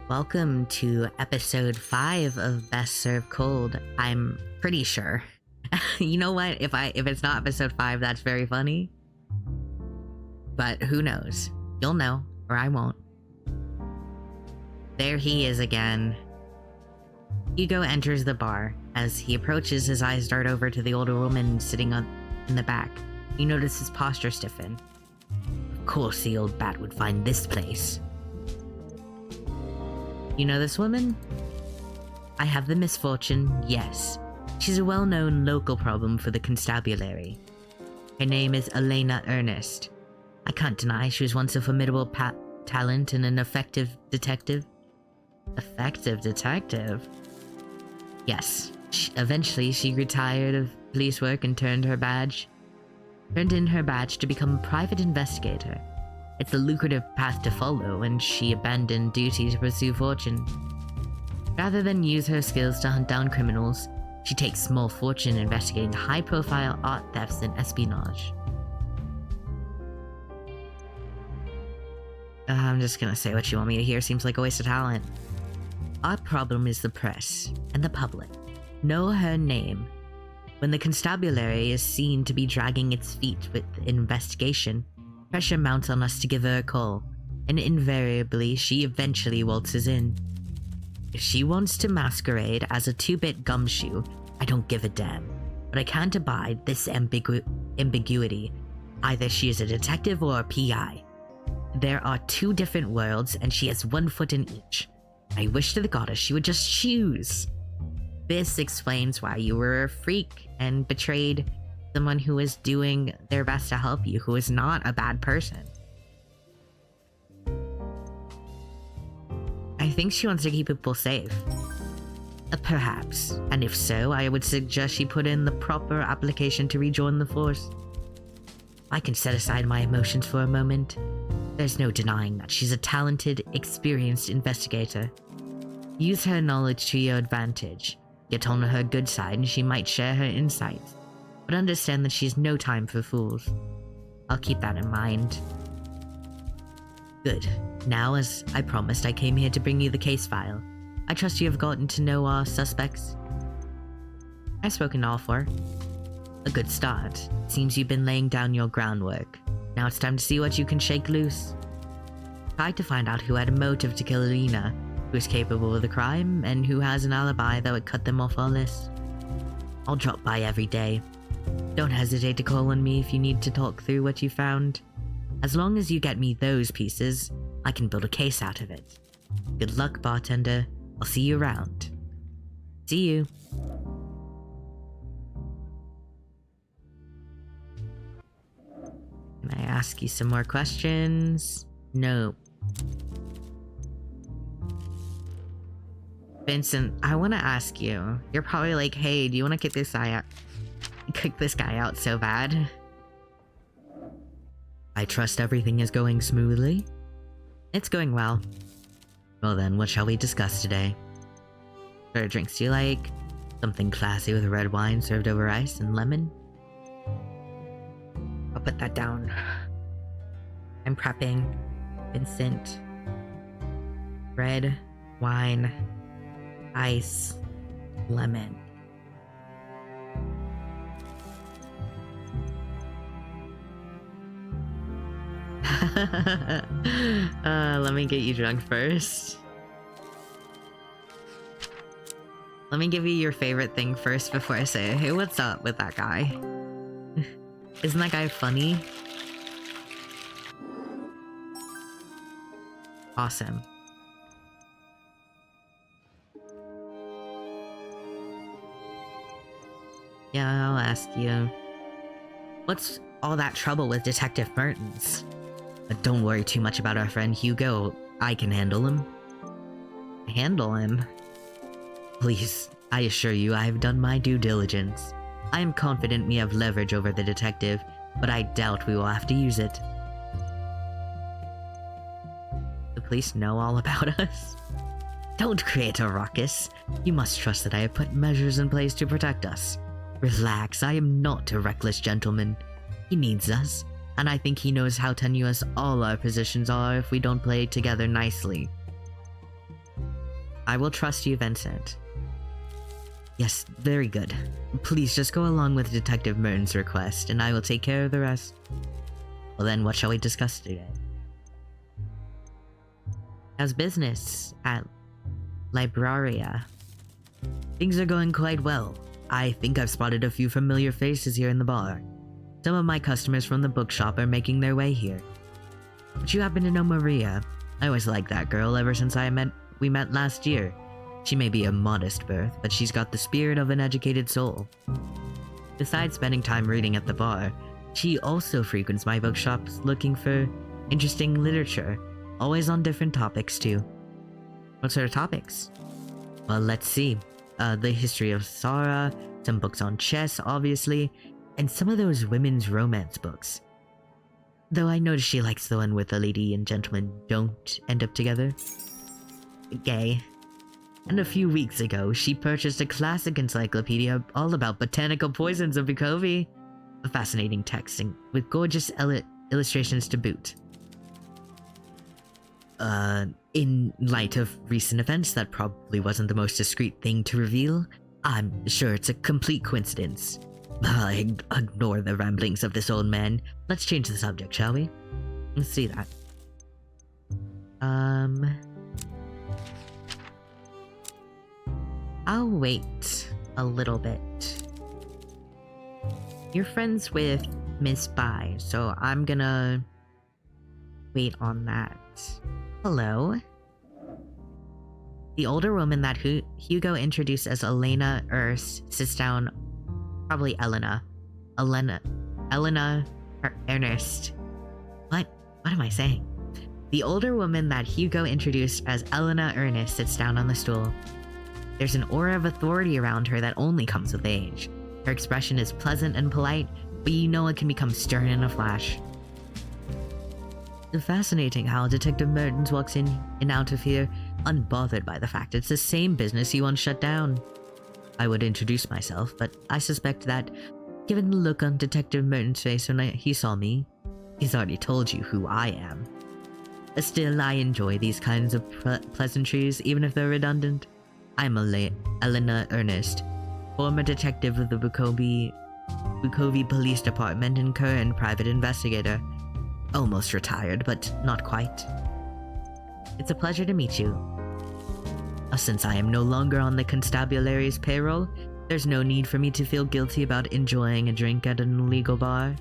Welcome to episode 5 of Best Served Cold. I'm pretty sure. You know what? If it's not episode 5, that's very funny. But who knows? You'll know, or I won't. There he is again. Hugo enters the bar. As he approaches, his eyes dart over to the older woman sitting in the back. You notice his posture stiffen. Of course the old bat would find this place. You know this woman? I have the misfortune, yes. She's a well-known local problem for the constabulary. Her name is Elena Ernest. I can't deny she was once a formidable talent and an effective detective. Effective detective? Yes. Eventually, she grew tired of police work and turned in her badge to become a private investigator. It's a lucrative path to follow, and she abandoned duty to pursue fortune. Rather than use her skills to hunt down criminals, she takes small fortune investigating high-profile art thefts and espionage. I'm just gonna say what you want me to hear. Seems like a waste of talent. Our problem is the press and the public. Know her name. When the constabulary is seen to be dragging its feet with investigation, pressure mounts on us to give her a call, and invariably she eventually waltzes in. If she wants to masquerade as a 2-bit gumshoe, I don't give a damn, but I can't abide this ambiguity. Either she is a detective or a PI. There are 2 different worlds, and she has 1 foot in each. I wish to the goddess she would just choose. This explains why you were a freak and betrayed someone who is doing their best to help you, who is not a bad person. I think she wants to keep people safe. Perhaps, and if so, I would suggest she put in the proper application to rejoin the force. I can set aside my emotions for a moment. There's no denying that she's a talented, experienced investigator. Use her knowledge to your advantage. Get on her good side and she might share her insights. But understand that she's no time for fools. I'll keep that in mind. Good. Now, as I promised, I came here to bring you the case file. I trust you have gotten to know our suspects. I've spoken to all 4. A good start. Seems you've been laying down your groundwork. Now it's time to see what you can shake loose. Tried to find out who had a motive to kill Alina, who is capable of the crime, and who has an alibi that would cut them off our list. I'll drop by every day. Don't hesitate to call on me if you need to talk through what you found. As long as you get me those pieces, I can build a case out of it. Good luck, bartender. I'll see you around. See you. Can I ask you some more questions? No. Vincent, I want to ask you. You're probably like, hey, do you want to kick this guy out so bad? I trust everything is going smoothly. It's going well. Well then, what shall we discuss today? What sort of drinks do you like? Something classy with red wine served over ice and lemon? I'll put that down. I'm prepping. Vincent. Red wine, ice, lemon. Let me get you drunk first. Let me give you your favorite thing first before I say, hey, what's up with that guy? Isn't that guy funny? Awesome. Yeah, I'll ask you. What's all that trouble with Detective Mertens? But don't worry too much about our friend Hugo. I can handle him. Handle him? Please, I assure you I have done my due diligence. I am confident we have leverage over the detective, but I doubt we will have to use it. The police know all about us? Don't create a ruckus. You must trust that I have put measures in place to protect us. Relax, I am not a reckless gentleman. He needs us, and I think he knows how tenuous all our positions are if we don't play together nicely. I will trust you, Vincent. Yes, very good. Please just go along with Detective Merton's request, and I will take care of the rest. Well then, what shall we discuss today? How's business at Libraria? Things are going quite well. I think I've spotted a few familiar faces here in the bar. Some of my customers from the bookshop are making their way here. But you happen to know Maria? I always liked that girl ever since we met last year. She may be a modest birth, but she's got the spirit of an educated soul. Besides spending time reading at the bar, she also frequents my bookshops looking for interesting literature, always on different topics too. What sort of topics? Well, let's see. The history of Sarah, some books on chess, obviously, and some of those women's romance books. Though I notice she likes the one with a lady and gentleman don't end up together. Gay. And a few weeks ago, she purchased a classic encyclopedia all about botanical poisons of Bukovi. A fascinating text and with gorgeous illustrations to boot. In light of recent events, that probably wasn't the most discreet thing to reveal. I'm sure it's a complete coincidence. I ignore the ramblings of this old man. Let's change the subject, shall we? Let's see that. I'll wait a little bit. You're friends with Miss Bai, so I'm gonna wait on that. Hello? The older woman that Hugo introduced as Elena Ernst sits down. Probably Elena Ernest. What am I saying? The older woman that Hugo introduced as Elena Ernest sits down on the stool. There's an aura of authority around her that only comes with age. Her expression is pleasant and polite, but you know it can become stern in a flash. It's fascinating how Detective Mertens walks in and out of here unbothered by the fact it's the same business he once shut down. I would introduce myself, but I suspect that, given the look on Detective Merton's face when he saw me, he's already told you who I am. Still, I enjoy these kinds of pleasantries, even if they're redundant. I'm Elena Ernest, former detective of the Bukovi Police Department and current private investigator. Almost retired, but not quite. It's a pleasure to meet you. Since I am no longer on the constabulary's payroll, there's no need for me to feel guilty about enjoying a drink at an illegal bar.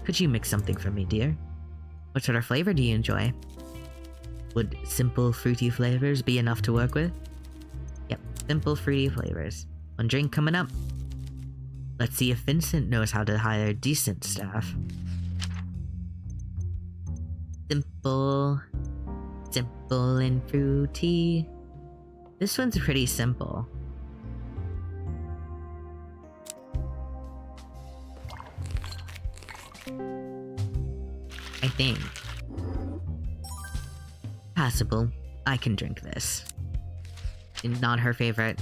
Could you mix something for me, dear? What sort of flavor do you enjoy? Would simple fruity flavors be enough to work with? Yep, simple fruity flavors. One drink coming up. Let's see if Vincent knows how to hire decent staff. Simple and fruity. This one's pretty simple. I think. Passable. I can drink this. Not her favorite.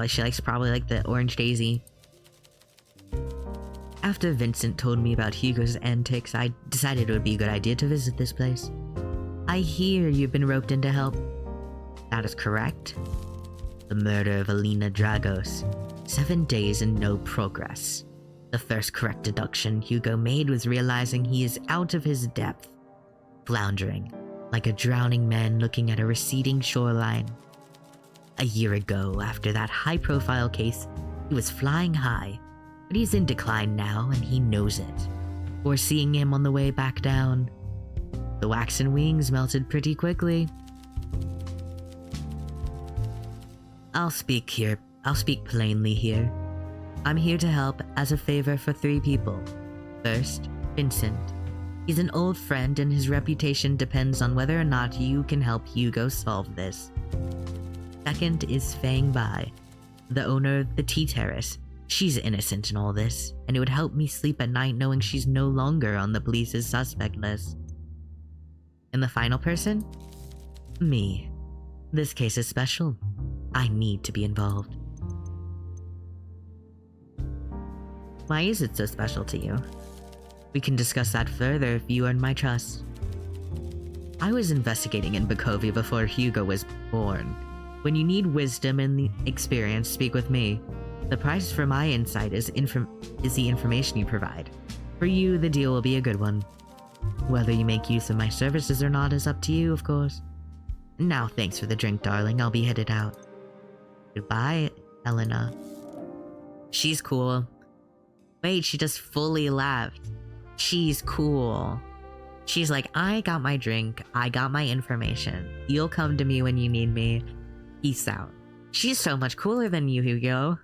She likes the orange daisy. After Vincent told me about Hugo's antics, I decided it would be a good idea to visit this place. I hear you've been roped in to help. That is correct. The murder of Alina Dragos. 7 days and no progress. The first correct deduction Hugo made was realizing he is out of his depth, floundering, like a drowning man looking at a receding shoreline. A year ago, after that high-profile case, he was flying high, but he's in decline now and he knows it. Foreseeing him on the way back down. The waxen wings melted pretty quickly. I'll speak plainly here. I'm here to help as a favor for 3 people. First, Vincent. He's an old friend and his reputation depends on whether or not you can help Hugo solve this. Second is Fang Bai, the owner of the Tea Terrace. She's innocent in all this, and it would help me sleep at night knowing she's no longer on the police's suspect list. And the final person? Me. This case is special. I need to be involved. Why is it so special to you? We can discuss that further if you earn my trust. I was investigating in Bukovi before Hugo was born. When you need wisdom and experience, speak with me. The price for my insight is the information you provide. For you, the deal will be a good one. Whether you make use of my services or not is up to you, of course. Now, thanks for the drink, darling. I'll be headed out. Goodbye, Elena. She's cool. Wait, she just fully left. She's cool. She's like, I got my drink. I got my information. You'll come to me when you need me. Peace out. She's so much cooler than you, Hugo.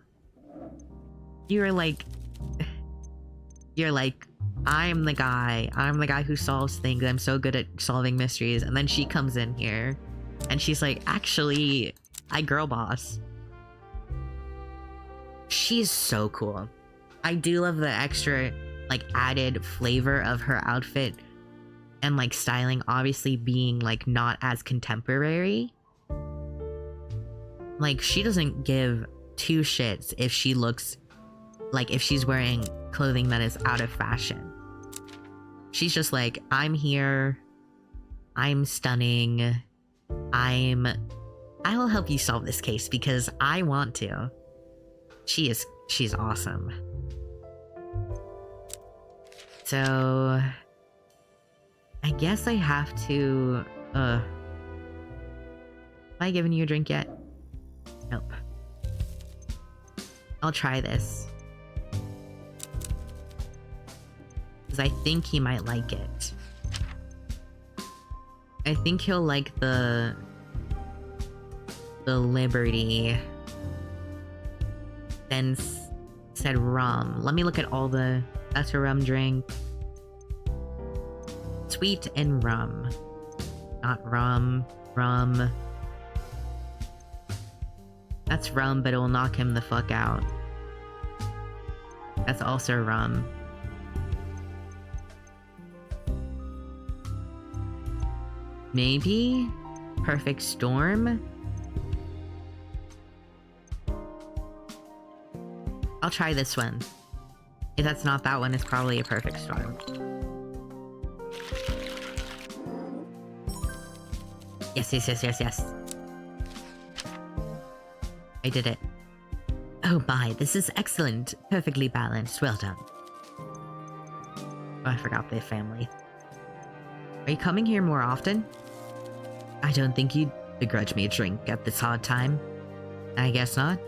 You're like, I'm the guy who solves things. I'm so good at solving mysteries. And then she comes in here and she's like, actually, I girl boss. She's so cool. I do love the extra, like, added flavor of her outfit and, like, styling obviously being, like, not as contemporary. Like, she doesn't give two shits if she looks like if she's wearing clothing that is out of fashion. She's just like, I'm here, I'm stunning, I'll help you solve this case because I want to. She's awesome. So I guess I have to, have I given you a drink yet? Nope. I'll try this. Because I think he might like it. I think he'll like the Liberty. Then said rum. Let me look at all the... That's a rum drink. Sweet and rum. Not rum. Rum. That's rum, but it will knock him the fuck out. That's also rum. Maybe? Perfect Storm? I'll try this one. If that's not that one, it's probably a Perfect Storm. Yes. I did it. Oh my, this is excellent. Perfectly balanced. Well done. Oh, I forgot the family. Are you coming here more often? I don't think you'd begrudge me a drink at this hard time. I guess not.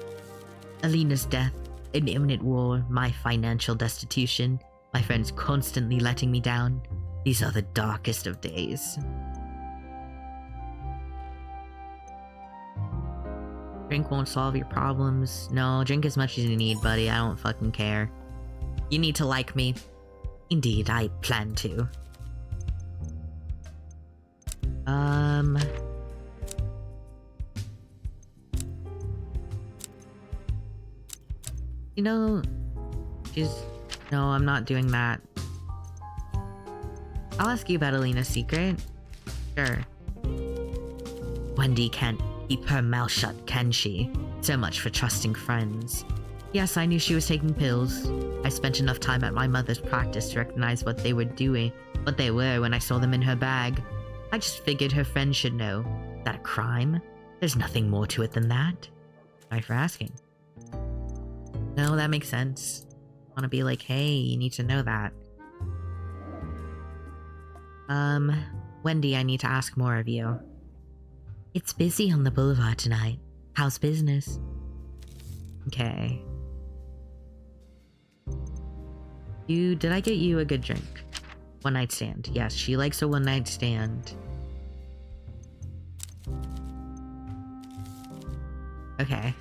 Alina's death, an imminent war, my financial destitution, my friends constantly letting me down. These are the darkest of days. Drink won't solve your problems. No, drink as much as you need, buddy. I don't fucking care. You need to like me. Indeed, I plan to. You know, no, I'm not doing that. I'll ask you about Alina's secret. Sure. Wendy can't keep her mouth shut, can she? So much for trusting friends. Yes, I knew she was taking pills. I spent enough time at my mother's practice to recognize what they were when I saw them in her bag. I just figured her friends should know. Is that a crime? There's nothing more to it than that. Sorry for asking. No, that makes sense. I want to be like, hey, you need to know that. Wendy, I need to ask more of you. It's busy on the boulevard tonight. How's business? Okay. Did I get you a good drink? One night stand. Yes, she likes a one night stand. Okay.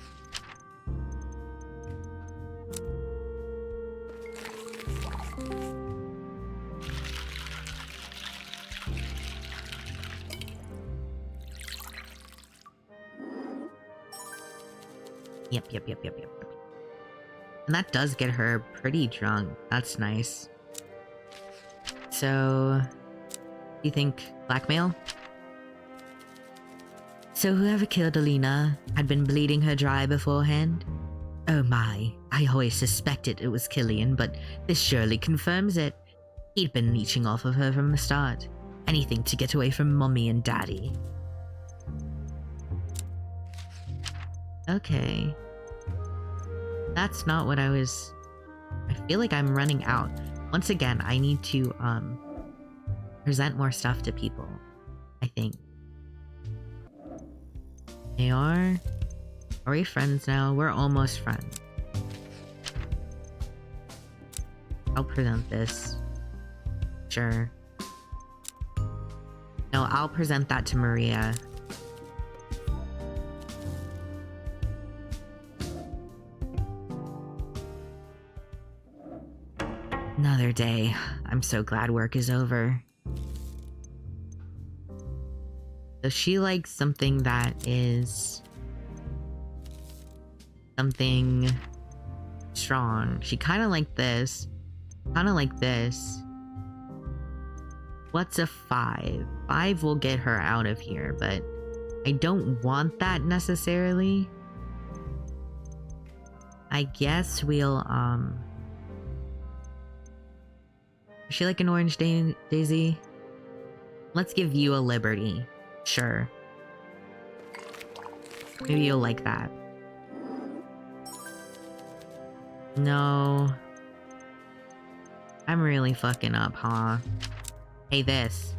Yep. And that does get her pretty drunk. That's nice. So, you think blackmail? So whoever killed Alina had been bleeding her dry beforehand? Oh my, I always suspected it was Killian, but this surely confirms it. He'd been leeching off of her from the start. Anything to get away from Mummy and Daddy. Okay. That's not what I was... I feel like I'm running out. Once again, I need to, present more stuff to people, I think. They are... Are we friends now? We're almost friends. I'll present this. Sure. No, I'll present that to Maria. Another day. I'm so glad work is over. So she likes something that is... something strong. She kind of like this. Kind of like this. What's a 5? 5 will get her out of here, but I don't want that necessarily. I guess we'll, Is she like an orange daisy? Let's give you a liberty. Sure. Maybe you'll like that. No. I'm really fucking up, huh? Hey, this.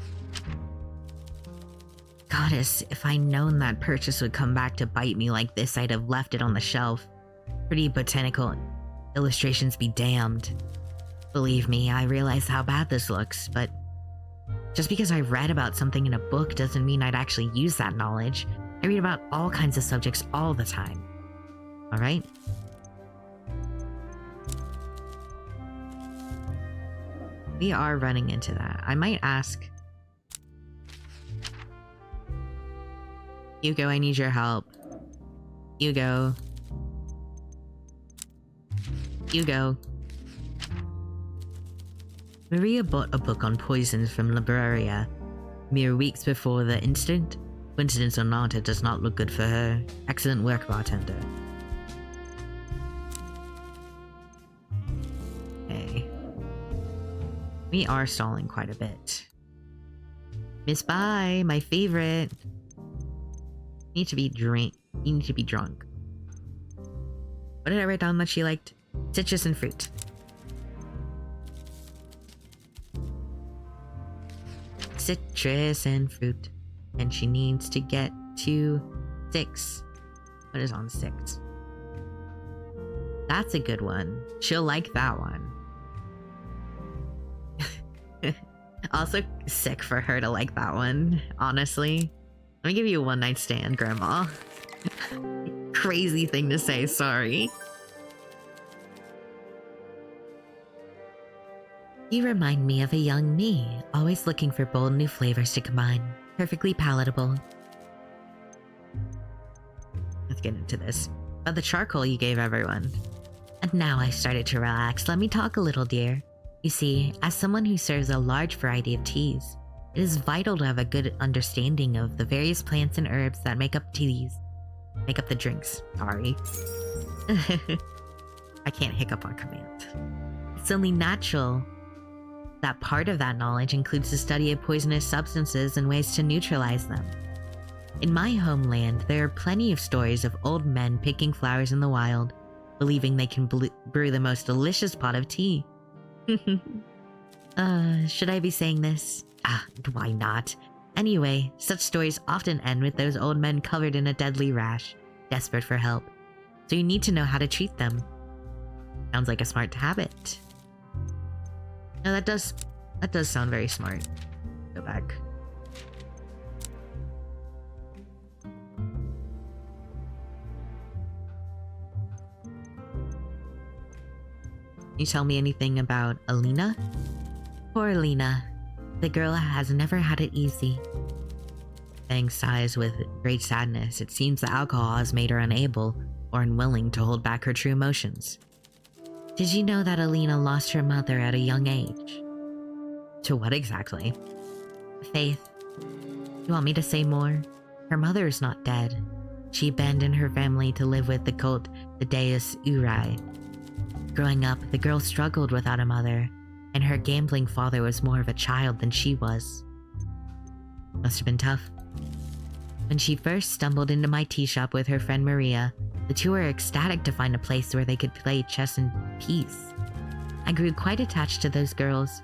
Goddess, if I'd known that purchase would come back to bite me like this, I'd have left it on the shelf. Pretty botanical illustrations be damned. Believe me, I realize how bad this looks, but just because I read about something in a book doesn't mean I'd actually use that knowledge. I read about all kinds of subjects all the time. Alright? We are running into that. I might ask... Hugo, I need your help. Hugo. Hugo. Maria bought a book on poisons from Libreria mere weeks before the incident. Coincidence or not, it does not look good for her. Excellent work, bartender. Okay. We are stalling quite a bit. Miss Bye, my favorite. You need to be drunk. You need to be drunk. What did I write down that she liked? Citrus and fruit. Citrus and fruit. And she needs to get to 6. What is on 6? That's a good one. She'll like that one. Also sick for her to like that one, honestly. Let me give you a one-night stand, Grandma. Crazy thing to say, sorry. You remind me of a young me, always looking for bold new flavors to combine. Perfectly palatable. Let's get into this. About the charcoal you gave everyone. And now I started to relax. Let me talk a little, dear. You see, as someone who serves a large variety of teas, it is vital to have a good understanding of the various plants and herbs that make up teas. Make up the drinks. Sorry. I can't hiccup on command. It's only natural that part of that knowledge includes the study of poisonous substances and ways to neutralize them. In my homeland, there are plenty of stories of old men picking flowers in the wild, believing they can brew the most delicious pot of tea. Should I be saying this? Why not? Anyway, such stories often end with those old men covered in a deadly rash, desperate for help. So you need to know how to treat them. Sounds like a smart habit. No, that does sound very smart. Go back. Can you tell me anything about Alina? Poor Alina. The girl has never had it easy. Fang sighs with great sadness. It seems the alcohol has made her unable or unwilling to hold back her true emotions. Did you know that Alina lost her mother at a young age? To what exactly? Faith. You want me to say more? Her mother is not dead. She abandoned her family to live with the cult, the Deus Urae. Growing up, the girl struggled without a mother, and her gambling father was more of a child than she was. Must have been tough. When she first stumbled into my tea shop with her friend Maria, The two were ecstatic to find a place where they could play chess in peace. I grew quite attached to those girls.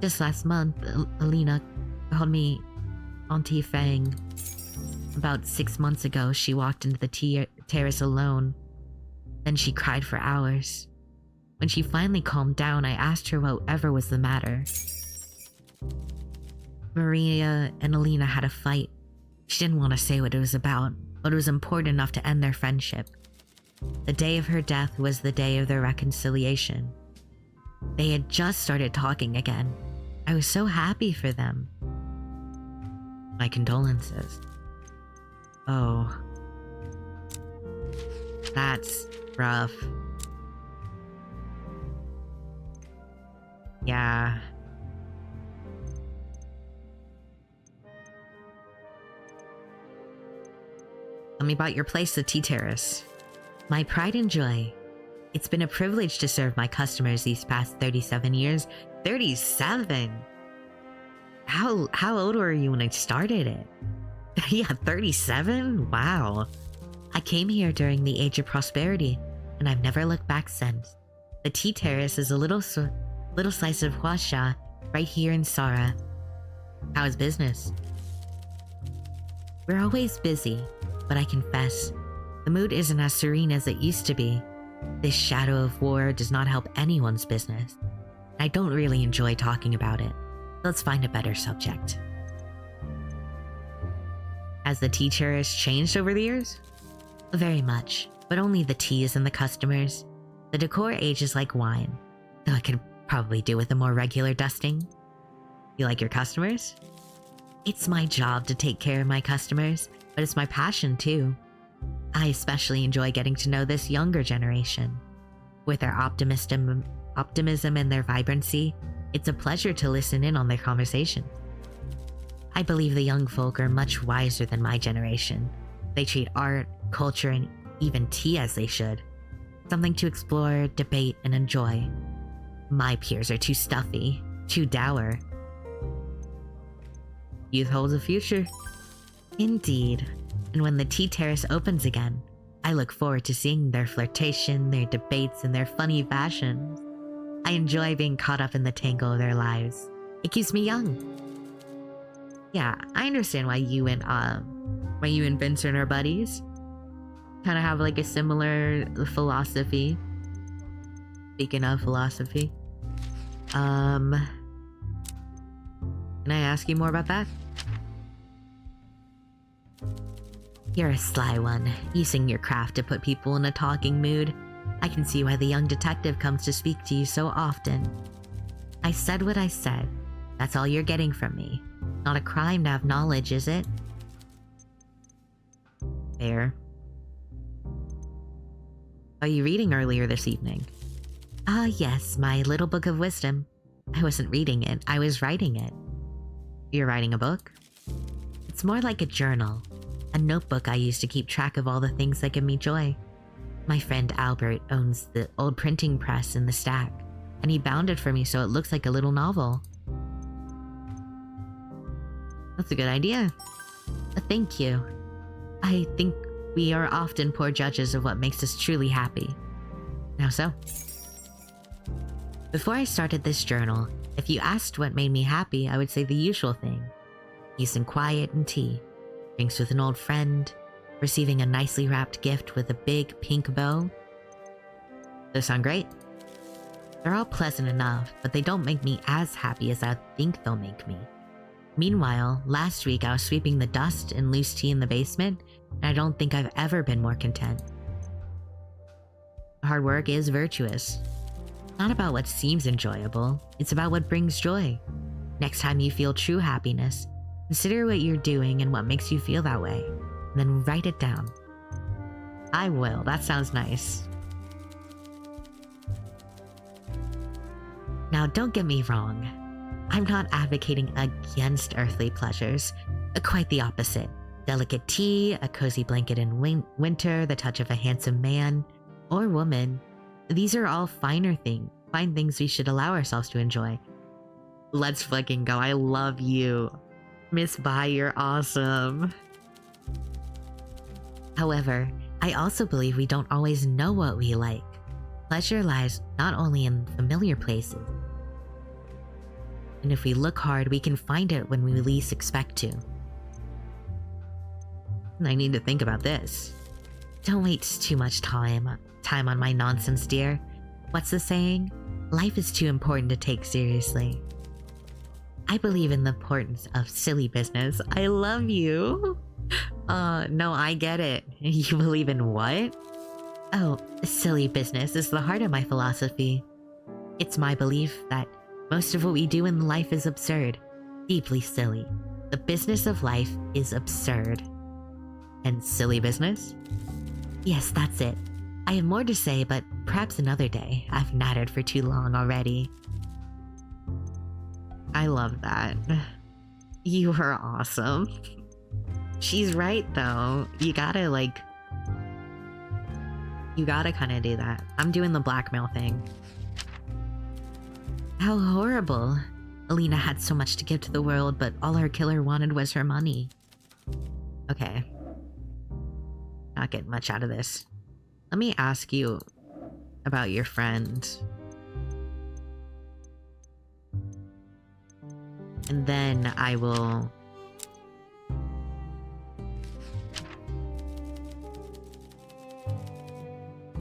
Just last month, Alina called me Auntie Fang. About 6 months ago, she walked into the terrace alone. Then she cried for hours. When she finally calmed down, I asked her whatever was the matter. Maria and Alina had a fight. She didn't want to say what it was about, but it was important enough to end their friendship. The day of her death was the day of their reconciliation. They had just started talking again. I was so happy for them. My condolences. Oh. That's rough. Yeah. Tell me about your place, the Tea Terrace. My pride and joy. It's been a privilege to serve my customers these past 37 years. 37? How old were you when I started it? Yeah, 37? Wow. I came here during the age of prosperity, and I've never looked back since. The Tea Terrace is a little slice of Huasha right here in Sara. How's business? We're always busy, but I confess, the mood isn't as serene as it used to be. This shadow of war does not help anyone's business. I don't really enjoy talking about it. Let's find a better subject. Has the tea terrace changed over the years? Very much, but only the teas and the customers. The decor ages like wine, though I could probably do with a more regular dusting. You like your customers? It's my job to take care of my customers, but it's my passion too. I especially enjoy getting to know this younger generation. With their optimism and their vibrancy, it's a pleasure to listen in on their conversations. I believe the young folk are much wiser than my generation. They treat art, culture, and even tea as they should. Something to explore, debate, and enjoy. My peers are too stuffy, too dour. Youth holds a future. Indeed. And when the tea terrace opens again, I look forward to seeing their flirtation, their debates, and their funny fashions. I enjoy being caught up in the tangle of their lives. It keeps me young. Yeah, I understand why you and Vincent are buddies. Kind of have like a similar philosophy. Speaking of philosophy, can I ask you more about that? You're a sly one, using your craft to put people in a talking mood. I can see why the young detective comes to speak to you so often. I said what I said. That's all you're getting from me. Not a crime to have knowledge, is it? Fair. Are you reading earlier this evening? Ah, yes, my little book of wisdom. I wasn't reading it, I was writing it. You're writing a book? It's more like a journal. A notebook I use to keep track of all the things that give me joy. My friend Albert owns the old printing press in the stack, and he bound it for me so it looks like a little novel. That's a good idea. Thank you. I think we are often poor judges of what makes us truly happy. How so? Before I started this journal, if you asked what made me happy, I would say the usual thing. Peace and quiet and tea. Drinks with an old friend, receiving a nicely wrapped gift with a big pink bow. Those sound great. They're all pleasant enough, but they don't make me as happy as I think they'll make me. Meanwhile, last week I was sweeping the dust and loose tea in the basement, and I don't think I've ever been more content. Hard work is virtuous. Not about what seems enjoyable, it's about what brings joy. Next time you feel true happiness, consider what you're doing and what makes you feel that way, and then write it down. I will, that sounds nice. Now don't get me wrong, I'm not advocating against earthly pleasures, quite the opposite. Delicate tea, a cozy blanket in winter, the touch of a handsome man or woman. These are all fine things we should allow ourselves to enjoy. Let's fucking go, I love you. Miss Bai, you're awesome. However, I also believe we don't always know what we like. Pleasure lies not only in familiar places, and if we look hard, we can find it when we least expect to. And I need to think about this. Don't waste too much time on my nonsense, dear. What's the saying? Life is too important to take seriously. I believe in the importance of silly business. I love you. No, I get it. You believe in what? Oh, silly business is the heart of my philosophy. It's my belief that most of what we do in life is absurd, deeply silly. The business of life is absurd. And silly business? Yes, that's it. I have more to say, but perhaps another day. I've nattered for too long already. I love that. You are awesome. She's right, though. You gotta kind of do that. I'm doing the blackmail thing. How horrible. Alina had so much to give to the world, but all her killer wanted was her money. Okay. Not getting much out of this. Let me ask you about your friend. And then I will...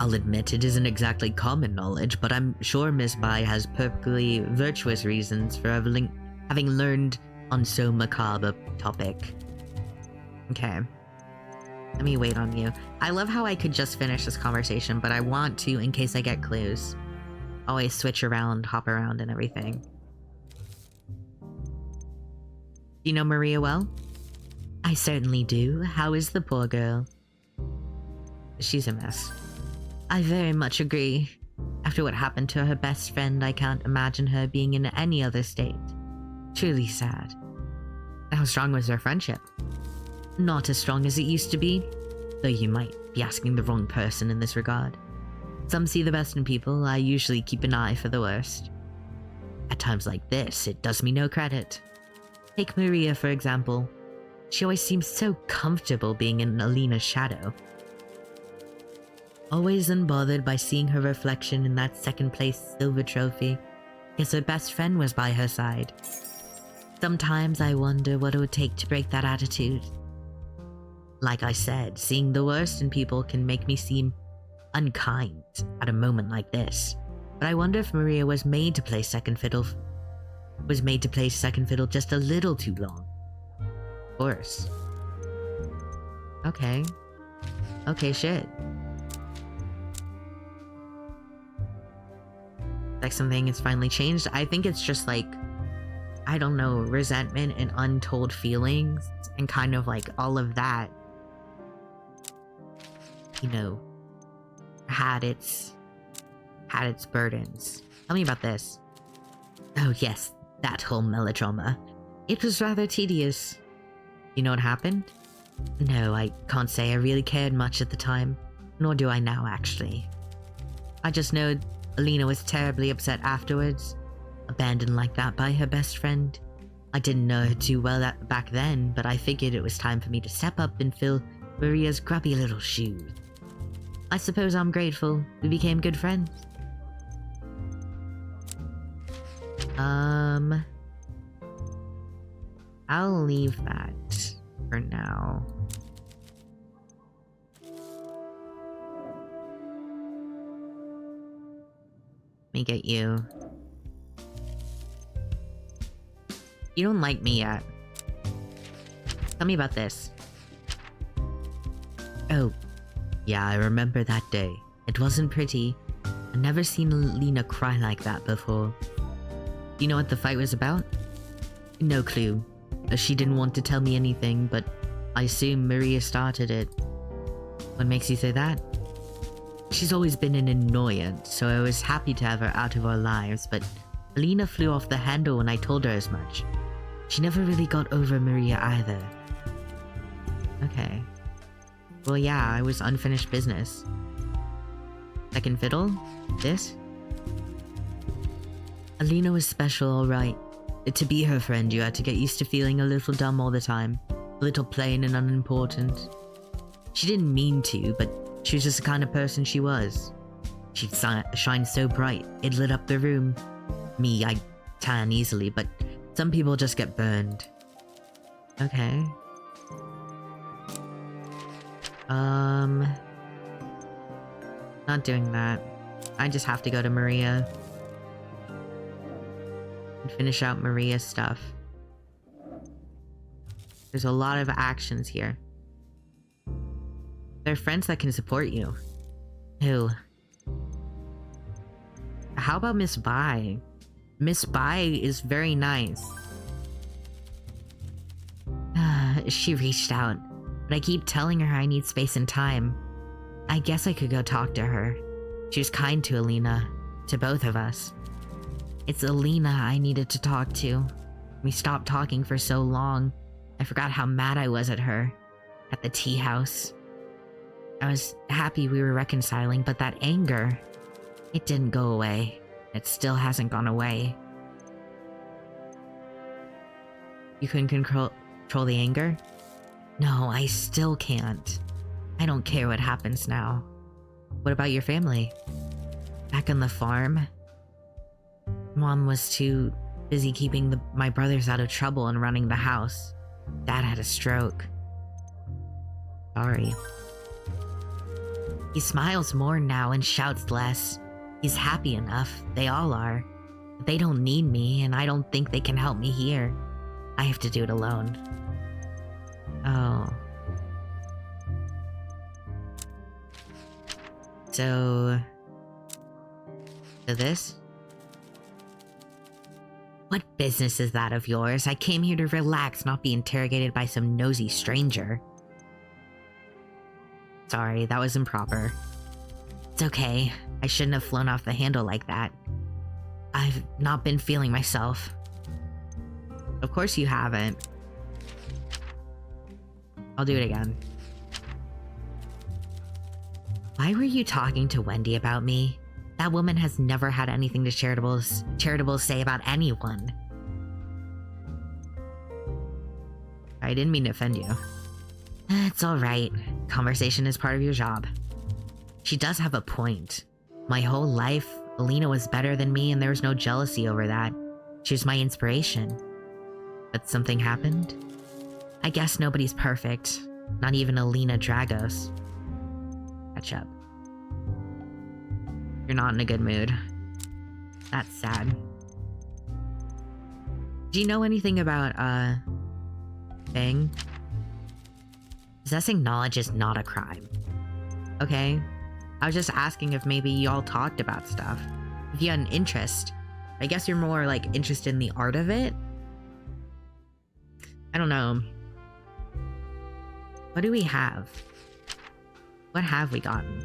I'll admit it isn't exactly common knowledge, but I'm sure Miss Bai has perfectly virtuous reasons for having learned on so macabre a topic. Okay. Let me wait on you. I love how I could just finish this conversation, but I want to in case I get clues. Always switch around, hop around, and everything. You know Maria well? I certainly do. How is the poor girl? She's a mess. I very much agree. After what happened to her best friend, I can't imagine her being in any other state. Truly sad. How strong was their friendship? Not as strong as it used to be, though you might be asking the wrong person in this regard. Some see the best in people. I usually keep an eye for the worst. At times like this, it does me no credit. Take Maria, for example. She always seems so comfortable being in Alina's shadow. Always unbothered by seeing her reflection in that second-place silver trophy, because her best friend was by her side. Sometimes I wonder what it would take to break that attitude. Like I said, seeing the worst in people can make me seem unkind at a moment like this. But I wonder if Maria was made to play second fiddle just a little too long. Of course. Okay. Okay, shit. Like something has finally changed. I think it's just like, I don't know, resentment and untold feelings and kind of like all of that, you know, had its burdens. Tell me about this. Oh yes, that whole melodrama. It was rather tedious. You know what happened? No, I can't say I really cared much at the time, nor do I now actually. I just know Alina was terribly upset afterwards, abandoned like that by her best friend. I didn't know her too well back then, but I figured it was time for me to step up and fill Maria's grubby little shoes. I suppose I'm grateful. We became good friends. I'll leave that for now. Let me get you. You don't like me yet. Tell me about this. Oh, yeah, I remember that day. It wasn't pretty. I've never seen Lena cry like that before. Do you know what the fight was about? No clue. She didn't want to tell me anything, but I assume Maria started it. What makes you say that? She's always been an annoyance, so I was happy to have her out of our lives, but Alina flew off the handle when I told her as much. She never really got over Maria either. Okay. Well, yeah, I was unfinished business. Second fiddle? This? Alina was special, alright. To be her friend, you had to get used to feeling a little dumb all the time. A little plain and unimportant. She didn't mean to, but She was just the kind of person she was. She'd shine so bright, it lit up the room. Me, I tan easily, but some people just get burned. Okay. Not doing that. I just have to go to Maria. And finish out Maria's stuff. There's a lot of actions here. There are friends that can support you. Who? How about Miss Bai? Miss Bai is very nice. She reached out, but I keep telling her I need space and time. I guess I could go talk to her. She was kind to Alina, to both of us. It's Alina I needed to talk to. We stopped talking for so long, I forgot how mad I was at her, at the tea house. I was happy we were reconciling, but that anger, it didn't go away. It still hasn't gone away. You couldn't control the anger? No, I still can't. I don't care what happens now. What about your family? Back on the farm? Mom was too busy keeping my brothers out of trouble and running the house. Dad had a stroke. Sorry. He smiles more now and shouts less. He's happy enough, they all are. But they don't need me, and I don't think they can help me here. I have to do it alone. Oh. So this? What business is that of yours? I came here to relax, not be interrogated by some nosy stranger. Sorry, that was improper. It's okay. I shouldn't have flown off the handle like that. I've not been feeling myself. Of course you haven't. I'll do it again. Why were you talking to Wendy about me? That woman has never had anything charitable say about anyone. I didn't mean to offend you. It's alright. Conversation is part of your job. She does have a point. My whole life, Alina was better than me and there was no jealousy over that. She was my inspiration. But something happened? I guess nobody's perfect. Not even Alina Dragos. Catch up. You're not in a good mood. That's sad. Do you know anything about, Bang? Possessing knowledge is not a crime. Okay? I was just asking if maybe y'all talked about stuff. If you had an interest. I guess you're more, like, interested in the art of it? I don't know. What do we have? What have we gotten?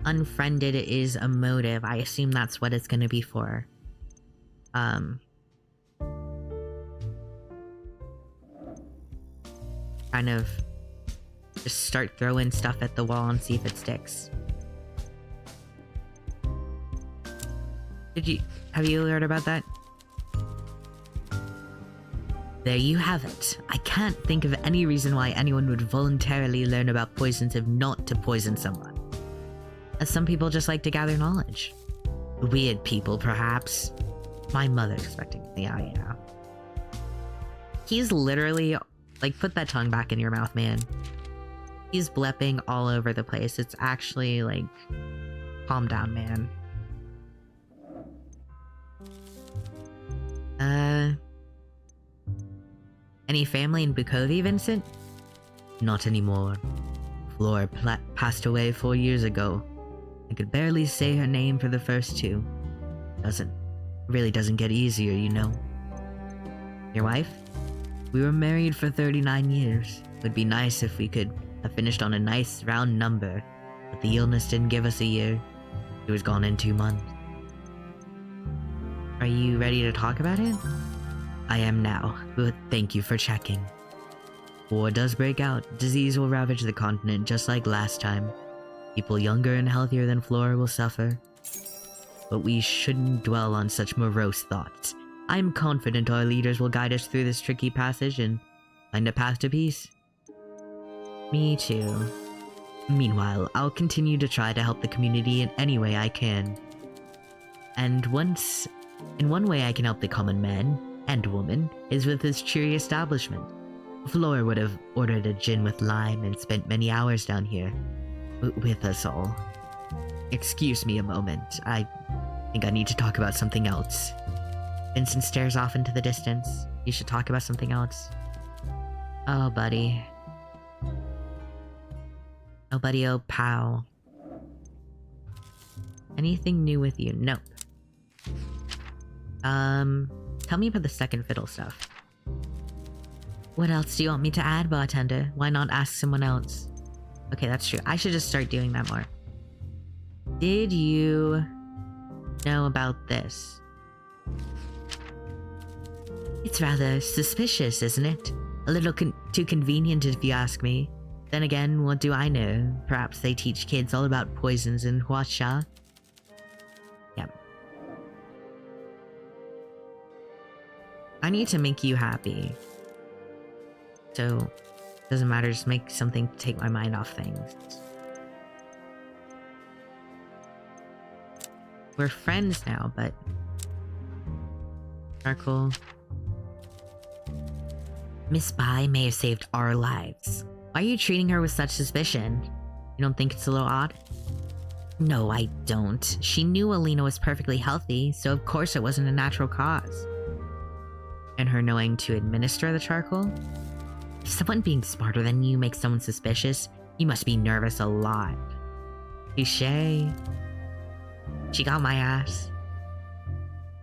Unfriended is a motive. I assume that's what it's gonna be for. Kind of just start throwing stuff at the wall and see if it sticks. Have you heard about that? There you have it. I can't think of any reason why anyone would voluntarily learn about poisons if not to poison someone. As some people just like to gather knowledge. Weird people, perhaps. My mother expecting me, yeah. He's literally, like, put that tongue back in your mouth, man. He's blepping all over the place. It's actually, like, calm down, man. Any family in Bukovi, Vincent? Not anymore. Flora passed away 4 years ago. I could barely say her name for the first two. Really doesn't get easier, you know. Your wife? We were married for 39 years. Would be nice if we could have finished on a nice round number, but the illness didn't give us a year. She was gone in 2 months. Are you ready to talk about it? I am now, but thank you for checking. War does break out. Disease will ravage the continent just like last time. People younger and healthier than Flora will suffer. But we shouldn't dwell on such morose thoughts. I'm confident our leaders will guide us through this tricky passage and find a path to peace. Me too. Meanwhile, I'll continue to try to help the community in any way I can. And in one way I can help the common man and woman is with this cheery establishment. Flora would have ordered a gin with lime and spent many hours down here with us all. Excuse me a moment. I think I need to talk about something else. Vincent stares off into the distance. You should talk about something else. Oh, buddy. Oh, buddy, oh, pal. Anything new with you? Nope. Tell me about the second fiddle stuff. What else do you want me to add, bartender? Why not ask someone else? Okay, that's true. I should just start doing that more. Did you know about this? It's rather suspicious, isn't it? A little too convenient if you ask me. Then again, what do I know? Perhaps they teach kids all about poisons in Huasha. Yep. I need to make you happy. So, doesn't matter, just make something to take my mind off things. We're friends now, but... Charcoal. Miss Bai may have saved our lives. Why are you treating her with such suspicion? You don't think it's a little odd? No, I don't. She knew Alina was perfectly healthy, so of course it wasn't a natural cause. And her knowing to administer the charcoal? If someone being smarter than you makes someone suspicious, you must be nervous a lot. Touché. She got my ass.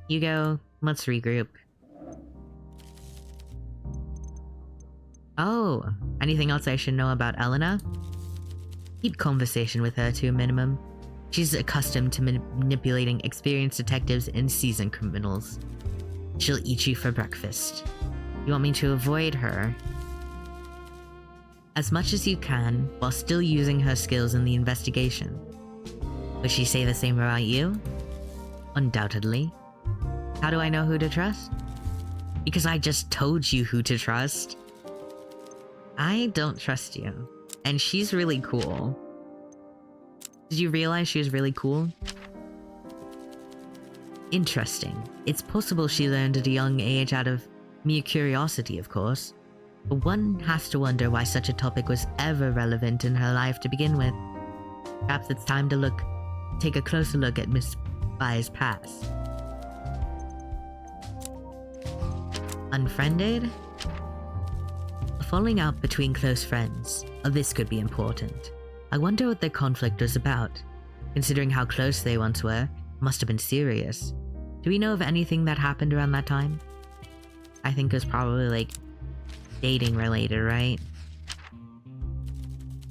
Hugo, let's regroup. Oh, anything else I should know about Elena? Keep conversation with her to a minimum. She's accustomed to manipulating experienced detectives and seasoned criminals. She'll eat you for breakfast. You want me to avoid her? As much as you can, while still using her skills in the investigation. Would she say the same about you? Undoubtedly. How do I know who to trust? Because I just told you who to trust. I don't trust you. And she's really cool. Did you realize she was really cool? Interesting. It's possible she learned at a young age out of mere curiosity, of course. But one has to wonder why such a topic was ever relevant in her life to begin with. Perhaps it's time to take a closer look at Miss Bai's past. Unfriended? A falling out between close friends. Oh, this could be important. I wonder what their conflict was about. Considering how close they once were, it must have been serious. Do we know of anything that happened around that time? I think it was probably like dating related, right?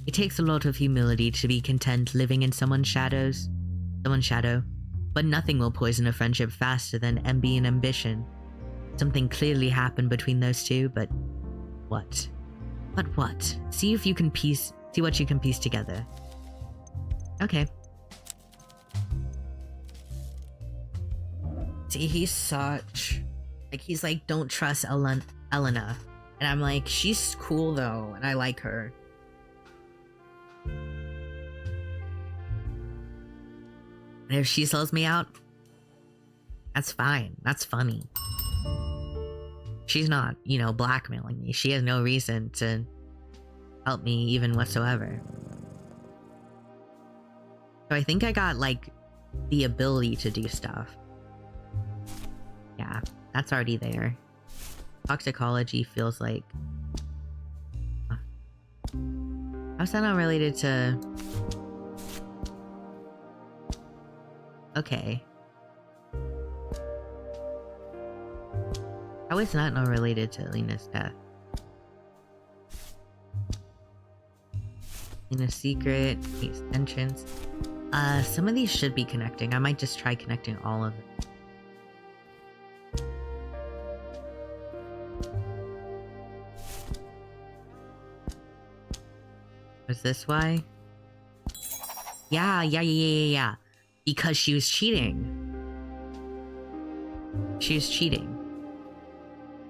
It takes a lot of humility to be content living in someone's shadow, but nothing will poison a friendship faster than envy and ambition. Something clearly happened between those two, but what? But what? See what you can piece together. Okay. See, he's like, don't trust Elena. And I'm like, she's cool though, and I like her. And if she sells me out, that's fine. That's funny. She's not, blackmailing me. She has no reason to help me even whatsoever. So I think I got, the ability to do stuff. Yeah, that's already there. Toxicology feels like... How's that not related to... Okay. How is that not related to Alina's death? Alina's secret, case entrance. Some of these should be connecting. I might just try connecting all of it. Was this why? Yeah. Because she was cheating. She was cheating.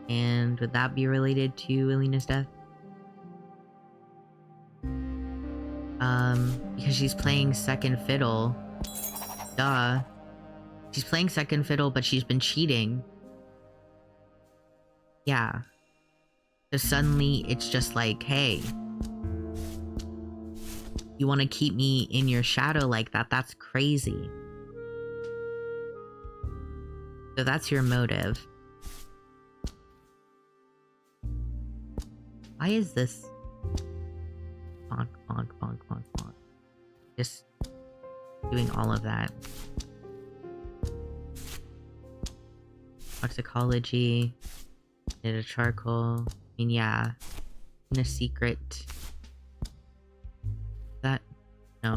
And would that be related to Alina's death? Because she's playing second fiddle. Duh. She's playing second fiddle, but she's been cheating. Yeah. So suddenly, it's just like, hey, you want to keep me in your shadow like that? That's crazy. So that's your motive. Why is this? Bonk, bonk, bonk, bonk, bonk. Just doing all of that. Toxicology. Did a charcoal. I mean, yeah. In a secret. That? No.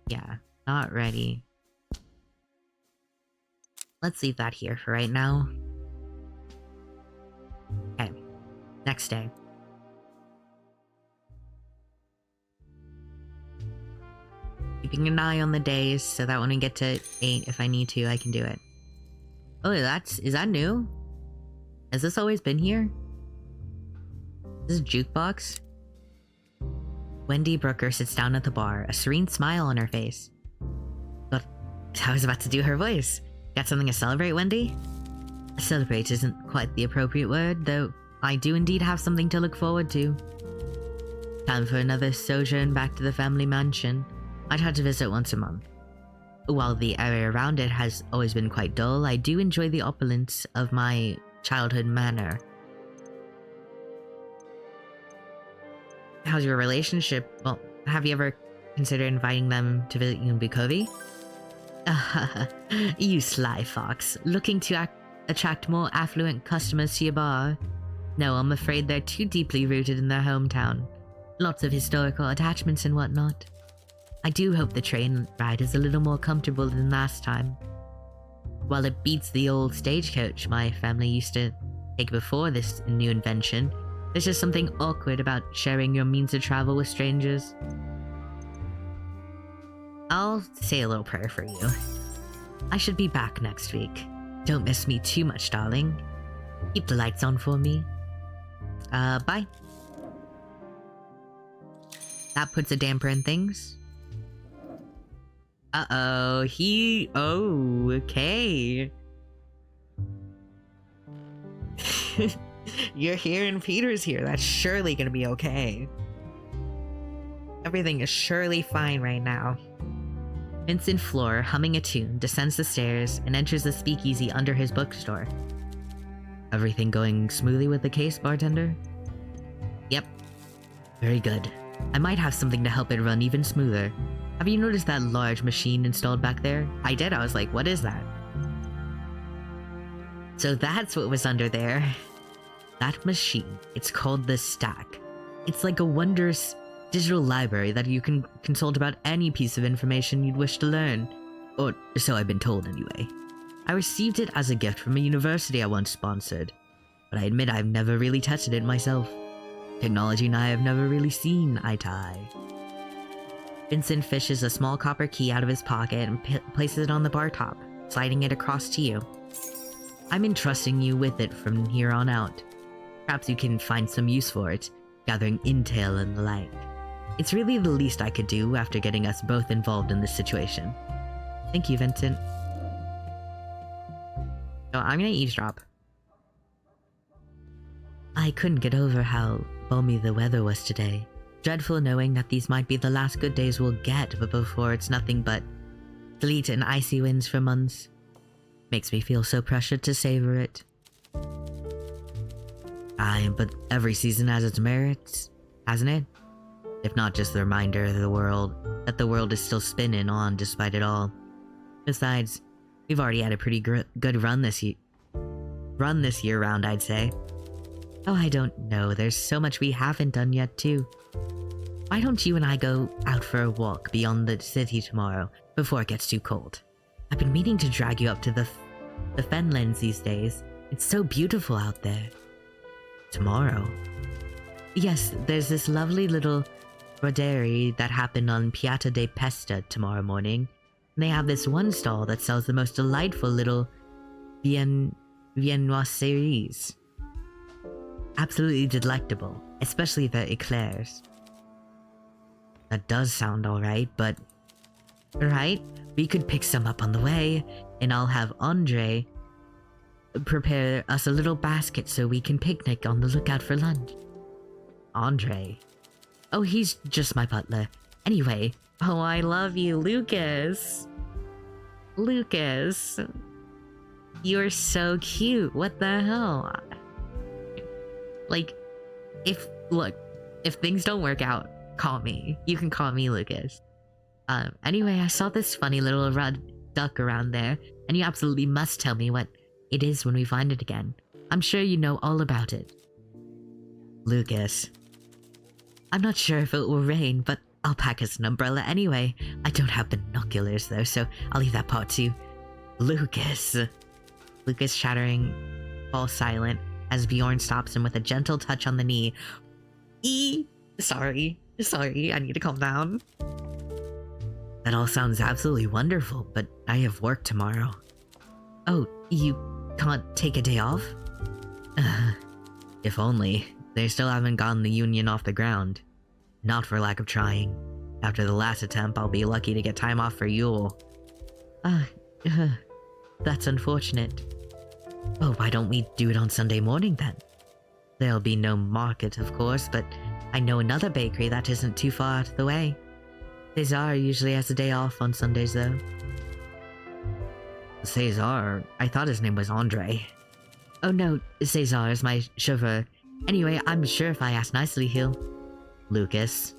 Yeah. Not ready. Let's leave that here for right now. Okay. Next day. Keeping an eye on the days so that when we get to 8, if I need to, I can do it. Oh, is that new? Has this always been here? This is a jukebox? Wendy Brooker sits down at the bar, a serene smile on her face. But I was about to do her voice. Got something to celebrate, Wendy? Celebrate isn't quite the appropriate word, though I do indeed have something to look forward to. Time for another sojourn back to the family mansion. I try to visit once a month. While the area around it has always been quite dull, I do enjoy the opulence of my childhood manor. How's your relationship? Well, have you ever considered inviting them to visit you in Bukovi? You sly fox, looking to attract more affluent customers to your bar. No, I'm afraid they're too deeply rooted in their hometown. Lots of historical attachments and whatnot. I do hope the train ride is a little more comfortable than last time. While it beats the old stagecoach my family used to take before this new invention, there's just something awkward about sharing your means of travel with strangers. I'll say a little prayer for you. I should be back next week. Don't miss me too much, darling. Keep the lights on for me. Bye. That puts a damper in things. Uh-oh, oh, okay. You're here and Peter's here. That's surely gonna be okay. Everything is surely fine right now. Vincent Fleur, humming a tune, descends the stairs and enters the speakeasy under his bookstore. Everything going smoothly with the case, bartender? Yep. Very good. I might have something to help it run even smoother. Have you noticed that large machine installed back there? I did. I was like, what is that? So that's what was under there. That machine. It's called the Stack. It's like a wondrous digital library that you can consult about any piece of information you'd wish to learn. Or so I've been told anyway. I received it as a gift from a university I once sponsored, but I admit I've never really tested it myself. Technology and I have never really seen eye to eye. Vincent fishes a small copper key out of his pocket and places it on the bar top, sliding it across to you. I'm entrusting you with it from here on out. Perhaps you can find some use for it, gathering intel and the like. It's really the least I could do after getting us both involved in this situation. Thank you, Vincent. So I'm gonna eavesdrop. I couldn't get over how balmy the weather was today. Dreadful knowing that these might be the last good days we'll get, but before it's nothing but sleet and icy winds for months. Makes me feel so pressured to savor it. Aye, but every season has its merits, hasn't it? If not just the reminder of the world, that the world is still spinning on despite it all. Besides, we've already had a pretty good run this year round, I'd say. Oh, I don't know, there's so much we haven't done yet too. Why don't you and I go out for a walk beyond the city tomorrow, before it gets too cold? I've been meaning to drag you up to the Fenlands these days. It's so beautiful out there. Tomorrow? Yes, there's this lovely little roderie that happened on Piazza de Pesta tomorrow morning. And they have this one stall that sells the most delightful little viennoiseries. Absolutely delectable, especially the eclairs. That does sound alright, but... Right? We could pick some up on the way, and I'll have Andre prepare us a little basket so we can picnic on the lookout for lunch. Andre? Oh, he's just my butler. Anyway, oh, I love you, Lucas. Lucas. You're so cute. What the hell? Like, if things don't work out, call me. You can call me Lucas. Anyway, I saw this funny little red duck around there, and you absolutely must tell me what it is when we find it again. I'm sure you know all about it. Lucas. I'm not sure if it will rain, but I'll pack us an umbrella anyway. I don't have binoculars though, so I'll leave that part to you. Lucas. Lucas shattering falls silent as Bjorn stops him with a gentle touch on the knee. Sorry, I need to calm down. That all sounds absolutely wonderful, but I have work tomorrow. Oh, you can't take a day off? If only. They still haven't gotten the union off the ground. Not for lack of trying. After the last attempt, I'll be lucky to get time off for Yule. That's unfortunate. Oh, why don't we do it on Sunday morning then? There'll be no market, of course, but I know another bakery that isn't too far out of the way. Cesar usually has a day off on Sundays, though. Cesar? I thought his name was Andre. Oh no, Cesar is my chauffeur. Anyway, I'm sure if I ask nicely, he'll... Lucas,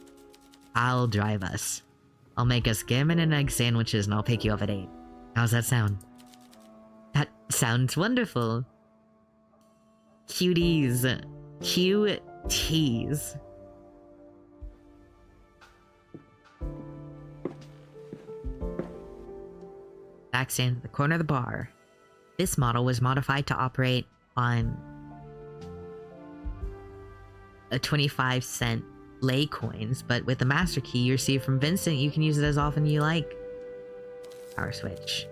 I'll drive us. I'll make us gammon and egg sandwiches and I'll pick you up at 8. How's that sound? That sounds wonderful. Cuties. Cuties. Back stands at the corner of the bar. This model was modified to operate on a 25-cent lei coins, but with the master key you receive from Vincent, you can use it as often you like. Power switch.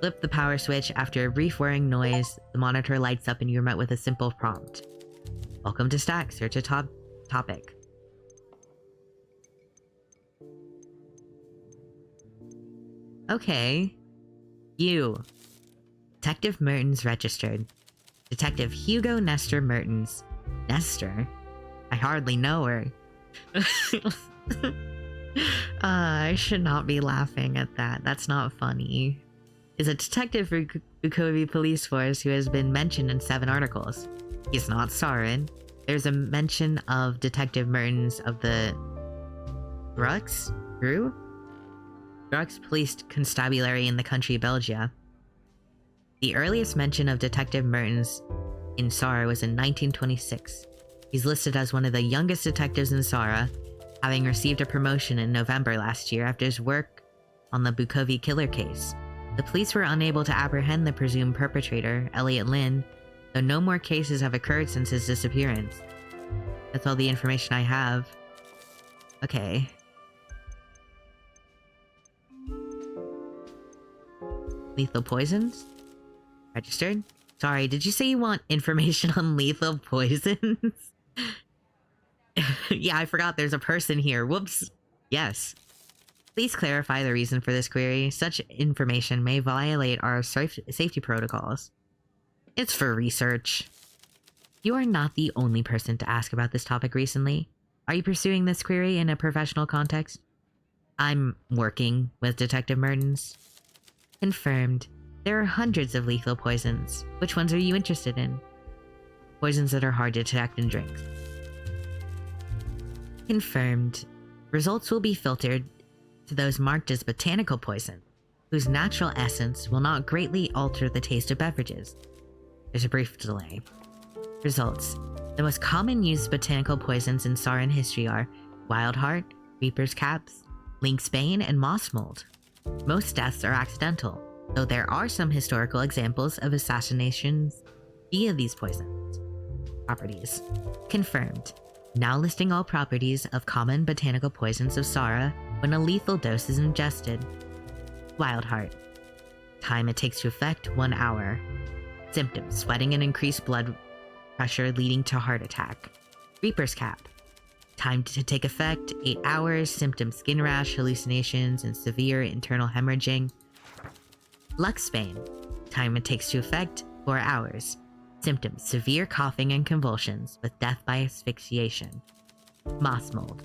Flip the power switch. After a brief whirring noise, the monitor lights up and you're met with a simple prompt. Welcome to Stack. Search a topic. Okay. You. Detective Mertens registered. Detective Hugo Nestor Mertens. Nestor? I hardly know her. I should not be laughing at that. That's not funny. Is a detective for Bukovi Police Force who has been mentioned in 7 articles. He's not Sarin. There's a mention of Detective Mertens of the Grux Police Constabulary in the country Belgia. The earliest mention of Detective Mertens in Sara was in 1926. He's listed as one of the youngest detectives in Sara, having received a promotion in November last year after his work on the Bukovi killer case. The police were unable to apprehend the presumed perpetrator, Elliot Lynn, though no more cases have occurred since his disappearance. That's all the information I have. Okay. Lethal poisons? Registered? Sorry, did you say you want information on lethal poisons? Yeah, I forgot there's a person here. Whoops. Yes. Please clarify the reason for this query. Such information may violate our safety protocols. It's for research. You are not the only person to ask about this topic recently. Are you pursuing this query in a professional context? I'm working with Detective Mertens. Confirmed. There are hundreds of lethal poisons. Which ones are you interested in? Poisons that are hard to detect in drinks. Confirmed. Results will be filtered to those marked as botanical poison, whose natural essence will not greatly alter the taste of beverages. There's a brief delay. Results. The most common used botanical poisons in Saran history are wild heart, reaper's caps, lynx bane, and moss mold. Most deaths are accidental, though there are some historical examples of assassinations via these poisons. Properties. Confirmed. Now listing all properties of common botanical poisons of Sara when a lethal dose is ingested. Wild heart. Time it takes to effect 1 hour. Symptoms: sweating and increased blood pressure leading to heart attack. Reaper's Cap. Time to take effect, 8 hours. Symptoms: skin rash, hallucinations, and severe internal hemorrhaging. Luxbane. Time it takes to effect, 4 hours. Symptoms: severe coughing and convulsions, with death by asphyxiation. Moss Mold.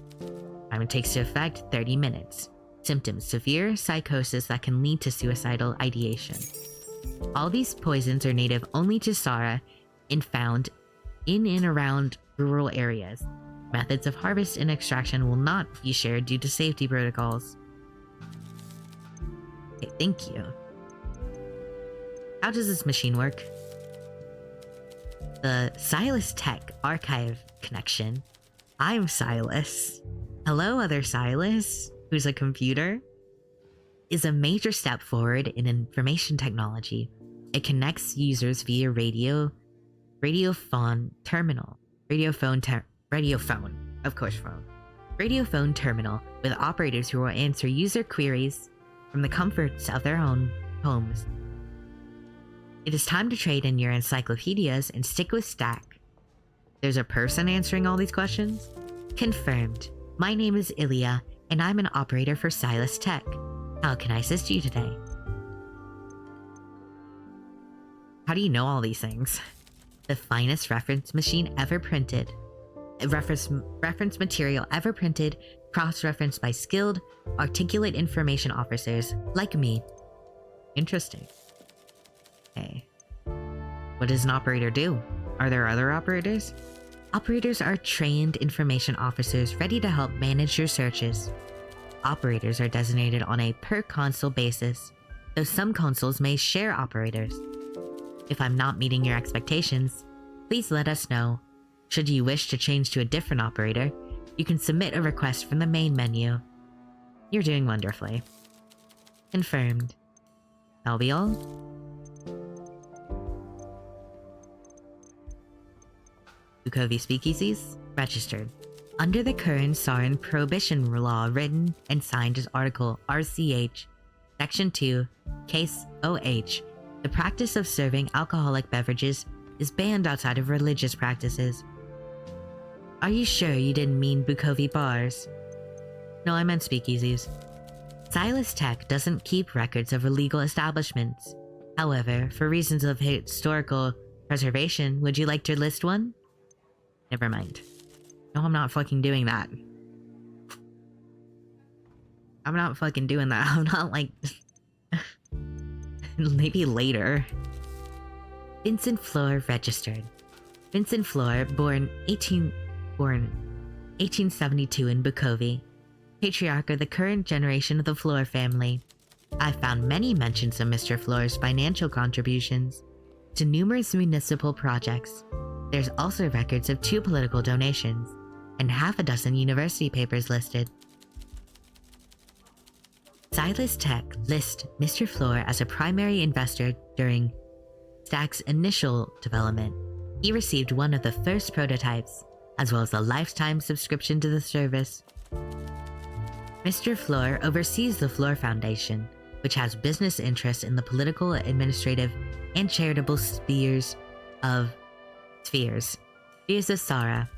Time it takes to effect, 30 minutes. Symptoms: severe psychosis that can lead to suicidal ideation. All these poisons are native only to Sara and found in and around rural areas. Methods of harvest and extraction will not be shared due to safety protocols. Okay, thank you. How does this machine work? The Silas Tech Archive connection. I'm Silas. Hello, other Silas, who's a computer, is a major step forward in information technology. It connects users via radiophone terminal with operators who will answer user queries from the comforts of their own homes. It is time to trade in your encyclopedias and stick with Stack. There's a person answering all these questions? Confirmed. My name is Ilya, and I'm an operator for Silas Tech. How can I assist you today? How do you know all these things? The finest reference machine ever printed. Reference material ever printed, cross-referenced by skilled, articulate information officers like me. Interesting. Okay. What does an operator do? Are there other operators? Operators are trained information officers ready to help manage your searches. Operators are designated on a per-console basis, though some consoles may share operators. If I'm not meeting your expectations, please let us know. Should you wish to change to a different operator, you can submit a request from the main menu. You're doing wonderfully. Confirmed. That'll be all. Bukovi Speakeasies, registered. Under the current Saran Prohibition Law written and signed as Article RCH, Section 2, Case OH, the practice of serving alcoholic beverages is banned outside of religious practices. Are you sure you didn't mean Bukovi bars? No, I meant speakeasies. Silas Tech doesn't keep records of illegal establishments. However, for reasons of historical preservation, would you like to list one? Never mind. No, I'm not fucking doing that. I'm not fucking doing that. I'm not like... Maybe later. Vincent Fleur registered. Vincent Fleur, born 1872 in Bukovi. Patriarch of the current generation of the Fleur family. I found many mentions of Mr. Fleur's financial contributions to numerous municipal projects. There's also records of 2 political donations and half a dozen university papers listed. Silas Tech lists Mr. Fleur as a primary investor during Stack's initial development. He received one of the first prototypes, as well as a lifetime subscription to the service. Mr. Fleur oversees the Fleur Foundation, which has business interests in the political, administrative, and charitable spheres of Sara.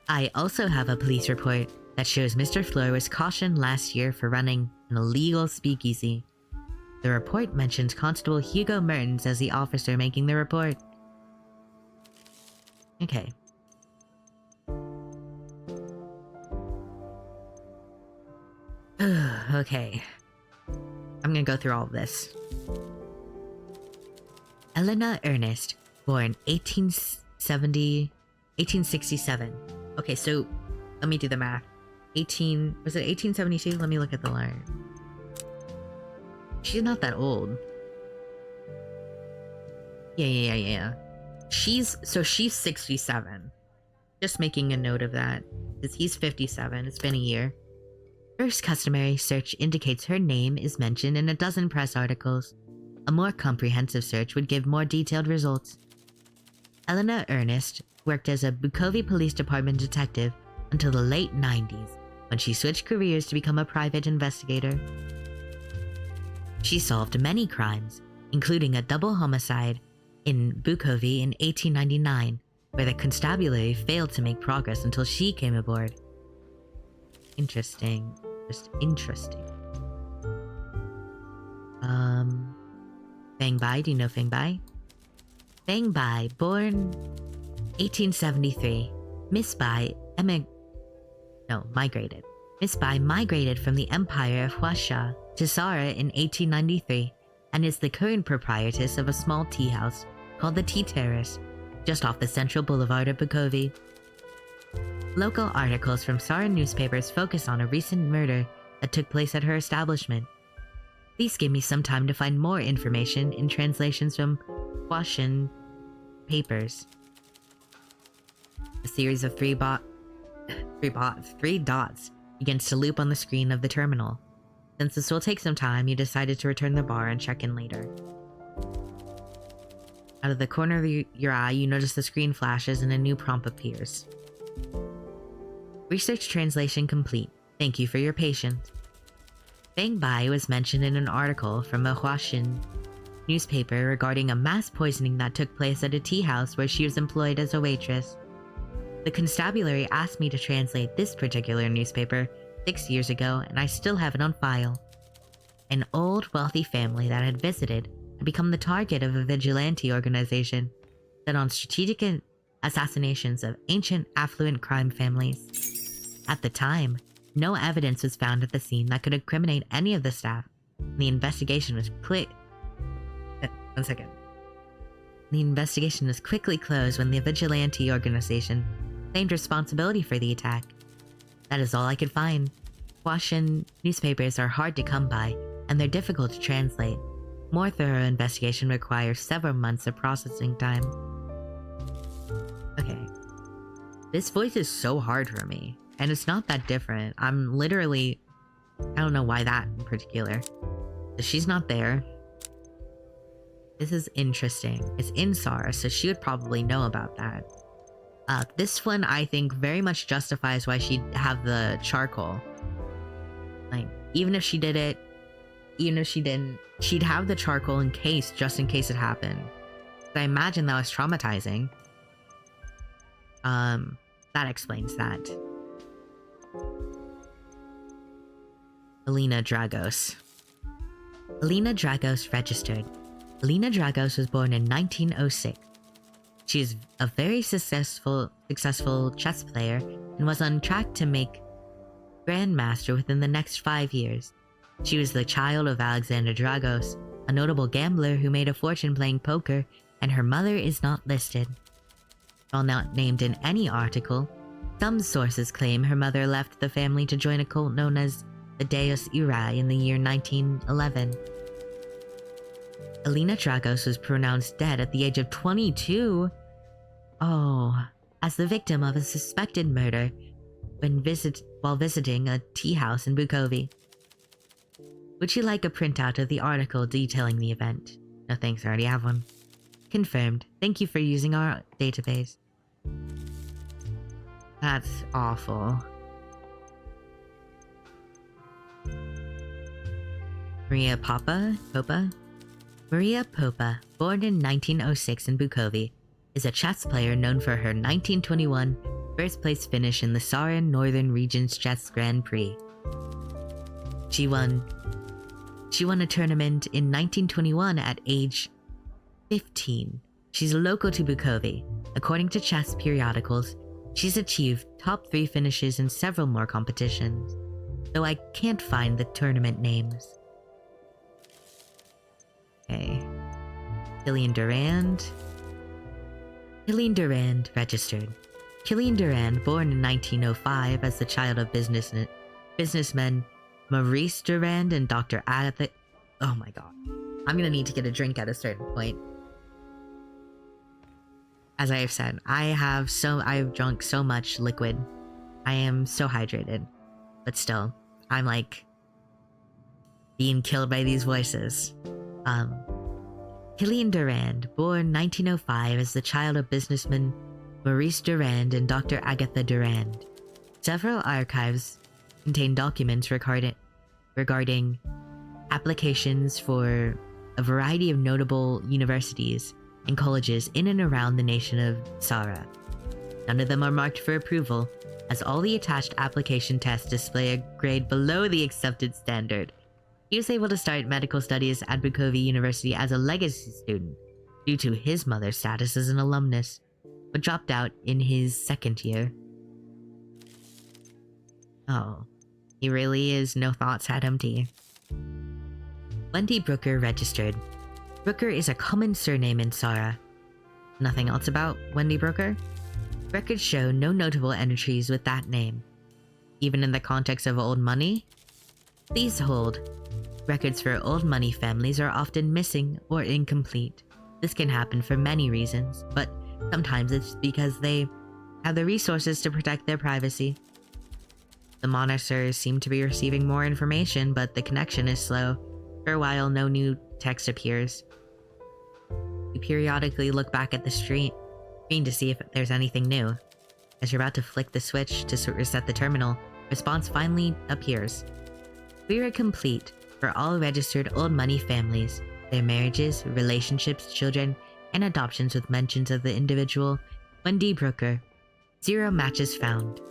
I also have a police report that shows Mr. Fleur was cautioned last year for running an illegal speakeasy. The report mentions Constable Hugo Mertens as the officer making the report. Okay. Okay. I'm gonna go through all of this. Elena Ernest, born 1867. Okay, so let me do the math. Was it 1872? Let me look at the line. She's not that old. Yeah. She's 67. Just making a note of that, because he's 57. It's been a year. First customary search indicates her name is mentioned in a dozen press articles. A more comprehensive search would give more detailed results. Elena Ernest worked as a Bukovi Police Department detective until the late 90s, when she switched careers to become a private investigator. She solved many crimes, including a double homicide in Bukovi in 1899, where the constabulary failed to make progress until she came aboard. Interesting. Just interesting. Fang Bai, do you know Fang Bai? Fang Bai, born 1873. Migrated. Miss Bai migrated from the Empire of Huasha to Sara in 1893 and is the current proprietress of a small tea house called the Tea Terrace, just off the central boulevard of Bukovi. Local articles from Sara newspapers focus on a recent murder that took place at her establishment. These give me some time to find more information in translations from Huashan papers. A series of three dots begins to loop on the screen of the terminal. Since this will take some time, you decided to return the bar and check in later. Out of the corner of your eye, you notice the screen flashes and a new prompt appears. Research translation complete. Thank you for your patience. Fang Bai was mentioned in an article from a Huashan newspaper regarding a mass poisoning that took place at a tea house where she was employed as a waitress. The constabulary asked me to translate this particular newspaper 6 years ago, and I still have it on file. An old, wealthy family that had visited had become the target of a vigilante organization set on strategic assassinations of ancient, affluent crime families. At the time, no evidence was found at the scene that could incriminate any of the staff, and the investigation was quickly closed when the vigilante organization claimed responsibility for the attack. That is all I could find. Huashan newspapers are hard to come by, and they're difficult to translate. More thorough investigation requires several months of processing time. Okay. This voice is so hard for me, and it's not that different. I don't know why that in particular. She's not there. This is interesting. It's in Sara, so she would probably know about that. This one, I think, very much justifies why she'd have the charcoal. Like, even if she did it, even if she didn't, she'd have the charcoal just in case it happened. But I imagine that was traumatizing. That explains that. Alina Dragos. Alina Dragos registered. Alina Dragos was born in 1906. She is a very successful chess player and was on track to make Grandmaster within the next 5 years. She was the child of Alexander Dragos, a notable gambler who made a fortune playing poker, and her mother is not listed. While not named in any article, some sources claim her mother left the family to join a cult known as the Deus Irae in the year 1911. Alina Dragos was pronounced dead at the age of 22. Oh, as the victim of a suspected murder while visiting a tea house in Bukovi. Would you like a printout of the article detailing the event? No thanks, I already have one. Confirmed. Thank you for using our database. That's awful. Maria Popa? Maria Popa, born in 1906 in Bukovi, is a chess player known for her 1921 first-place finish in the Saran Northern Regions Chess Grand Prix. She won a tournament in 1921 at age 15. She's local to Bukovi. According to chess periodicals, she's achieved top 3 finishes in several more competitions, though I can't find the tournament names. Okay. Killian Durand registered. Killian Durand, born in 1905 as the child of businessmen Maurice Durand and Dr. Agatha. Oh my god. I'm gonna need to get a drink at a certain point. As I have said, I've drunk so much liquid. I am so hydrated. But still, I'm like being killed by these voices. Killian Durand, born 1905 as the child of businessmen Maurice Durand and Dr. Agatha Durand. Several archives contain documents regarding applications for a variety of notable universities, and colleges in and around the nation of Sara. None of them are marked for approval, as all the attached application tests display a grade below the accepted standard. He was able to start medical studies at Bukovi University as a legacy student due to his mother's status as an alumnus, but dropped out in his second year. Oh, he really is no thoughts had empty. Wendy Brooker registered. Brooker is a common surname in Sara. Nothing else about Wendy Brooker? Records show no notable entries with that name. Even in the context of old money? Please hold. Records for old money families are often missing or incomplete. This can happen for many reasons, but sometimes it's because they have the resources to protect their privacy. The monitors seem to be receiving more information, but the connection is slow. For a while, no new text appears. You periodically look back at the screen to see if there's anything new. As you're about to flick the switch to reset the terminal, response finally appears. We are complete for all registered old money families, their marriages, relationships, children, and adoptions with mentions of the individual Wendy Brooker. 0 matches found.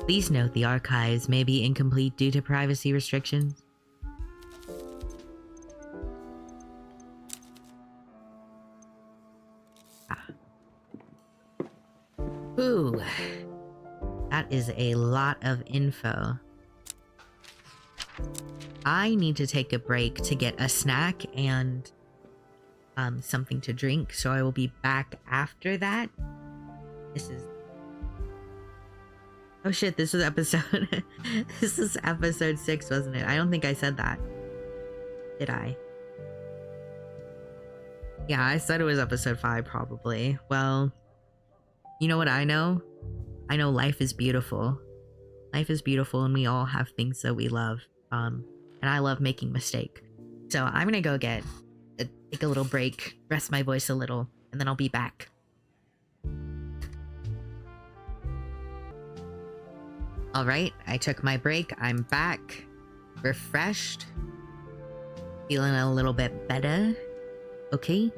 Please note the archives may be incomplete due to privacy restrictions. Ooh, that is a lot of info. I need to take a break to get a snack and something to drink, so I will be back after that. This is... Oh shit, this is episode... This is episode 6, wasn't it? I don't think I said that. Did I? Yeah, I said it was episode 5, probably. Well, you know what I know? I know life is beautiful. Life is beautiful and we all have things that we love. And I love making mistakes. So I'm gonna go take a little break, rest my voice a little, and then I'll be back. Alright, I took my break. I'm back. Refreshed. Feeling a little bit better. Okay,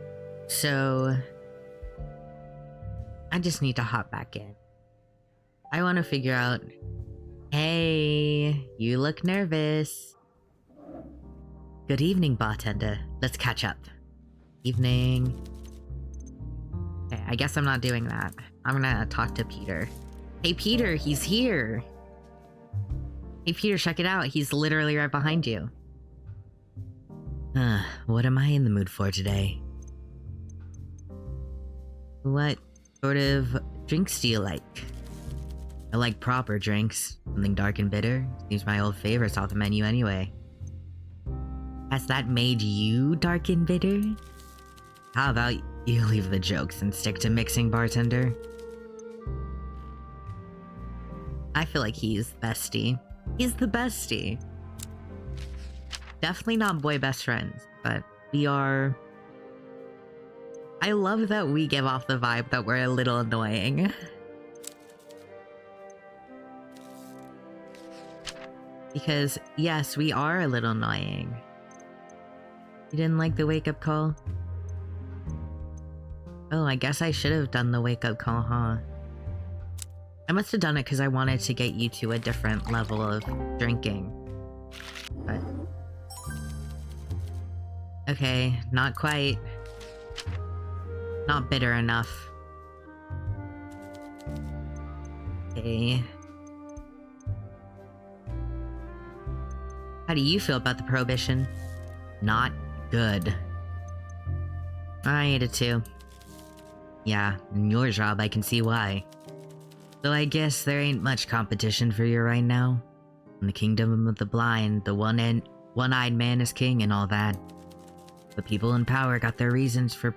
so I just need to hop back in. I want to figure out... Hey, you look nervous. Good evening, bartender. Let's catch up. Evening. Okay, I guess I'm not doing that. I'm gonna talk to Peter. Hey, Peter, he's here. Hey, Peter, check it out. He's literally right behind you. What am I in the mood for today? What sort of drinks do you like? I like proper drinks. Something dark and bitter. Seems my old favorites off the menu anyway. Has that made you dark and bitter? How about you leave the jokes and stick to mixing, bartender? I feel like he's bestie. He's the bestie. Definitely not boy best friends, but we are... I love that we give off the vibe that we're a little annoying. Because, yes, we are a little annoying. You didn't like the wake-up call? Oh, I guess I should have done the wake-up call, huh? I must have done it because I wanted to get you to a different level of drinking. But... okay, not quite. Not bitter enough. Okay. How do you feel about the prohibition? Not good. I hate it too. Yeah, in your job I can see why. Though I guess there ain't much competition for you right now. In the kingdom of the blind, the one-eyed man is king and all that. The people in power got their reasons for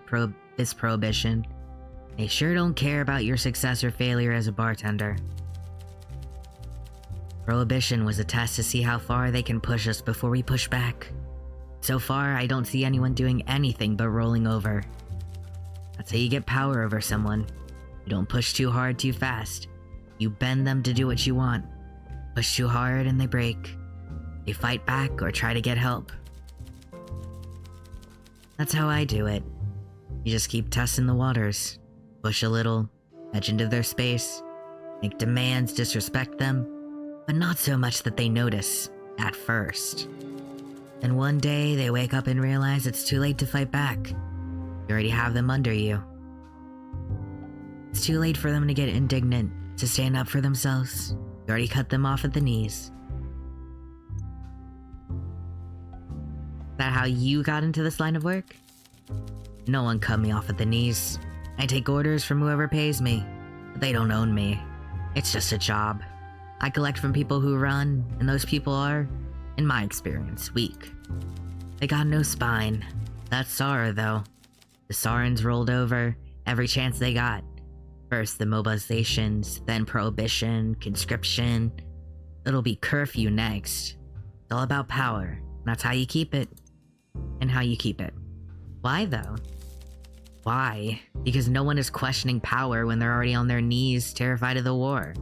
this prohibition. They sure don't care about your success or failure as a bartender. Prohibition was a test to see how far they can push us before we push back. So far, I don't see anyone doing anything but rolling over. That's how you get power over someone. You don't push too hard too fast. You bend them to do what you want. Push too hard and they break. They fight back or try to get help. That's how I do it. You just keep testing the waters. Push a little, edge into their space, make demands, disrespect them, but not so much that they notice at first. And one day they wake up and realize it's too late to fight back. You already have them under you. It's too late for them to get indignant, to stand up for themselves. You already cut them off at the knees. Is that how you got into this line of work? No one cut me off at the knees. I take orders from whoever pays me, but they don't own me. It's just a job. I collect from people who run, and those people are, in my experience, weak. They got no spine. That's Sara, though. The Sarans rolled over every chance they got. First the mobilizations, then prohibition, conscription. It'll be curfew next. It's all about power. That's how you keep it. And how you keep it. Why, though? Why? Because no one is questioning power when they're already on their knees, terrified of the war.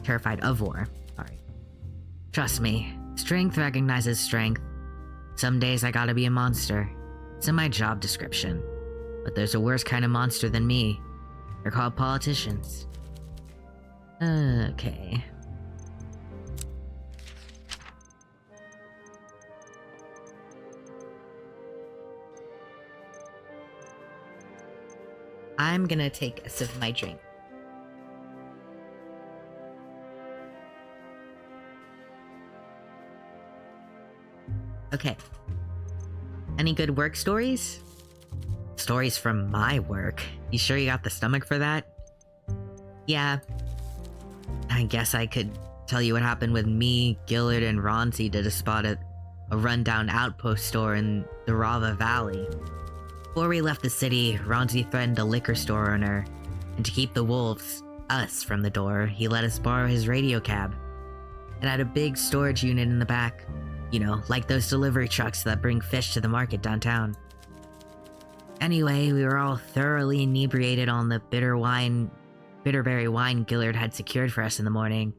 Terrified of war. Sorry. Trust me, strength recognizes strength. Some days I gotta be a monster. It's in my job description. But there's a worse kind of monster than me. They're called politicians. Okay. I'm gonna take a sip of my drink. Okay. Any good work stories? Stories from my work? You sure you got the stomach for that? Yeah. I guess I could tell you what happened with me, Gillard, and Ronzi did a spot at a rundown outpost store in the Rava Valley. Before we left the city, Ronzi threatened a liquor store owner, and to keep the wolves, us, from the door, he let us borrow his radio cab. It had a big storage unit in the back. You know, like those delivery trucks that bring fish to the market downtown. Anyway, we were all thoroughly inebriated on the bitterberry wine Gillard had secured for us in the morning,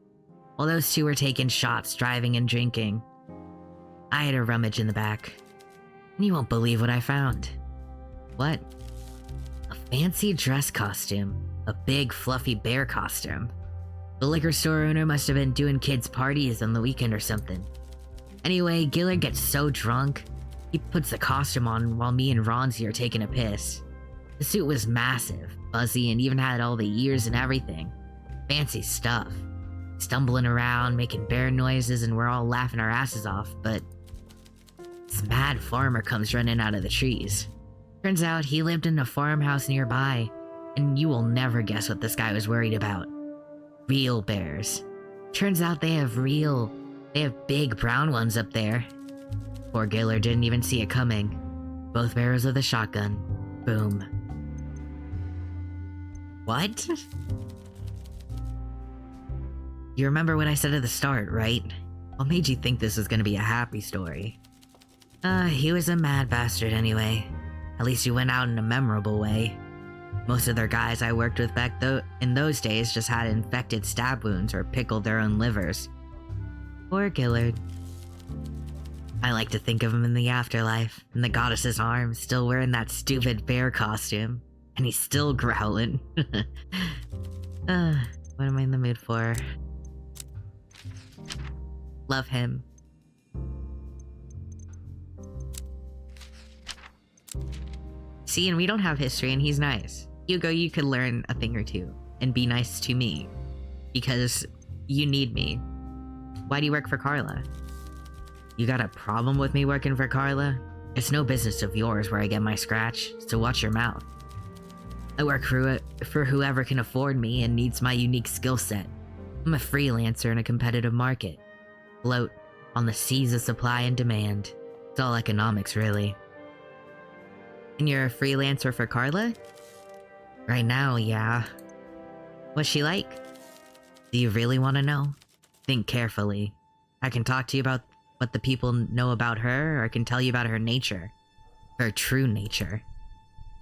while those two were taking shots, driving and drinking. I had a rummage in the back, and you won't believe what I found. What? A fancy dress costume. A big, fluffy bear costume. The liquor store owner must have been doing kids' parties on the weekend or something. Anyway, Gillard gets so drunk, he puts the costume on while me and Ronzi are taking a piss. The suit was massive, fuzzy, and even had all the ears and everything. Fancy stuff. Stumbling around, making bear noises, and we're all laughing our asses off, but this mad farmer comes running out of the trees. Turns out he lived in a farmhouse nearby, and you will never guess what this guy was worried about. Real bears. Turns out they have big brown ones up there. Poor Gillard didn't even see it coming. Both barrels of the shotgun. Boom. What? You remember what I said at the start, right? What made you think this was gonna be a happy story? He was a mad bastard anyway. At least he went out in a memorable way. Most of their guys I worked with back in those days just had infected stab wounds or pickled their own livers. Poor Gillard. I like to think of him in the afterlife, in the goddess's arms, still wearing that stupid bear costume. And he's still growling. What am I in the mood for? Love him. See, and we don't have history, and he's nice. Hugo, you could learn a thing or two, and be nice to me. Because you need me. Why do you work for Carla? You got a problem with me working for Carla? It's no business of yours where I get my scratch, so watch your mouth. I work for whoever can afford me and needs my unique skill set. I'm a freelancer in a competitive market. Float on the seas of supply and demand. It's all economics, really. And you're a freelancer for Carla? Right now, yeah. What's she like? Do you really want to know? Think carefully. I can talk to you about what the people know about her, or I can tell you about her nature. Her true nature.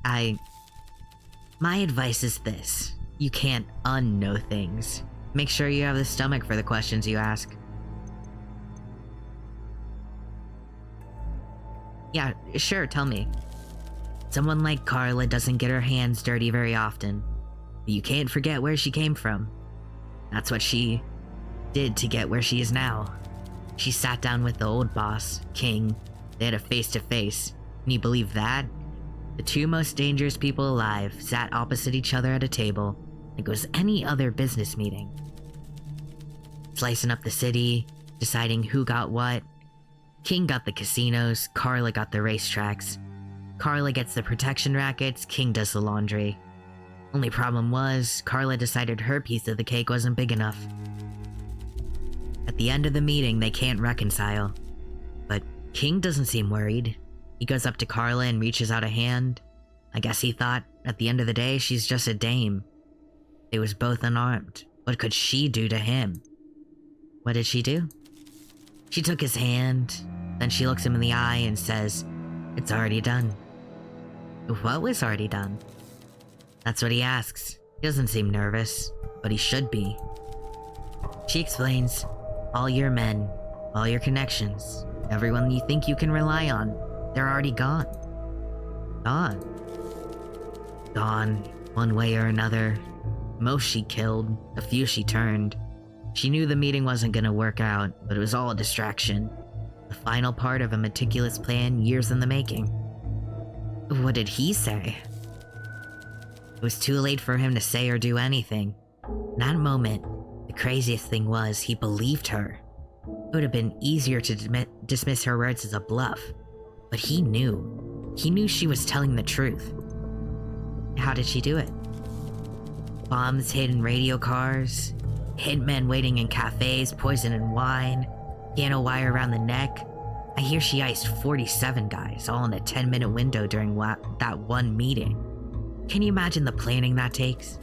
My advice is this. You can't unknow things. Make sure you have the stomach for the questions you ask. Yeah, sure, tell me. Someone like Carla doesn't get her hands dirty very often, but you can't forget where she came from. That's what she did to get where she is now. She sat down with the old boss, King. They had a face-to-face. Can you believe that? The two most dangerous people alive sat opposite each other at a table like it was any other business meeting. Slicing up the city, deciding who got what. King got the casinos, Carla got the racetracks. Carla gets the protection rackets, King does the laundry. Only problem was, Carla decided her piece of the cake wasn't big enough. At the end of the meeting, they can't reconcile. But King doesn't seem worried. He goes up to Carla and reaches out a hand. I guess he thought, at the end of the day, she's just a dame. They was both unarmed. What could she do to him? What did she do? She took his hand, then she looks him in the eye and says, "It's already done." What was already done? That's what he asks. He doesn't seem nervous, but he should be. She explains, all your men, all your connections, everyone you think you can rely on, they're already gone. Gone. Gone, one way or another. Most she killed, a few she turned. She knew the meeting wasn't gonna work out, but it was all a distraction. The final part of a meticulous plan years in the making. What did he say? It was too late for him to say or do anything. In that moment, the craziest thing was he believed her. It would have been easier to dismiss her words as a bluff, but he knew. He knew she was telling the truth. How did she do it? Bombs hid in radio cars, hitmen waiting in cafes, poison in wine, piano wire around the neck. I hear she iced 47 guys, all in a 10-minute window during that one meeting. Can you imagine the planning that takes?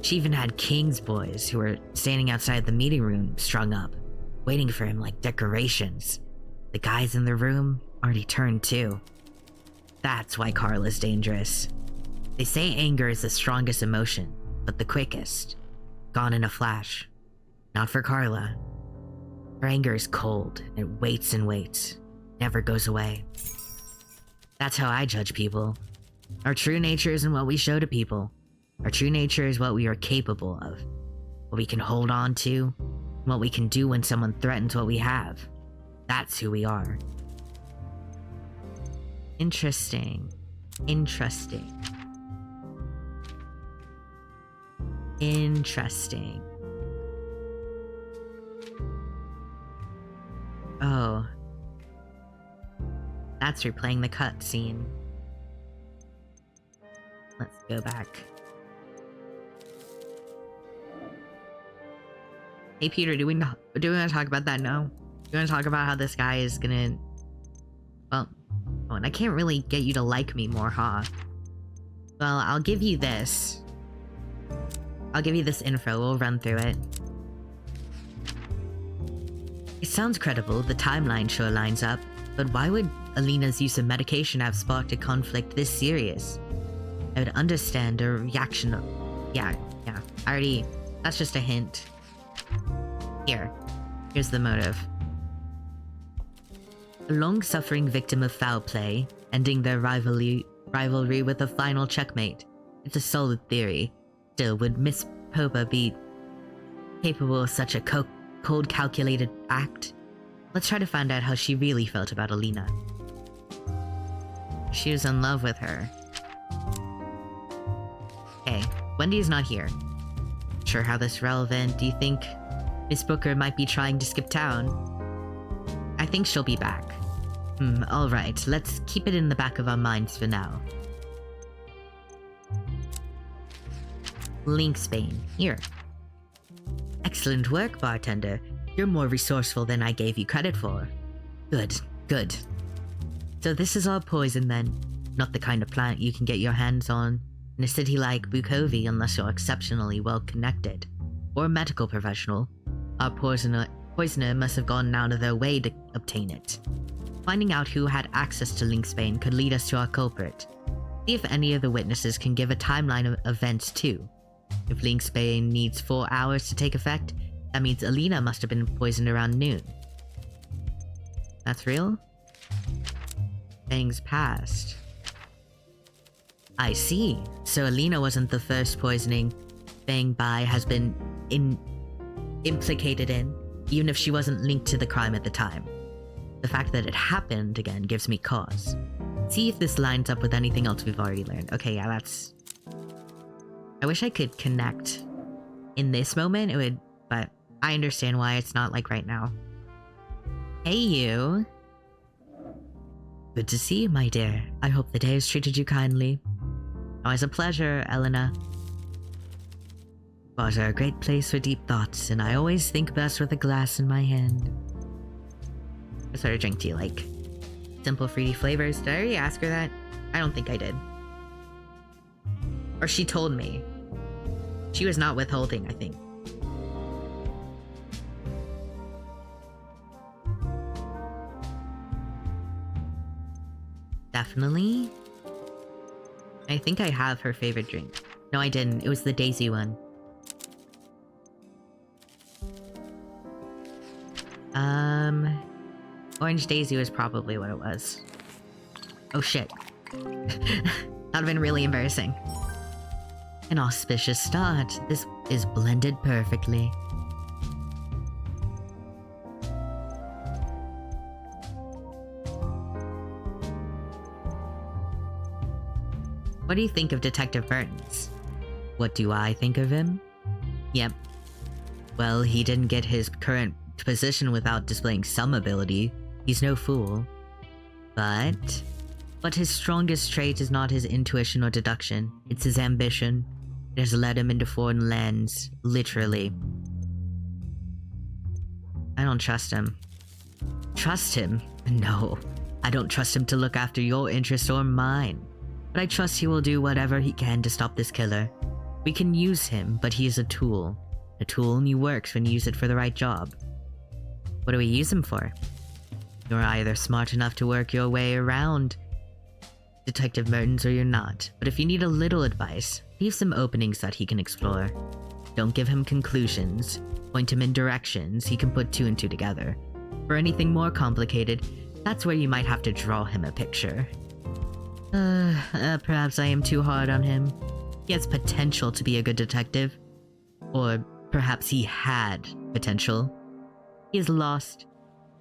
She even had King's boys who were standing outside the meeting room strung up, waiting for him like decorations. The guys in the room already turned too. That's why Carla's dangerous. They say anger is the strongest emotion, but the quickest. Gone in a flash. Not for Carla. Her anger is cold, it waits and waits, never goes away. That's how I judge people. Our true nature isn't what we show to people. Our true nature is what we are capable of, what we can hold on to, and what we can do when someone threatens what we have. That's who we are. Interesting. Interesting. Interesting. Oh. That's replaying the cutscene. Let's go back. Hey Peter, do we want to talk about that now? Do you want to talk about how this guy is gonna... Well, oh, and I can't really get you to like me more, huh? Well, I'll give you this. I'll give you this info, we'll run through it. It sounds credible, the timeline sure lines up, but why would Alina's use of medication have sparked a conflict this serious? I would understand a reaction of... Yeah, that's just a hint. Here's the motive. A long-suffering victim of foul play, ending their rivalry with a final checkmate. It's a solid theory. Still, would Miss Popa be capable of such a cold, calculated act? Let's try to find out how she really felt about Alina. She was in love with her. Hey, Wendy's not here. Sure how this relevant. Do you think Miss Booker might be trying to skip town? I think she'll be back. Alright, let's keep it in the back of our minds for now. Link Spain, here. Excellent work, bartender. You're more resourceful than I gave you credit for. Good. So this is all poison then? Not the kind of plant you can get your hands on in a city like Bukovi unless you're exceptionally well connected. Or a medical professional. Our poisoner must have gone out of their way to obtain it. Finding out who had access to Link Spain could lead us to our culprit. See if any of the witnesses can give a timeline of events too. If Link Spain needs 4 hours to take effect, that means Alina must have been poisoned around noon. That's real? Things past. I see. So Alina wasn't the first poisoning Bang Bai has been implicated in, even if she wasn't linked to the crime at the time. The fact that it happened again gives me cause. See if this lines up with anything else we've already learned. Okay, yeah, that's... I wish I could connect in this moment, it would, but I understand why it's not like right now. Hey, you. Good to see you, my dear. I hope the day has treated you kindly. Always a pleasure, Elena. Bars are a great place for deep thoughts, and I always think best with a glass in my hand. What sort of drink do you like? Simple fruity flavors. Did I already ask her that? I don't think I did. Or she told me. She was not withholding, I think. Definitely. I think I have her favorite drink. No, I didn't. It was the Daisy one. Orange Daisy was probably what it was. Oh shit. That would have been really embarrassing. An auspicious start. This is blended perfectly. What do you think of Detective Burns? What do I think of him? Yep. Well, he didn't get his current position without displaying some ability. He's no fool. But his strongest trait is not his intuition or deduction. It's his ambition. It has led him into foreign lands, literally. I don't trust him. Trust him? No. I don't trust him to look after your interests or mine. But I trust he will do whatever he can to stop this killer. We can use him, but he is a tool. A tool only works when you use it for the right job. What do we use him for? You're either smart enough to work your way around Detective Mertens or you're not. But if you need a little advice, leave some openings that he can explore. Don't give him conclusions. Point him in directions he can put two and two together. For anything more complicated, that's where you might have to draw him a picture. Perhaps I am too hard on him. He has potential to be a good detective. Or perhaps he had potential. He is lost,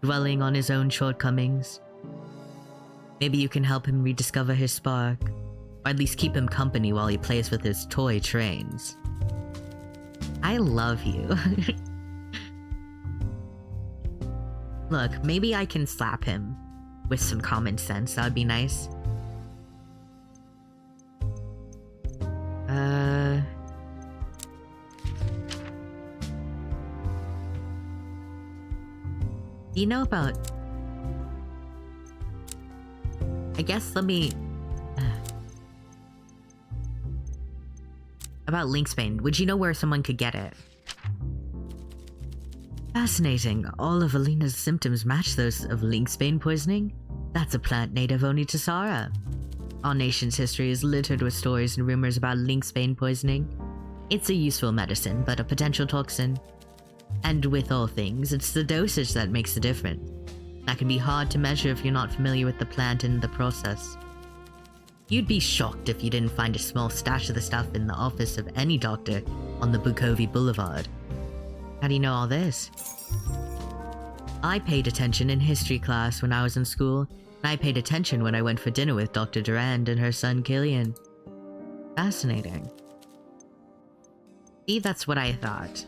dwelling on his own shortcomings. Maybe you can help him rediscover his spark, or at least keep him company while he plays with his toy trains. I love you. Look, maybe I can slap him with some common sense. That would be nice. Do you know about... I guess let me... About Linksbane, would you know where someone could get it? Fascinating. All of Alina's symptoms match those of Linksbane poisoning. That's a plant native only to Sara. Our nation's history is littered with stories and rumors about Linksbane poisoning. It's a useful medicine, but a potential toxin. And with all things, it's the dosage that makes the difference. That can be hard to measure if you're not familiar with the plant and the process. You'd be shocked if you didn't find a small stash of the stuff in the office of any doctor on the Bukovi Boulevard. How do you know all this? I paid attention in history class when I was in school, and I paid attention when I went for dinner with Dr. Durand and her son Killian. Fascinating. See, that's what I thought.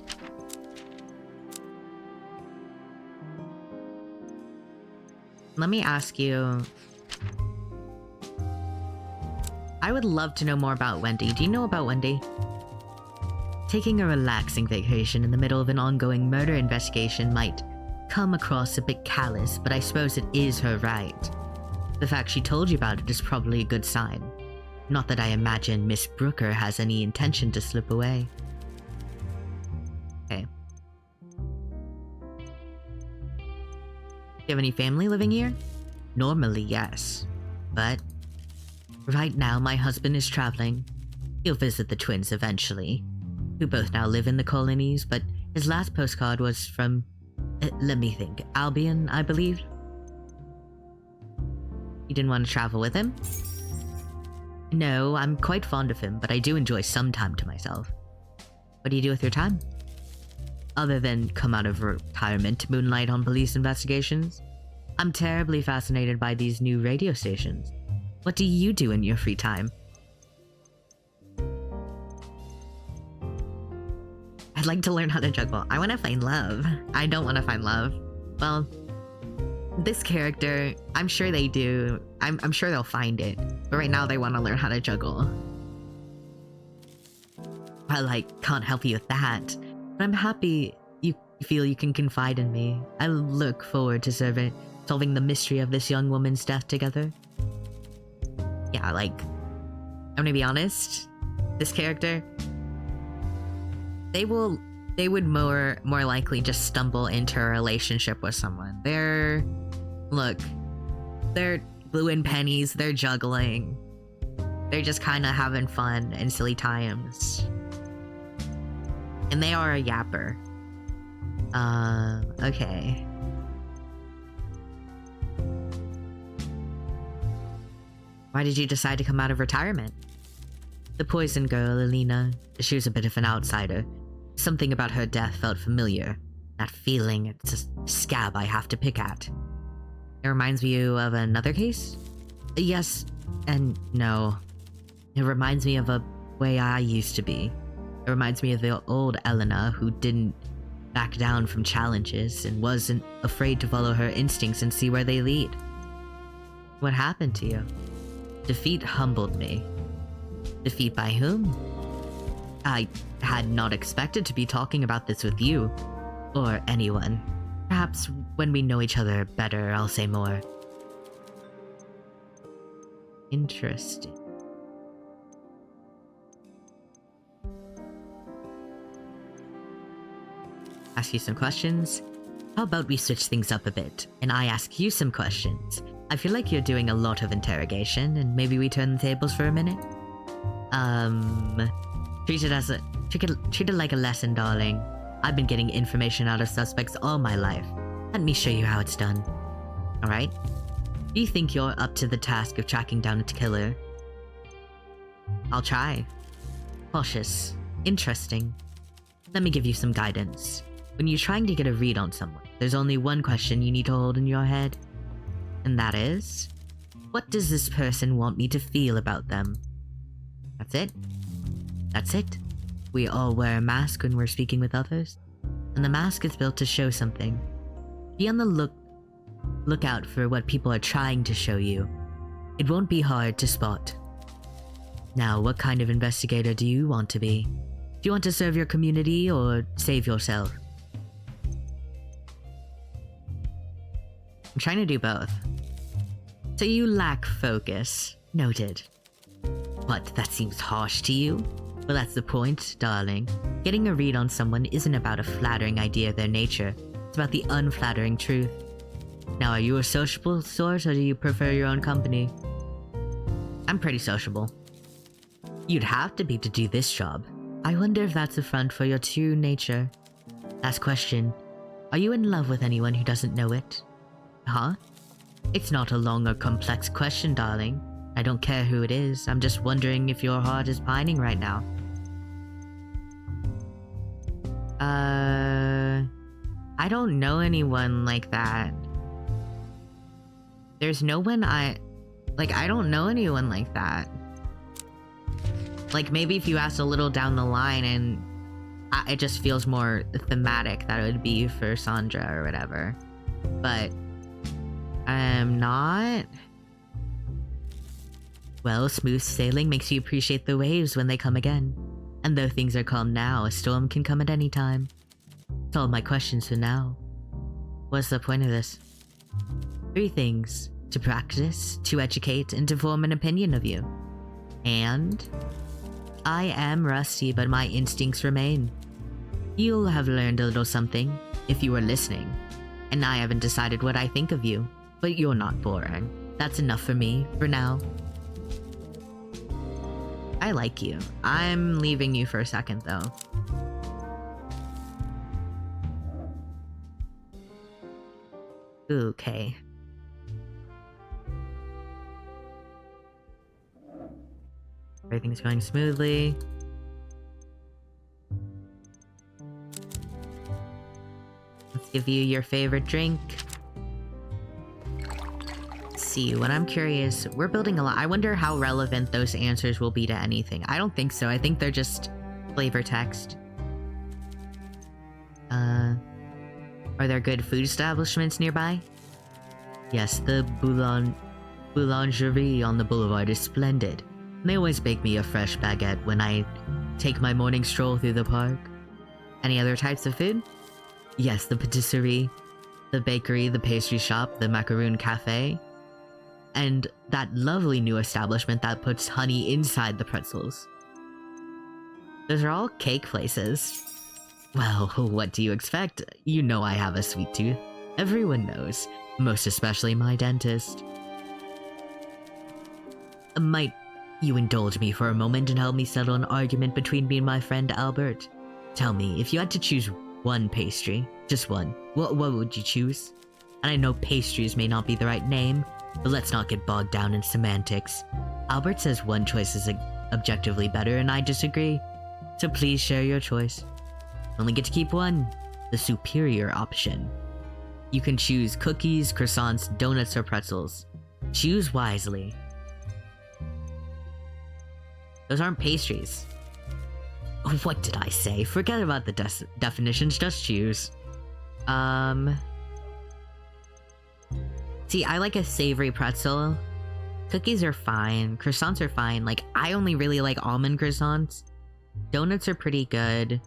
Let me ask you... I would love to know more about Wendy. Do you know about Wendy? Taking a relaxing vacation in the middle of an ongoing murder investigation might come across a bit callous, but I suppose it is her right. The fact she told you about it is probably a good sign. Not that I imagine Miss Brooker has any intention to slip away. Okay. Do you have any family living here? Normally, yes. But right now, my husband is traveling. He'll visit the twins eventually, who both now live in the colonies, but his last postcard was from, let me think, Albion, I believe? You didn't want to travel with him? No, I'm quite fond of him, but I do enjoy some time to myself. What do you do with your time? Other than come out of retirement to moonlight on police investigations, I'm terribly fascinated by these new radio stations. What do you do in your free time? I'd like to learn how to juggle. I want to find love. I don't want to find love. Well, this character, I'm sure they do. I'm sure they'll find it. But right now they want to learn how to juggle. I can't help you with that. But I'm happy you feel you can confide in me. I look forward to solving the mystery of this young woman's death together. Yeah, I'm gonna be honest. This character, they would more likely just stumble into a relationship with someone. They're gluing pennies, they're juggling. They're just kind of having fun and silly times. And they are a yapper. Okay. Why did you decide to come out of retirement? The poison girl, Alina, she was a bit of an outsider. Something about her death felt familiar. That feeling, it's a scab I have to pick at. It reminds you of another case? Yes and no. It reminds me of a way I used to be. It reminds me of the old Elena who didn't back down from challenges and wasn't afraid to follow her instincts and see where they lead. What happened to you? Defeat humbled me. Defeat by whom? I had not expected to be talking about this with you, or anyone. Perhaps when we know each other better, I'll say more. Interesting. Ask you some questions? How about we switch things up a bit, and I ask you some questions? I feel like you're doing a lot of interrogation, and maybe we turn the tables for a minute? Treat it like a lesson, darling. I've been getting information out of suspects all my life. Let me show you how it's done. Alright? Do you think you're up to the task of tracking down a killer? I'll try. Cautious. Interesting. Let me give you some guidance. When you're trying to get a read on someone, there's only one question you need to hold in your head. And that is, what does this person want me to feel about them? That's it. That's it. We all wear a mask when we're speaking with others, and the mask is built to show something. Be on the lookout for what people are trying to show you. It won't be hard to spot. Now, what kind of investigator do you want to be? Do you want to serve your community or save yourself? I'm trying to do both. So you lack focus. Noted. What, that seems harsh to you? Well, that's the point, darling. Getting a read on someone isn't about a flattering idea of their nature. It's about the unflattering truth. Now, are you a sociable sort, or do you prefer your own company? I'm pretty sociable. You'd have to be to do this job. I wonder if that's a front for your true nature. Last question. Are you in love with anyone who doesn't know it? Huh? It's not a long or complex question, darling. I don't care who it is. I'm just wondering if your heart is pining right now. I don't know anyone like that. There's no one I don't know anyone like that. Like, maybe if you asked a little down the line and it just feels more thematic that it would be for Sandra or whatever. But I'm not. Well, smooth sailing makes you appreciate the waves when they come again. And though things are calm now, a storm can come at any time. That's all my questions for now. What's the point of this? 3 things. To practice, to educate, and to form an opinion of you. And I am rusty, but my instincts remain. You'll have learned a little something, if you were listening. And I haven't decided what I think of you, but you're not boring. That's enough for me, for now. I like you. I'm leaving you for a second, though. Okay. Everything's going smoothly. Let's give you your favorite drink. Let's see, what I'm curious, we're building a lot. I wonder how relevant those answers will be to anything. I don't think so. I think they're just flavor text. Are there good food establishments nearby? Yes, the boulangerie on the boulevard is splendid. They always bake me a fresh baguette when I take my morning stroll through the park. Any other types of food? Yes, the patisserie, the bakery, the pastry shop, the macaroon cafe, and that lovely new establishment that puts honey inside the pretzels. Those are all cake places. Well, what do you expect? You know I have a sweet tooth. Everyone knows, most especially my dentist. Might you indulge me for a moment and help me settle an argument between me and my friend Albert? Tell me, if you had to choose one pastry, just one, what would you choose? And I know pastries may not be the right name, but let's not get bogged down in semantics. Albert says one choice is objectively better, and I disagree. So please share your choice. Only get to keep one, the superior option. You can choose cookies, croissants, donuts, or pretzels. Choose wisely. Those aren't pastries. What did I say? Forget about the definitions, just choose. See, I like a savory pretzel. Cookies are fine. Croissants are fine. Like, I only really like almond croissants. Donuts are pretty good.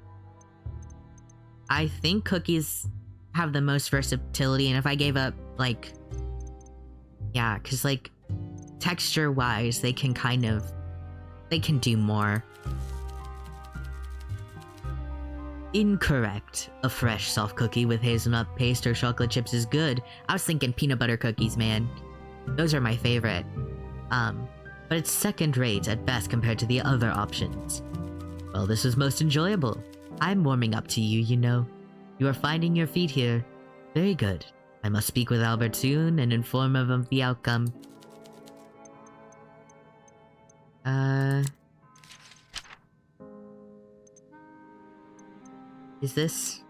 I think cookies have the most versatility, and if I gave up, like... Yeah, because, like, texture-wise, they can kind of... They can do more. Incorrect. A fresh, soft cookie with hazelnut paste or chocolate chips is good. I was thinking peanut butter cookies, man. Those are my favorite. But it's second rate at best compared to the other options. Well, this was most enjoyable. I'm warming up to you, you know. You are finding your feet here. Very good. I must speak with Albert soon and inform him of the outcome. Is this...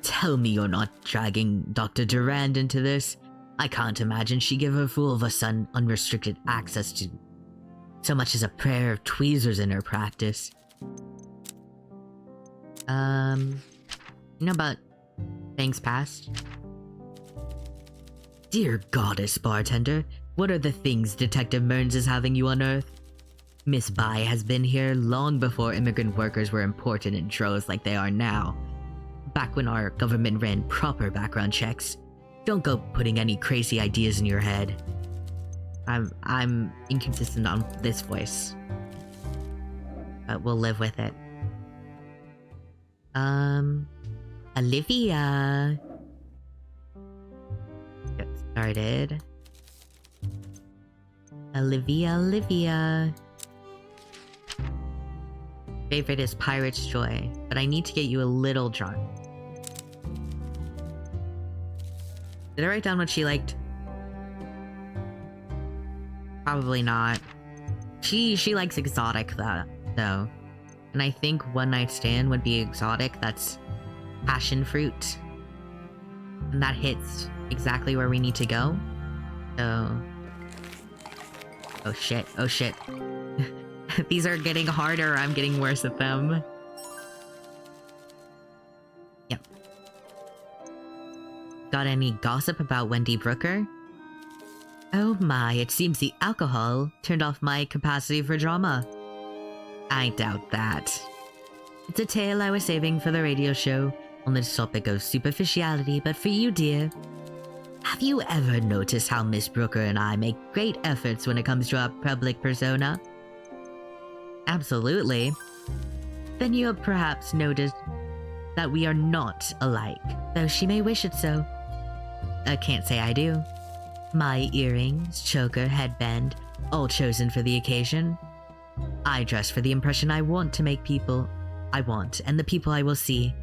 Tell me you're not dragging Dr. Durand into this. I can't imagine she give her fool of a son unrestricted access to so much as a pair of tweezers in her practice. You know about things past? Dear goddess bartender, what are the things Detective Mearns is having you unearth? Miss Bai has been here long before immigrant workers were imported in droves like they are now. Back when our government ran proper background checks. Don't go putting any crazy ideas in your head. I'm inconsistent on this voice. But we'll live with it. Olivia. Get started. Olivia. Favorite is Pirate's Joy, but I need to get you a little drunk. Did I write down what she liked? Probably not. She likes exotic though. And I think one night stand would be exotic. That's passion fruit. And that hits exactly where we need to go. So... Oh shit. These are getting harder, I'm getting worse at them. Yep. Got any gossip about Wendy Brooker? Oh my, it seems the alcohol turned off my capacity for drama. I doubt that. It's a tale I was saving for the radio show, on the topic of superficiality, but for you, dear. Have you ever noticed how Miss Brooker and I make great efforts when it comes to our public persona? Absolutely. Then you have perhaps noticed that we are not alike, though she may wish it so. I can't say I do. My earrings, choker, headband, all chosen for the occasion. I dress for the impression I want to make people I want and the people I will see.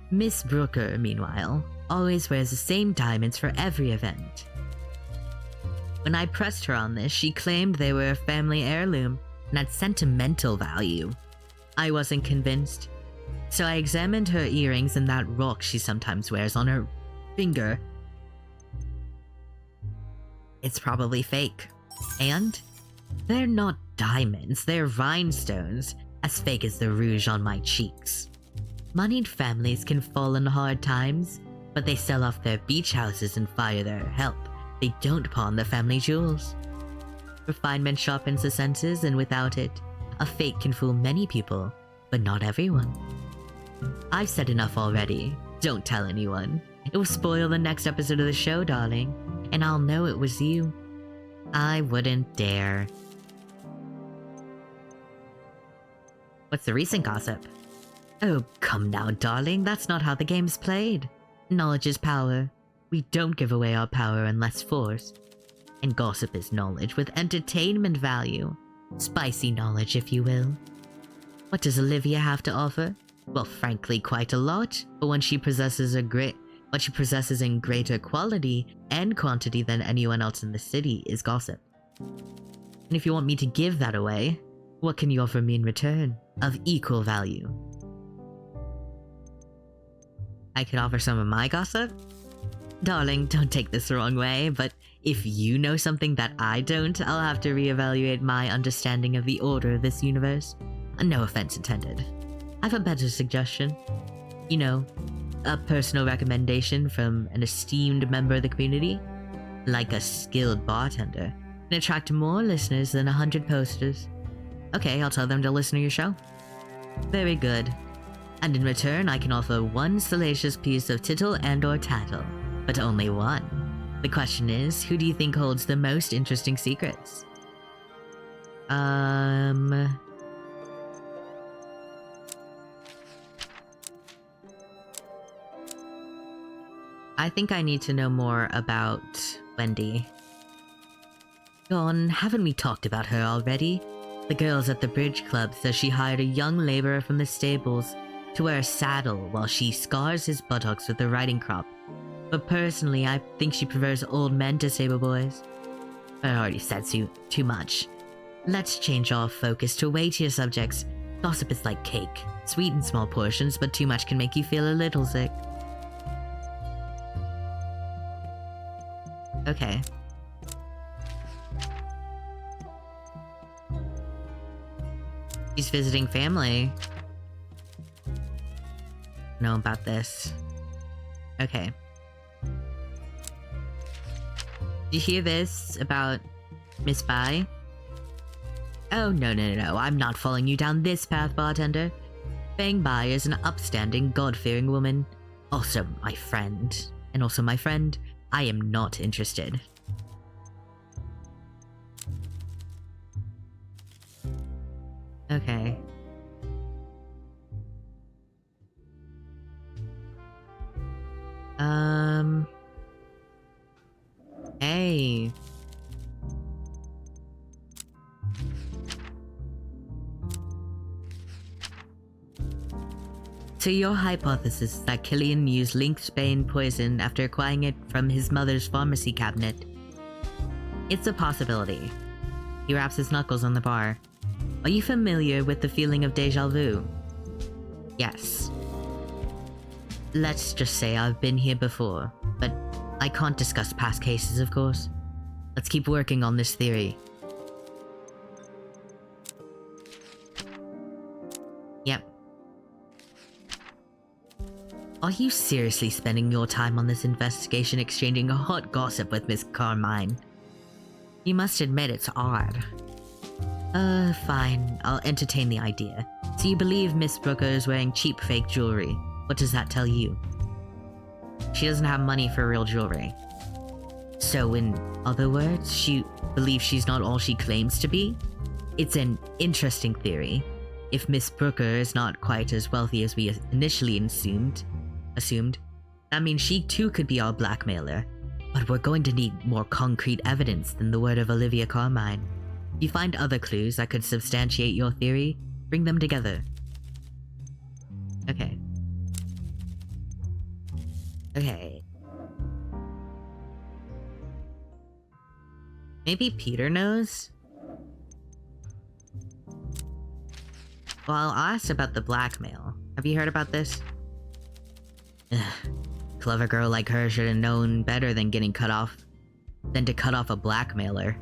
Miss Brooker, meanwhile, always wears the same diamonds for every event. When I pressed her on this, she claimed they were a family heirloom and had sentimental value. I wasn't convinced, so I examined her earrings and that rock she sometimes wears on her finger. It's probably fake. And they're not diamonds, they're rhinestones, as fake as the rouge on my cheeks. Moneyed families can fall in hard times, but they sell off their beach houses and fire their help. They don't pawn the family jewels. Refinement sharpens the senses, and without it, a fake can fool many people, but not everyone. I've said enough already. Don't tell anyone. It will spoil the next episode of the show, darling, and I'll know it was you. I wouldn't dare. What's the recent gossip? Oh, come now, darling. That's not how the game's played. Knowledge is power. We don't give away our power unless forced. And gossip is knowledge with entertainment value. Spicy knowledge, if you will. What does Olivia have to offer? Well, frankly, quite a lot. But what she possesses in greater quality and quantity than anyone else in the city is gossip. And if you want me to give that away, what can you offer me in return of equal value? I could offer some of my gossip? Darling, don't take this the wrong way, but if you know something that I don't, I'll have to reevaluate my understanding of the order of this universe. No offense intended. I have a better suggestion. You know, a personal recommendation from an esteemed member of the community, like a skilled bartender, can attract more listeners than 100 posters. Okay, I'll tell them to listen to your show. Very good. And in return, I can offer one salacious piece of tittle and or tattle, but only one. The question is, who do you think holds the most interesting secrets? I think I need to know more about Wendy. Go on, haven't we talked about her already? The girls at the bridge club says she hired a young laborer from the stables to wear a saddle while she scars his buttocks with a riding crop. But personally, I think she prefers old men to stable boys. I already said too much. Let's change our focus to weightier subjects. Gossip is like cake. Sweet in small portions, but too much can make you feel a little sick. Okay. She's visiting family. Know about this. Okay. Did you hear this about Miss Bai? Oh, no. I'm not following you down this path, bartender. Fang Bai is an upstanding, God-fearing woman. Also my friend. And also my friend. I am not interested. Okay. Hey. So your hypothesis is that Killian used lynxbane poison after acquiring it from his mother's pharmacy cabinet. It's a possibility. He wraps his knuckles on the bar. Are you familiar with the feeling of deja vu? Yes. Let's just say I've been here before, but I can't discuss past cases, of course. Let's keep working on this theory. Yep. Are you seriously spending your time on this investigation exchanging hot gossip with Miss Carmine? You must admit it's odd. Fine. I'll entertain the idea. So you believe Miss Brooker is wearing cheap fake jewelry. What does that tell you? She doesn't have money for real jewelry. So in other words, she believes she's not all she claims to be? It's an interesting theory. If Miss Brooker is not quite as wealthy as we initially assumed, that means she too could be our blackmailer. But we're going to need more concrete evidence than the word of Olivia Carmine. If you find other clues that could substantiate your theory, bring them together. Okay. Maybe Peter knows? Well, I'll ask about the blackmail. Have you heard about this? Ugh. Clever girl like her should have known better than to cut off a blackmailer.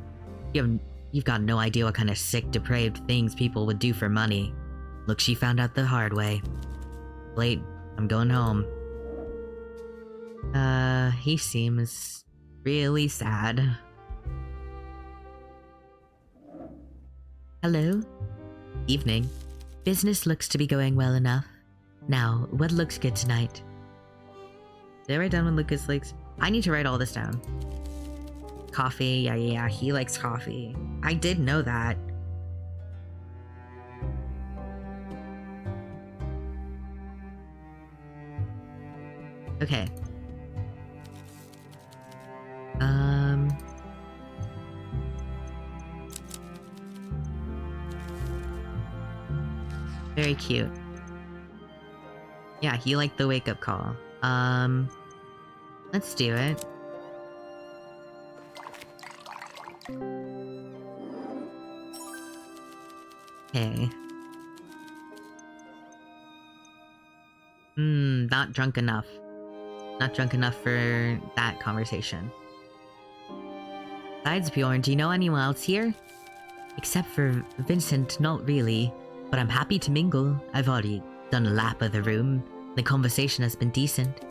You've got no idea what kind of sick, depraved things people would do for money. Look, she found out the hard way. Late, I'm going home. He seems really sad. Hello? Evening. Business looks to be going well enough. Now, what looks good tonight? Did I write down what Lucas likes? I need to write all this down. Coffee, yeah, he likes coffee. I did know that. Okay. Very cute. Yeah, he liked the wake-up call. Let's do it. Okay. Not drunk enough. Not drunk enough for that conversation. Besides Bjorn, do you know anyone else here? Except for Vincent, not really. But I'm happy to mingle. I've already done a lap of the room. The conversation has been decent.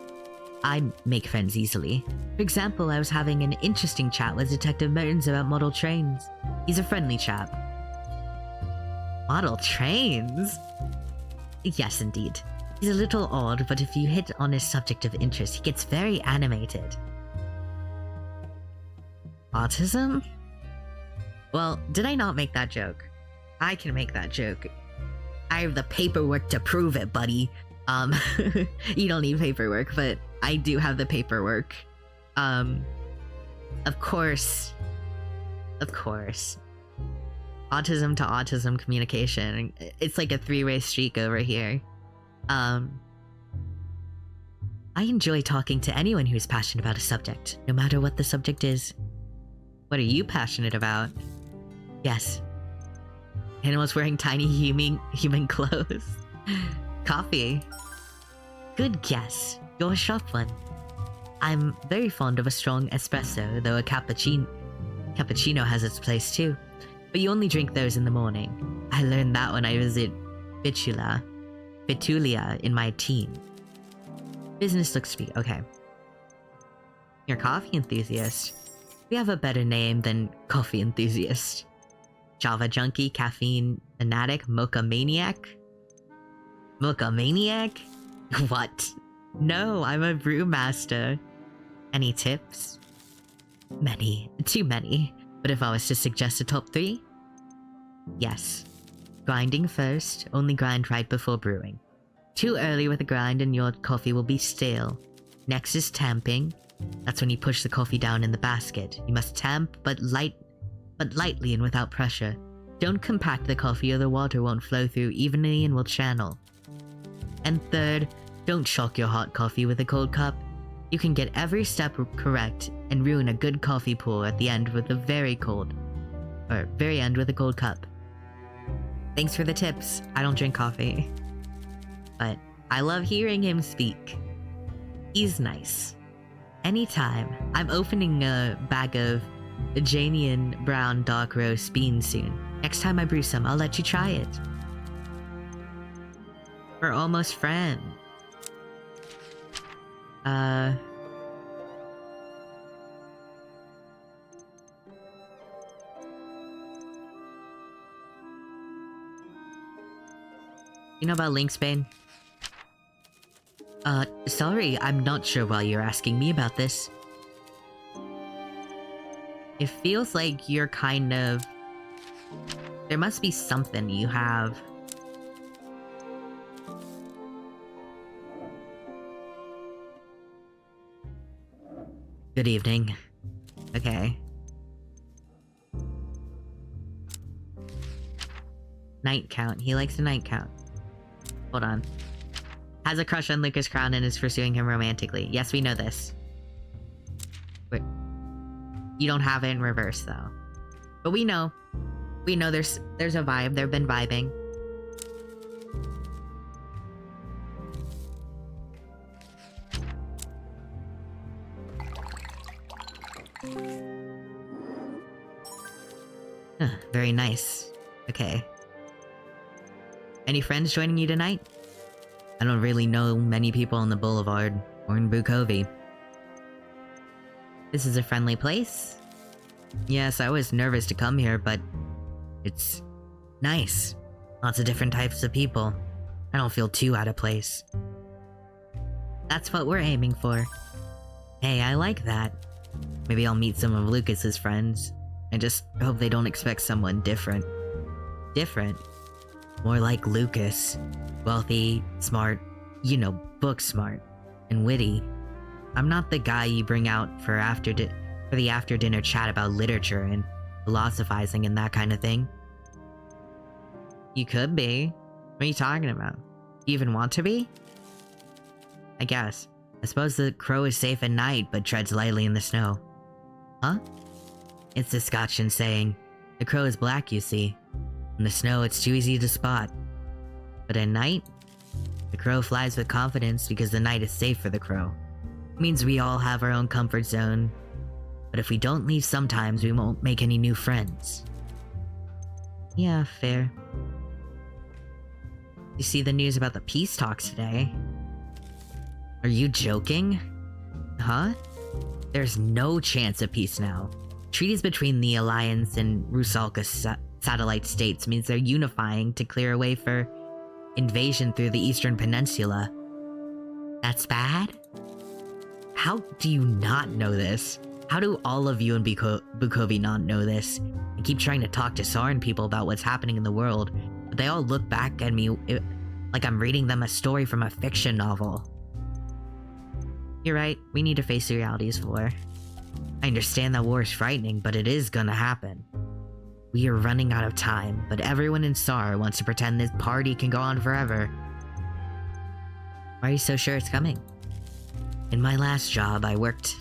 I make friends easily. For example, I was having an interesting chat with Detective Mertens about model trains. He's a friendly chap. Model trains? Yes, indeed. He's a little odd, but if you hit on his subject of interest, he gets very animated. Autism? Well, did I not make that joke? I can make that joke. I have the paperwork to prove it, buddy. You don't need paperwork, but I do have the paperwork. Of course. Autism to autism communication. It's like a three-way streak over here. I enjoy talking to anyone who's passionate about a subject, no matter what the subject is. What are you passionate about? Yes. Animals wearing tiny human clothes. Coffee. Good guess. You're a sharp one. I'm very fond of a strong espresso, though a cappuccino has its place too. But you only drink those in the morning. I learned that when I was at Bitulia in my teen. Business looks to be okay. You're a coffee enthusiast. We have a better name than coffee enthusiast. Java junkie, caffeine fanatic, mocha maniac? Mocha maniac? What? No, I'm a brewmaster. Any tips? Many. Too many. But if I was to suggest a top 3? Yes. Grinding first, only grind right before brewing. Too early with a grind and your coffee will be stale. Next is tamping. That's when you push the coffee down in the basket. You must tamp, but lightly and without pressure. Don't compact the coffee or the water won't flow through evenly and will channel. And third, don't shock your hot coffee with a cold cup. You can get every step correct and ruin a good coffee pour at the end with a very end with a cold cup. Thanks for the tips. I don't drink coffee. But I love hearing him speak. He's nice. Anytime. I'm opening a bag of Janian brown dark roast beans soon. Next time I brew some, I'll let you try it. We're almost friends. You know about Linksbane? Sorry, I'm not sure why you're asking me about this. It feels like you're kind of... There must be something you have. Good evening. Okay. Night count. He likes a night count. Hold on. Has a crush on Lucas Crown and is pursuing him romantically. Yes, we know this. Wait. You don't have it in reverse, though. But we know there's a vibe. They've been vibing. Huh, very nice. Okay. Any friends joining you tonight? I don't really know many people on the boulevard or in Bukovi. This is a friendly place? Yes, I was nervous to come here, but it's nice. Lots of different types of people. I don't feel too out of place. That's what we're aiming for. Hey, I like that. Maybe I'll meet some of Lucas's friends. I just hope they don't expect someone different. Different? More like Lucas. Wealthy, smart, book smart, and witty. I'm not the guy you bring out for the after-dinner chat about literature and philosophizing and that kind of thing. You could be. What are you talking about? You even want to be? I guess. I suppose the crow is safe at night, but treads lightly in the snow. Huh? It's the Scotchian saying. The crow is black, you see. In the snow, it's too easy to spot. But at night, the crow flies with confidence because the night is safe for the crow. It means we all have our own comfort zone. But if we don't leave sometimes, we won't make any new friends. Yeah, fair. You see the news about the peace talks today? Are you joking? Huh? There's no chance of peace now. Treaties between the Alliance and Rusalka's satellite states means they're unifying to clear a way for invasion through the Eastern Peninsula. That's bad? How do you not know this? How do all of you in Bukovi not know this? I keep trying to talk to Sarin people about what's happening in the world, but they all look back at me like I'm reading them a story from a fiction novel. You're right, we need to face the realities of war. I understand that war is frightening, but it is gonna happen. We are running out of time, but everyone in SAR wants to pretend this party can go on forever. Why are you so sure it's coming? In my last job, I worked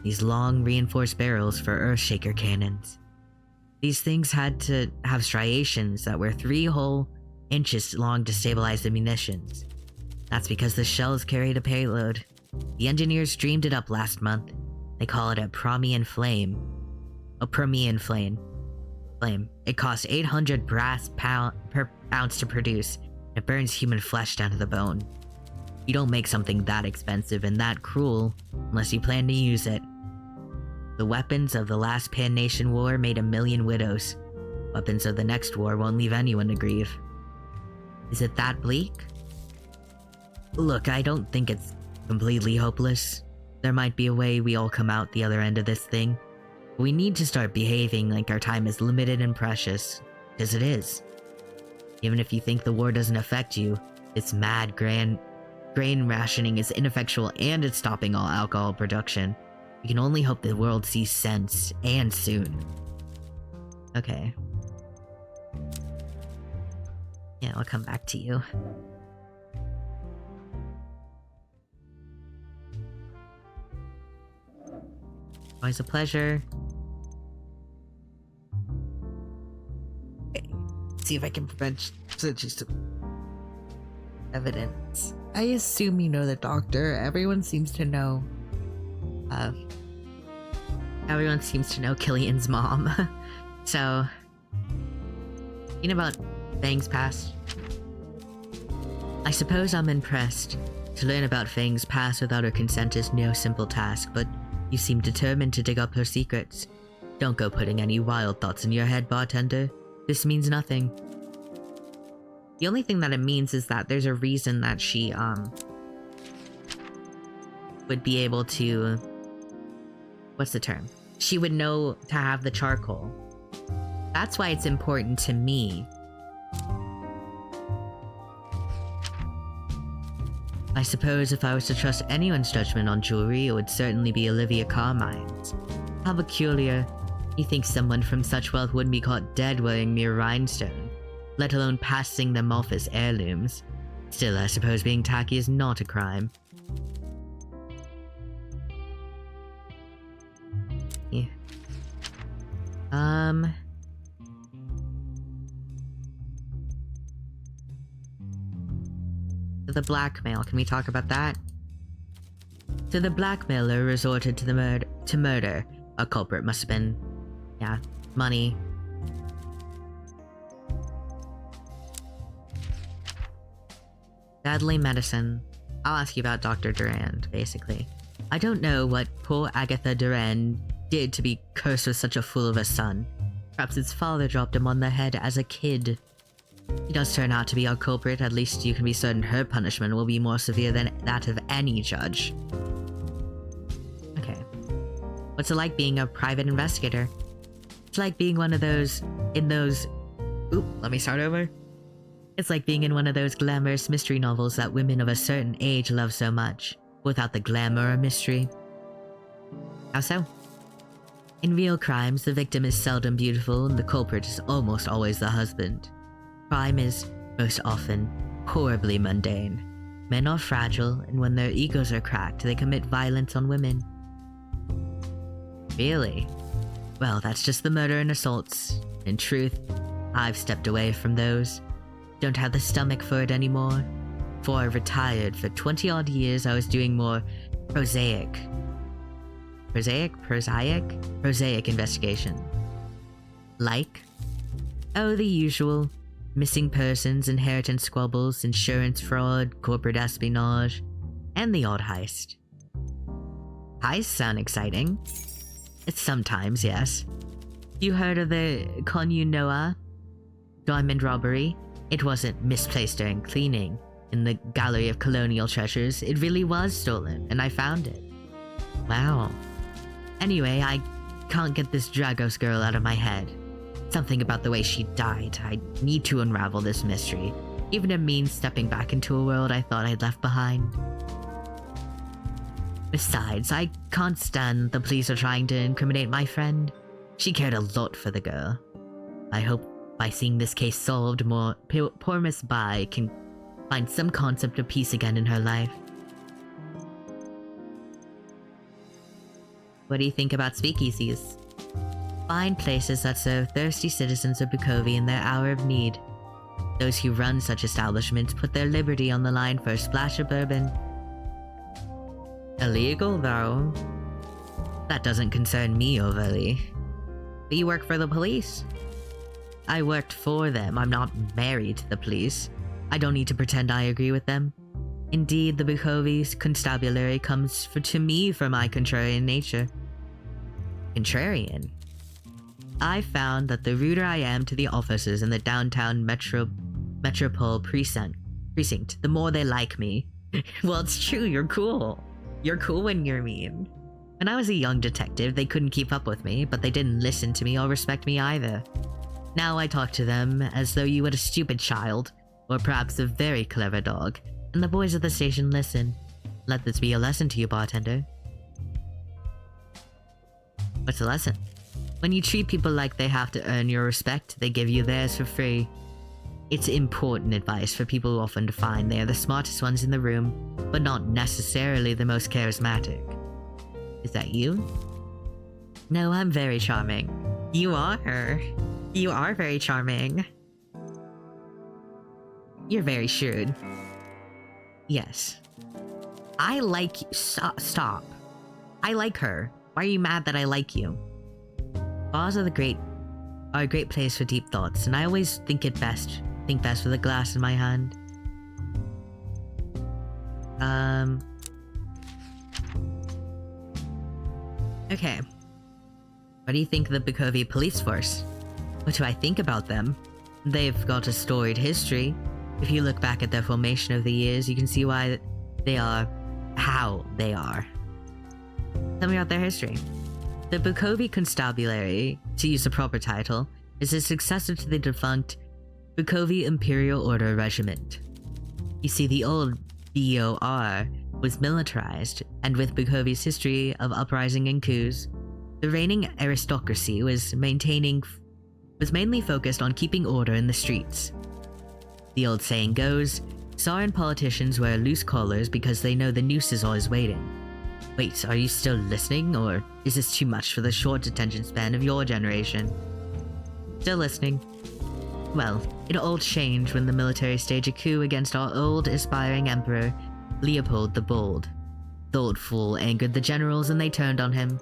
these long reinforced barrels for Earthshaker cannons. These things had to have striations that were 3 whole inches long to stabilize the munitions. That's because the shells carried a payload. The engineers dreamed it up last month. They call it a Promean Flame. A Promean Flame. It costs 800 brass per ounce to produce. It burns human flesh down to the bone. You don't make something that expensive and that cruel unless you plan to use it. The weapons of the last Pan Nation War made 1 million widows. Weapons of the next war won't leave anyone to grieve. Is it that bleak? Look, I don't think it's completely hopeless. There might be a way we all come out the other end of this thing. But we need to start behaving like our time is limited and precious, because it is. Even if you think the war doesn't affect you, its mad grain rationing is ineffectual and it's stopping all alcohol production. We can only hope the world sees sense, and soon. Okay. Yeah, I'll come back to you. Always a pleasure. Okay. See if I can prevent some evidence. I assume you know the doctor. Everyone seems to know. Everyone seems to know Killian's mom. So, you know about Fang's past? I suppose I'm impressed. To learn about Fang's past without her consent is no simple task, but you seem determined to dig up her secrets. Don't go putting any wild thoughts in your head, bartender. This means nothing. The only thing that it means is that there's a reason that she, would be able to... What's the term? She would know to have the charcoal. That's why it's important to me. I suppose if I was to trust anyone's judgment on jewelry, it would certainly be Olivia Carmine's. How peculiar. You think someone from such wealth wouldn't be caught dead wearing mere rhinestone, let alone passing them off as heirlooms. Still, I suppose being tacky is not a crime. Yeah. To the blackmail, can we talk about that? So the blackmailer resorted to the murder. A culprit must have been, yeah, money. Deadly medicine. I'll ask you about Dr. Durand, basically. I don't know what poor Agatha Durand did to be cursed with such a fool of a son. Perhaps his father dropped him on the head as a kid. He does turn out to be our culprit, at least you can be certain her punishment will be more severe than that of any judge. Okay. What's it like being a private investigator? It's like being one of those, let me start over. It's like being in one of those glamorous mystery novels that women of a certain age love so much, without the glamour or mystery. How so? In real crimes, the victim is seldom beautiful and the culprit is almost always the husband. Crime is, most often, horribly mundane. Men are fragile, and when their egos are cracked, they commit violence on women. Really? Well, that's just the murder and assaults. In truth, I've stepped away from those. Don't have the stomach for it anymore. Before I retired, for 20-odd years, I was doing more prosaic investigation. Like? Oh, the usual. Missing persons, inheritance squabbles, insurance fraud, corporate espionage, and the odd heist. Heists sound exciting. It's sometimes, yes. You heard of the Konunoa diamond robbery? It wasn't misplaced during cleaning. In the Gallery of Colonial Treasures, it really was stolen, and I found it. Wow. Anyway, I can't get this Dragos girl out of my head. Something about the way she died. I need to unravel this mystery, even if it means stepping back into a world I thought I'd left behind. Besides, I can't stand the police are trying to incriminate my friend. She cared a lot for the girl. I hope by seeing this case solved, poor Miss Bai can find some concept of peace again in her life. What do you think about speakeasies? Fine places that serve thirsty citizens of Bukovi in their hour of need. Those who run such establishments put their liberty on the line for a splash of bourbon. Illegal, though. That doesn't concern me overly. But you work for the police. I worked for them. I'm not married to the police. I don't need to pretend I agree with them. Indeed, the Bukovi's constabulary comes to me for my contrarian nature. Contrarian? I found that the ruder I am to the officers in the downtown metropole precinct, the more they like me. Well, it's true, you're cool. You're cool when you're mean. When I was a young detective, they couldn't keep up with me, but they didn't listen to me or respect me either. Now I talk to them as though you were a stupid child, or perhaps a very clever dog, and the boys at the station listen. Let this be a lesson to you, bartender. What's the lesson? When you treat people like they have to earn your respect, they give you theirs for free. It's important advice for people who often find they are the smartest ones in the room, but not necessarily the most charismatic. Is that you? No, I'm very charming. You are. You are very charming. You're very shrewd. Yes. I like you. Stop. I like her. Why are you mad that I like you? Bars are a great place for deep thoughts, and I always think best with a glass in my hand. Okay. What do you think of the Bukovi police force? What do I think about them? They've got a storied history. If you look back at their formation over the years, you can see why they are how they are. Tell me about their history. The Bukovi Constabulary, to use the proper title, is a successor to the defunct Bukovi Imperial Order Regiment. You see, the old BOR was militarized, and with Bukovi's history of uprising and coups, the reigning aristocracy was mainly focused on keeping order in the streets. The old saying goes, Tsar politicians wear loose collars because they know the noose is always waiting. Wait, are you still listening, or is this too much for the short attention span of your generation? Still listening. Well, it all changed when the military staged a coup against our old, aspiring emperor, Leopold the Bold. The old fool angered the generals and they turned on him.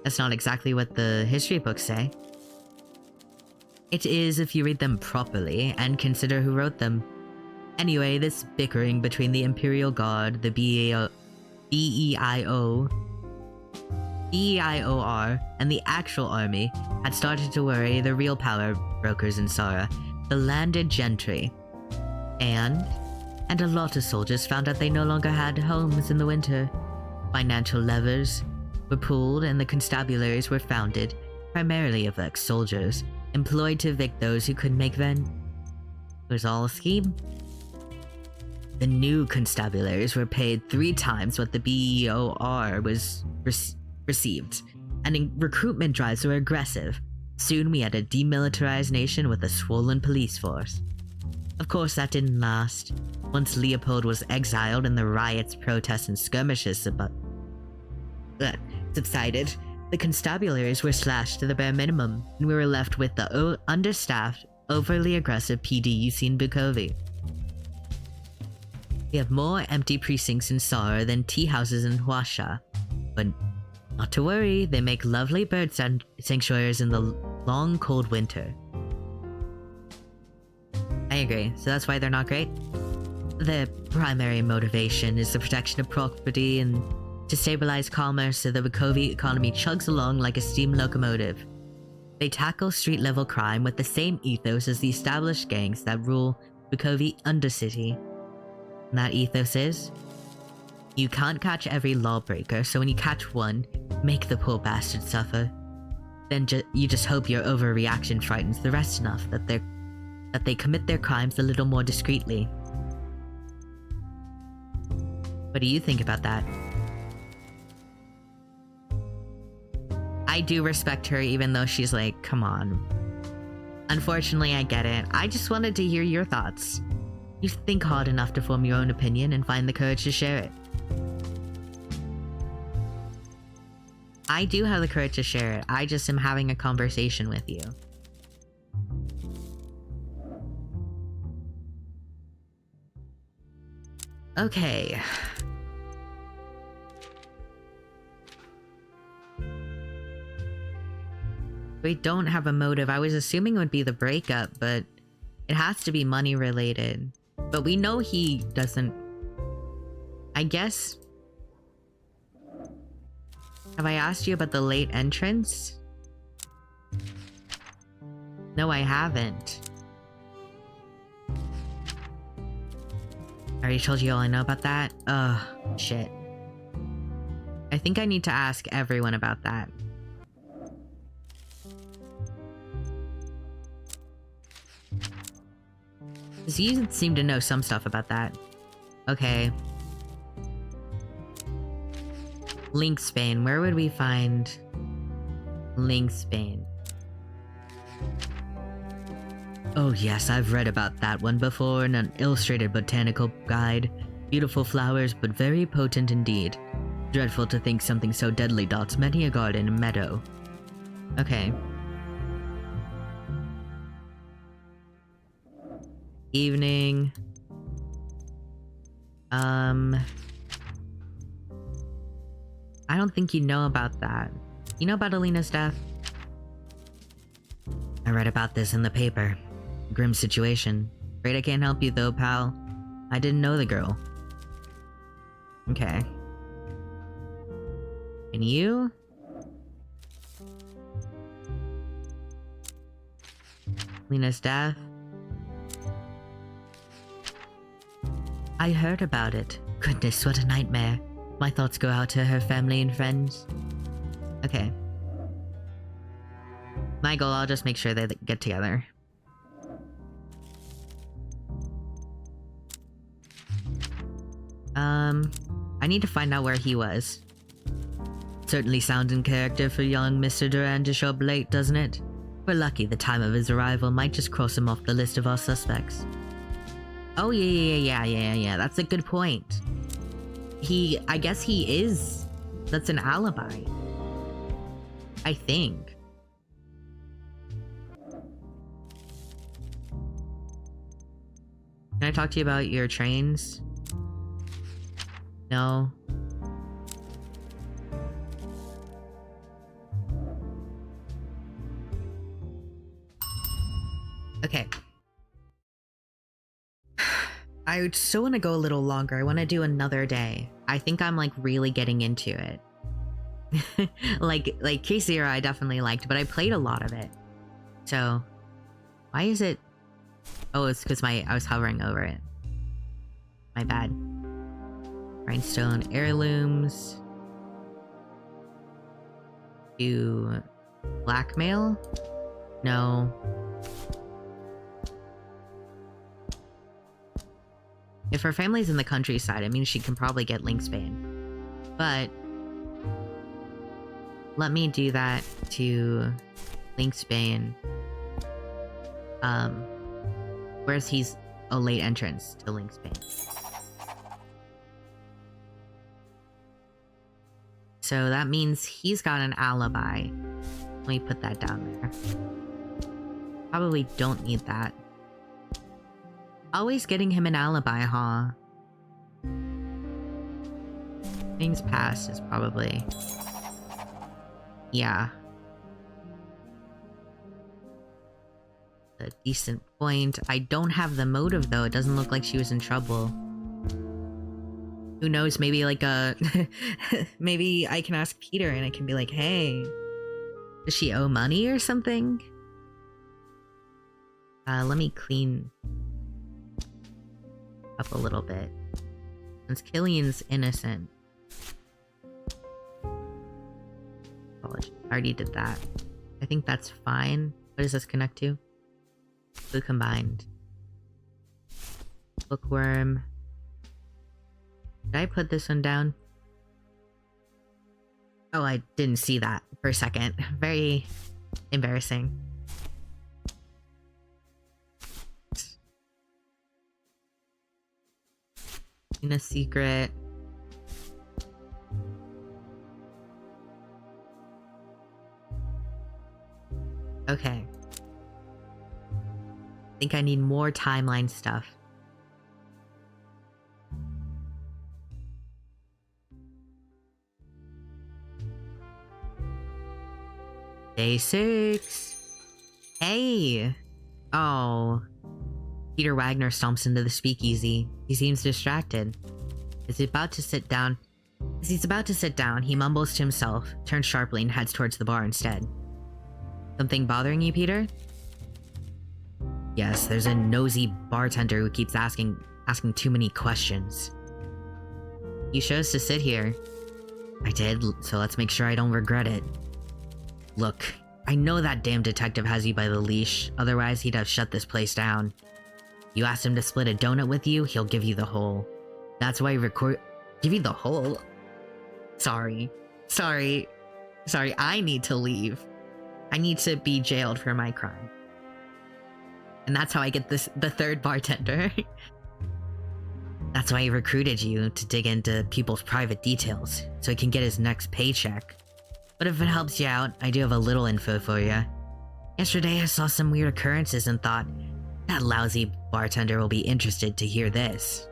That's not exactly what the history books say. It is if you read them properly and consider who wrote them. Anyway, this bickering between the Imperial Guard, the BEIOR, and the actual army had started to worry the real power brokers in Sara, the landed gentry. And a lot of soldiers found out they no longer had homes in the winter. Financial levers were pulled and the constabularies were founded, primarily of ex-soldiers, employed to evict those who couldn't make rent. It was all a scheme. The new constabularies were paid 3 times what the BEOR was received, and recruitment drives were aggressive. Soon we had a demilitarized nation with a swollen police force. Of course, that didn't last. Once Leopold was exiled and the riots, protests, and skirmishes subsided, the constabularies were slashed to the bare minimum, and we were left with the understaffed, overly aggressive PD you see in Bukovi. We have more empty precincts in Sara than tea houses in Huasha, but not to worry, they make lovely bird sanctuaries in the long cold winter. I agree, so that's why they're not great? Their primary motivation is the protection of property and to stabilize commerce so the Bukovi economy chugs along like a steam locomotive. They tackle street-level crime with the same ethos as the established gangs that rule Bukovi Undercity. And that ethos is, you can't catch every lawbreaker, so when you catch one, make the poor bastard suffer. Then you just hope your overreaction frightens the rest enough that they commit their crimes a little more discreetly. What do you think about that? I do respect her even though she's like, come on. Unfortunately, I get it. I just wanted to hear your thoughts. You think hard enough to form your own opinion and find the courage to share it. I do have the courage to share it. I just am having a conversation with you. Okay. We don't have a motive. I was assuming it would be the breakup, but it has to be money related. But we know he doesn't... I guess... Have I asked you about the late entrance? No, I haven't. I already told you all I know about that? Ugh, shit. I think I need to ask everyone about that. Because you seem to know some stuff about that. Okay. Link Spain. Where would we find Link Spain? Oh yes, I've read about that one before in an illustrated botanical guide. Beautiful flowers, but very potent indeed. Dreadful to think something so deadly dots many a garden and meadow. Okay. Evening. I don't think you know about that. You know about Alina's death? I read about this in the paper. Grim situation. Afraid I can't help you though, pal. I didn't know the girl. Okay. And you? Alina's death? I heard about it. Goodness, what a nightmare. My thoughts go out to her family and friends. Okay. Michael, I'll just make sure they get together. I need to find out where he was. Certainly sounds in character for young Mr. Duran to show up late, doesn't it? We're lucky the time of his arrival might just cross him off the list of our suspects. Oh yeah, that's a good point. I guess he is. That's an alibi. I think. I talk to you about your trains? No. Okay. I still want to go a little longer. I want to do another day. I think I'm like really getting into it. like K0 I definitely liked, but I played a lot of it. So why is it? Oh, it's because I was hovering over it. My bad. Rhinestone heirlooms. Do blackmail? No. If her family's in the countryside, I mean, she can probably get Linksbane. But let me do that to Linksbane. Whereas he's a late entrance to Linksbane. So that means he's got an alibi. Let me put that down there. Probably don't need that. Always getting him an alibi, huh? Things past is probably... yeah. A decent point. I don't have the motive though. It doesn't look like she was in trouble. Who knows, maybe like maybe I can ask Peter and I can be like, hey, does she owe money or something? Let me clean up a little bit. Since Killian's innocent. Apologies. I already did that. I think that's fine. What does this connect to? Blue combined. Bookworm. Did I put this one down? Oh, I didn't see that for a second. Very embarrassing. In a secret. Okay. I think I need more timeline stuff. Day 6. Hey! Oh. Peter Wagner stomps into the speakeasy. He seems distracted. As he's about to sit down, he mumbles to himself, turns sharply and heads towards the bar instead. Something bothering you, Peter? Yes, there's a nosy bartender who keeps asking too many questions. You chose to sit here. I did, so let's make sure I don't regret it. Look, I know that damn detective has you by the leash, otherwise he'd have shut this place down. You asked him to split a donut with you, he'll give you the whole. That's why give you the whole? Sorry, I need to leave. I need to be jailed for my crime. And that's how I get the third bartender. That's why he recruited you, to dig into people's private details, so he can get his next paycheck. But if it helps you out, I do have a little info for you. Yesterday I saw some weird occurrences and thought, that lousy bartender will be interested to hear this.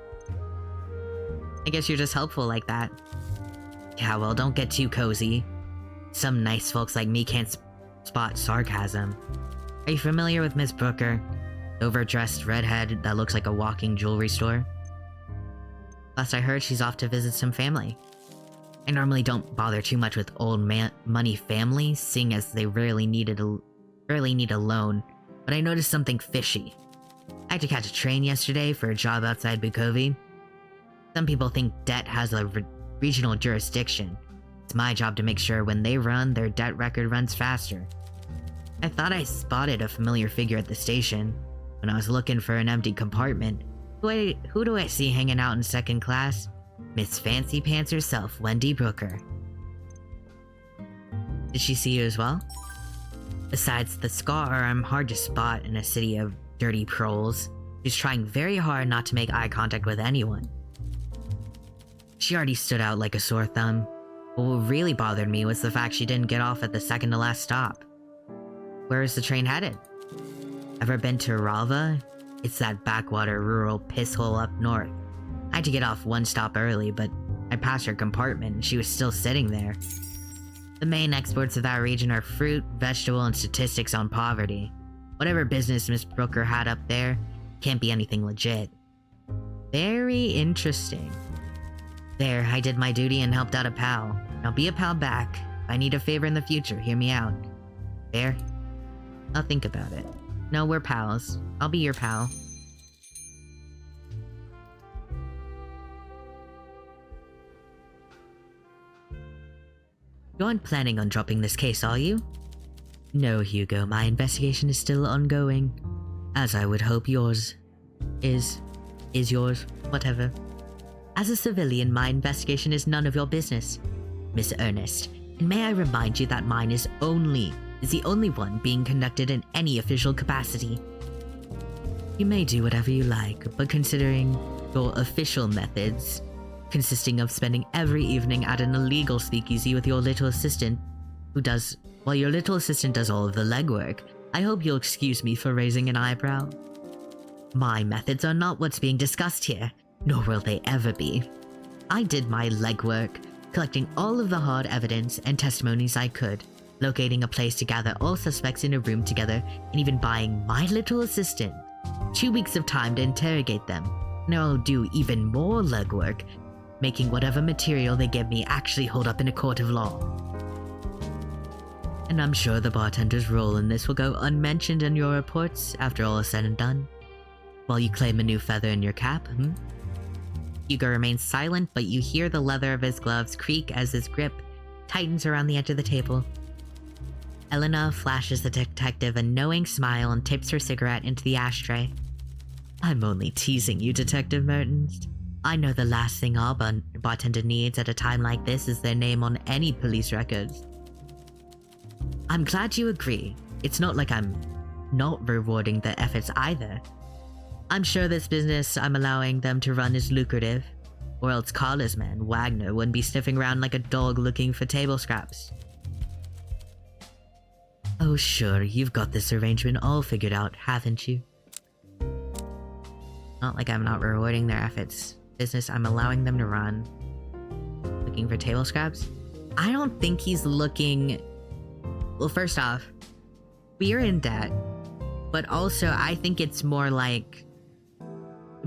I guess you're just helpful like that. Yeah, well, don't get too cozy. Some nice folks like me can't spot sarcasm. Are you familiar with Miss Brooker? The overdressed redhead that looks like a walking jewelry store? Last I heard, she's off to visit some family. I normally don't bother too much with old money families, seeing as they rarely need a loan, but I noticed something fishy. I had to catch a train yesterday for a job outside Bukovi. Some people think debt has a regional jurisdiction. It's my job to make sure when they run, their debt record runs faster. I thought I spotted a familiar figure at the station. When I was looking for an empty compartment, who do I see hanging out in second class? Miss Fancy Pants herself, Wendy Brooker. Did she see you as well? Besides, the scar I'm hard to spot in a city of dirty proles. She's trying very hard not to make eye contact with anyone. She already stood out like a sore thumb. But what really bothered me was the fact she didn't get off at the second to last stop. Where is the train headed? Ever been to Ralva? It's that backwater rural pisshole up north. I had to get off one stop early, but I passed her compartment and she was still sitting there. The main exports of that region are fruit, vegetable, and statistics on poverty. Whatever business Miss Brooker had up there can't be anything legit. Very interesting. There, I did my duty and helped out a pal. Now be a pal back. If I need a favor in the future, hear me out. Fair? I'll think about it. No, we're pals. I'll be your pal. You aren't planning on dropping this case, are you? No, Hugo, my investigation is still ongoing. As I would hope yours is yours, whatever. As a civilian, my investigation is none of your business, Miss Ernest. And may I remind you that mine is the only one being conducted in any official capacity. You may do whatever you like, but considering your official methods, consisting of spending every evening at an illegal speakeasy with your little assistant, while your little assistant does all of the legwork, I hope you'll excuse me for raising an eyebrow. My methods are not what's being discussed here, nor will they ever be. I did my legwork, collecting all of the hard evidence and testimonies I could, locating a place to gather all suspects in a room together, and even buying my little assistant 2 weeks of time to interrogate them. Now I'll do even more legwork, making whatever material they give me actually hold up in a court of law. And I'm sure the bartender's role in this will go unmentioned in your reports after all is said and done. While you claim a new feather in your cap, Hugo remains silent, but you hear the leather of his gloves creak as his grip tightens around the edge of the table. Elena flashes the detective a knowing smile and tips her cigarette into the ashtray. I'm only teasing you, Detective Mertens. I know the last thing our bartender needs at a time like this is their name on any police records. I'm glad you agree. It's not like I'm not rewarding their efforts either. I'm sure this business I'm allowing them to run is lucrative, or else Carla's man, Wagner, wouldn't be sniffing around like a dog looking for table scraps. Oh sure, you've got this arrangement all figured out, haven't you? Not like I'm not rewarding their efforts. Business I'm allowing them to run. Looking for table scraps? I don't think he's looking... Well, first off, we're in debt, but also I think it's more like...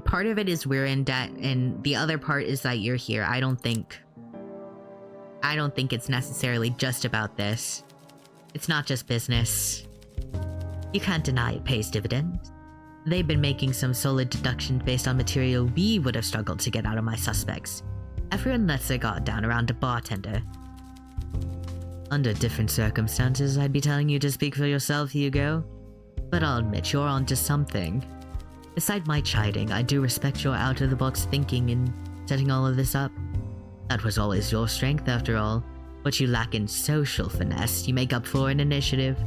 Part of it is we're in debt, and the other part is that you're here. I don't think it's necessarily just about this. It's not just business. You can't deny it pays dividends. They've been making some solid deductions based on material we would have struggled to get out of my suspects. Everyone lets their guard down around a bartender. Under different circumstances, I'd be telling you to speak for yourself, Hugo. But I'll admit you're onto something. Beside my chiding, I do respect your out-of-the-box thinking in setting all of this up. That was always your strength, after all. What you lack in social finesse, you make up for in initiative.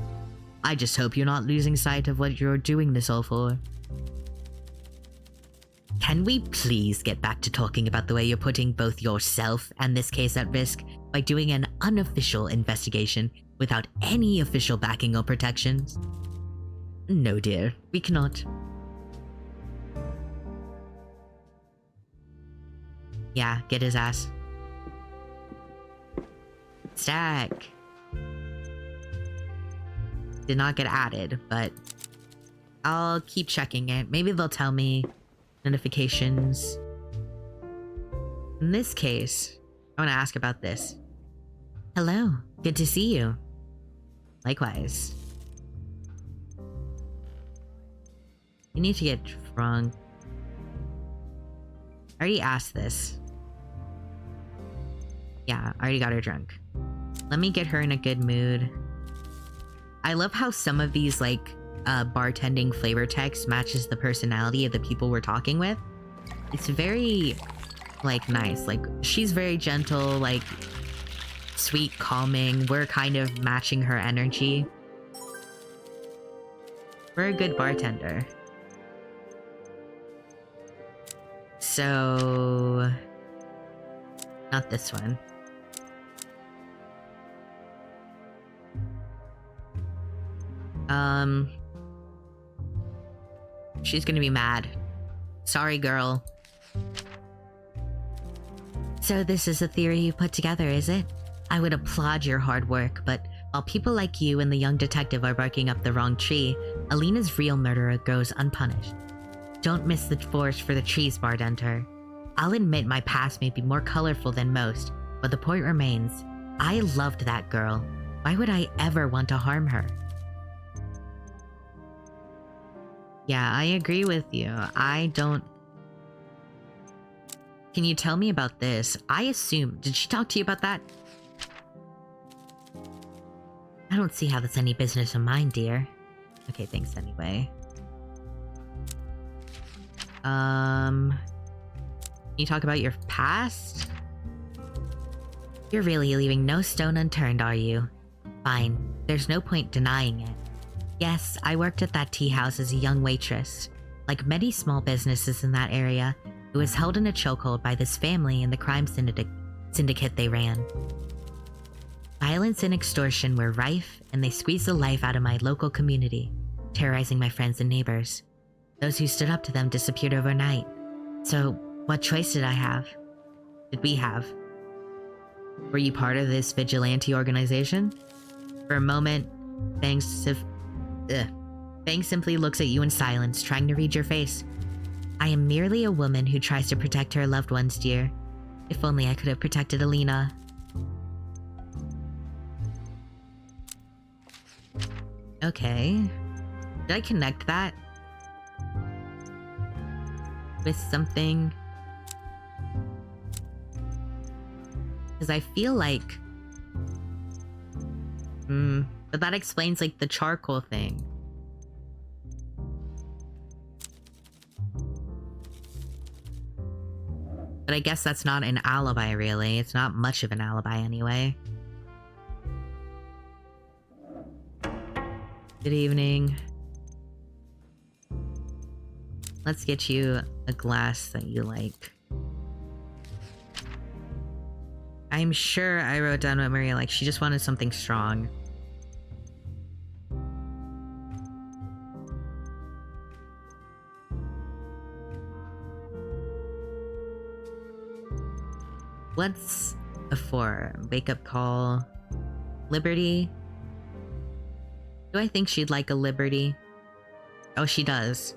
I just hope you're not losing sight of what you're doing this all for. Can we please get back to talking about the way you're putting both yourself and this case at risk by doing an unofficial investigation without any official backing or protections? No, dear, we cannot. Yeah, get his ass. Stack. Did not get added, but I'll keep checking it. Maybe they'll tell me notifications. In this case, I want to ask about this. Hello, good to see you. Likewise. You need to get drunk. I already asked this. Yeah, I already got her drunk. Let me get her in a good mood. I love how some of these, like, bartending flavor text matches the personality of the people we're talking with. It's very, like, nice. Like, she's very gentle, like, sweet, calming. We're kind of matching her energy. We're a good bartender. So... not this one. she's gonna be mad. Sorry, girl. So this is a theory you put together, is it? I would applaud your hard work, but while people like you and the young detective are barking up the wrong tree, Alina's real murderer goes unpunished. Don't miss the forest for the trees, bartender. I'll admit my past may be more colorful than most, but the point remains. I loved that girl. Why would I ever want to harm her? Yeah, I agree with you. I don't... Can you tell me about this? I assume... Did she talk to you about that? I don't see how that's any business of mine, dear. Okay, thanks anyway. Can you talk about your past? You're really leaving no stone unturned, are you? Fine. There's no point denying it. Yes, I worked at that tea house as a young waitress. Like many small businesses in that area, it was held in a chokehold by this family and the crime syndicate they ran. Violence and extortion were rife, and they squeezed the life out of my local community, terrorizing my friends and neighbors. Those who stood up to them disappeared overnight. So, what choice did I have? Did we have? Were you part of this vigilante organization? For a moment, Fang simply looks at you in silence, trying to read your face. I am merely a woman who tries to protect her loved ones, dear. If only I could have protected Alina. Okay. Did I connect that with something? Because I feel like... but that explains, like, the charcoal thing. But I guess that's not an alibi, really. It's not much of an alibi, anyway. Good evening. Let's get you a glass that you like. I'm sure I wrote down what Maria liked. She just wanted something strong. What's a 4? Wake-up call. Liberty? Do I think she'd like a liberty? Oh, she does.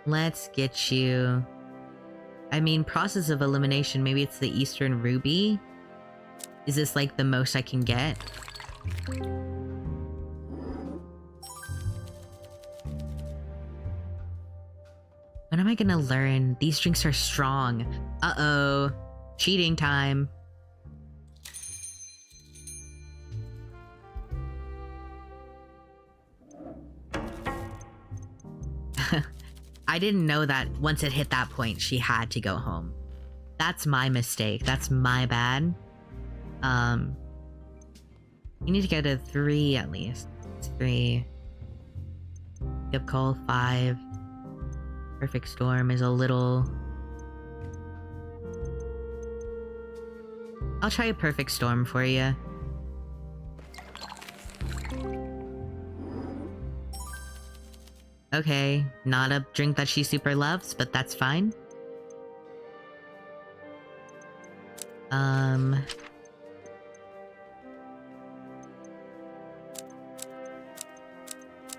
Let's get you... I mean, process of elimination, maybe it's the Eastern Ruby? Is this like the most I can get? When am I gonna learn? These drinks are strong. Uh-oh. Cheating time. I didn't know that once it hit that point, she had to go home. That's my mistake. That's my bad. You need to get a 3 at least. It's 3. Yep, call 5. Perfect Storm is a little... I'll try a Perfect Storm for you. Okay, not a drink that she super loves, but that's fine. What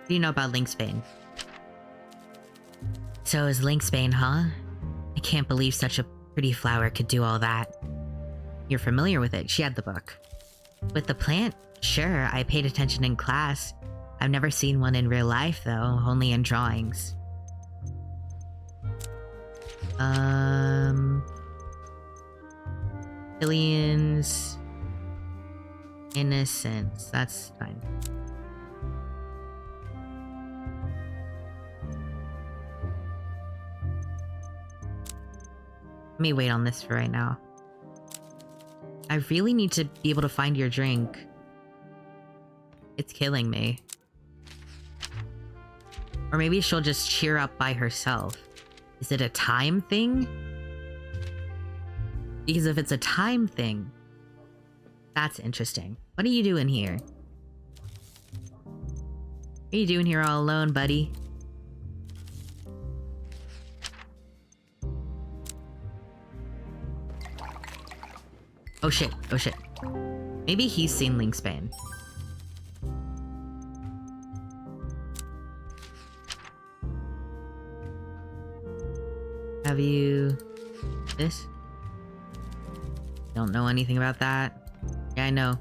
do you know about Lynxbane? So is Lynxbane, huh? I can't believe such a pretty flower could do all that. You're familiar with it, she had the book. With the plant? Sure, I paid attention in class. I've never seen one in real life, though, only in drawings. Billions... Innocence, that's fine. Let me wait on this for right now. I really need to be able to find your drink. It's killing me. Or maybe she'll just cheer up by herself. Is it a time thing? Because if it's a time thing, that's interesting. What are you doing here? What are you doing here all alone, buddy? Oh shit, oh shit. Maybe he's seen Linkspan. Have you... this? Don't know anything about that. Yeah, I know.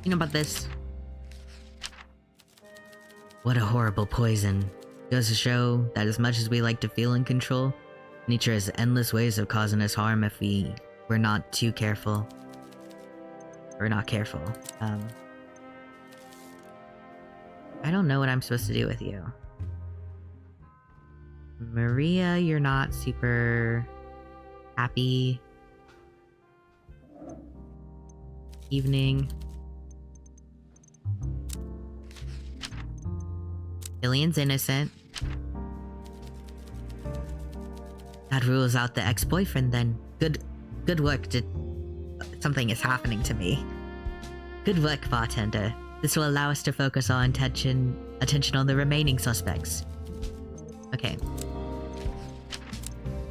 You know about this. What a horrible poison. Goes to show that as much as we like to feel in control, nature has endless ways of causing us harm if we're not too careful. Or not careful. I don't know what I'm supposed to do with you. Maria, you're not super happy. Evening. Killian's innocent. That rules out the ex-boyfriend then. Good work. Something is happening to me. Good work, bartender. This will allow us to focus our attention on the remaining suspects. Okay.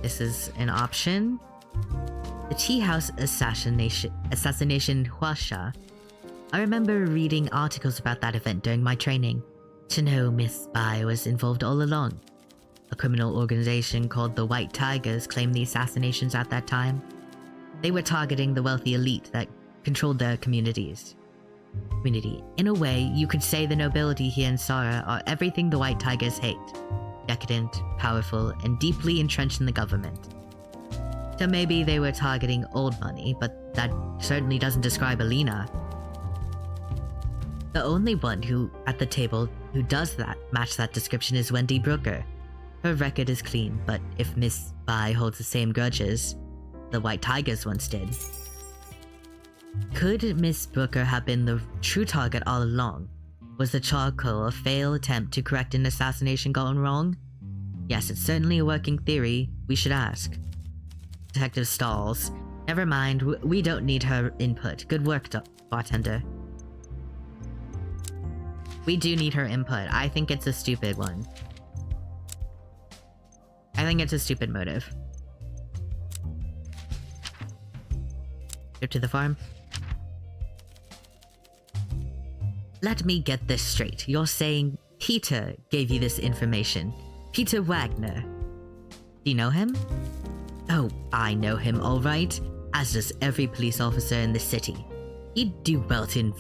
This is an option. The tea house assassination Huasha. I remember reading articles about that event during my training. To know Miss Bai was involved all along. A criminal organization called the White Tigers claimed the assassinations at that time. They were targeting the wealthy elite that controlled their community. In a way, you could say the nobility here in Sara are everything the White Tigers hate. Decadent, powerful, and deeply entrenched in the government. So maybe they were targeting old money, but that certainly doesn't describe Alina. The only one at the table who does match that description is Wendy Brooker. Her record is clean, but if Miss Bai holds the same grudges the White Tigers once did, could Miss Brooker have been the true target all along? Was the charcoal a failed attempt to correct an assassination gone wrong? Yes, it's certainly a working theory. We should ask. Detective Stalls. Never mind, we don't need her input. Good work, bartender. We do need her input. I think it's a stupid one. I think it's a stupid motive. Go to the farm. Let me get this straight. You're saying Peter gave you this information. Peter Wagner. Do you know him? Oh, I know him all right, as does every police officer in the city. You'd do well to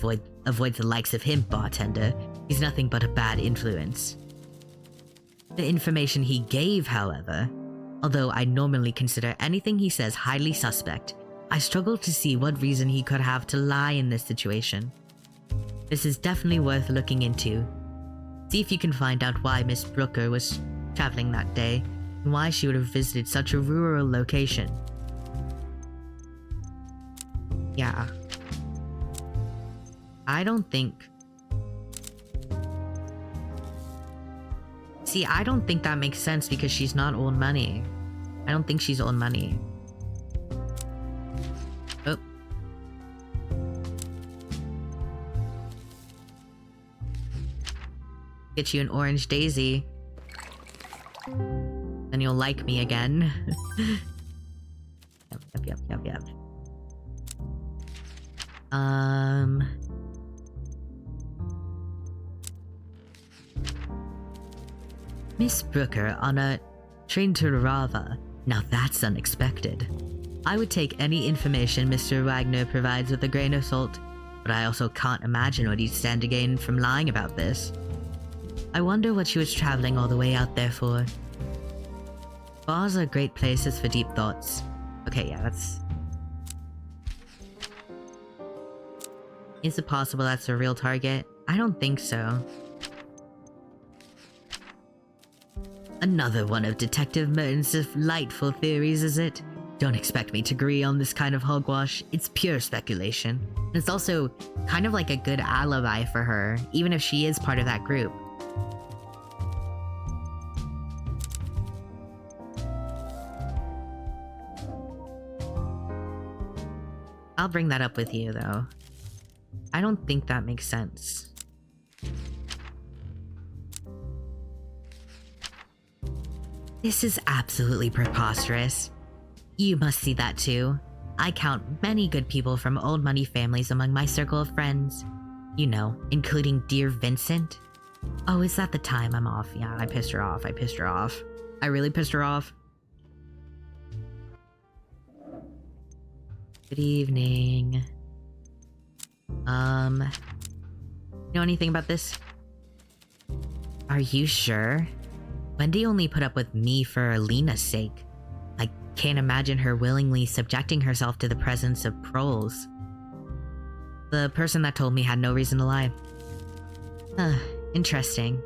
avoid the likes of him, bartender. He's nothing but a bad influence. The information he gave, however, although I normally consider anything he says highly suspect, I struggle to see what reason he could have to lie in this situation. This is definitely worth looking into. See if you can find out why Miss Brooker was traveling that day, and why she would have visited such a rural location. Yeah. I don't think... See, I don't think that makes sense because she's not old money. I don't think she's old money. Oh. Get you an orange daisy. Then you'll like me again. Yep. Miss Brooker on a train to Rava. Now that's unexpected. I would take any information Mr. Wagner provides with a grain of salt, but I also can't imagine what he'd stand to gain from lying about this. I wonder what she was traveling all the way out there for. Bars are great places for deep thoughts. Okay, yeah, that's... Is it possible that's a real target? I don't think so. Another one of Detective Merton's delightful theories, is it? Don't expect me to agree on this kind of hogwash. It's pure speculation. And it's also kind of like a good alibi for her, even if she is part of that group. I'll bring that up with you, though. I don't think that makes sense. This is absolutely preposterous. You must see that too. I count many good people from old money families among my circle of friends. You know, including dear Vincent. Oh, is that the time I'm off? Yeah, I pissed her off. I really pissed her off. Good evening. Know anything about this? Are you sure? Wendy only put up with me for Alina's sake. I can't imagine her willingly subjecting herself to the presence of proles. The person that told me had no reason to lie. Huh, interesting.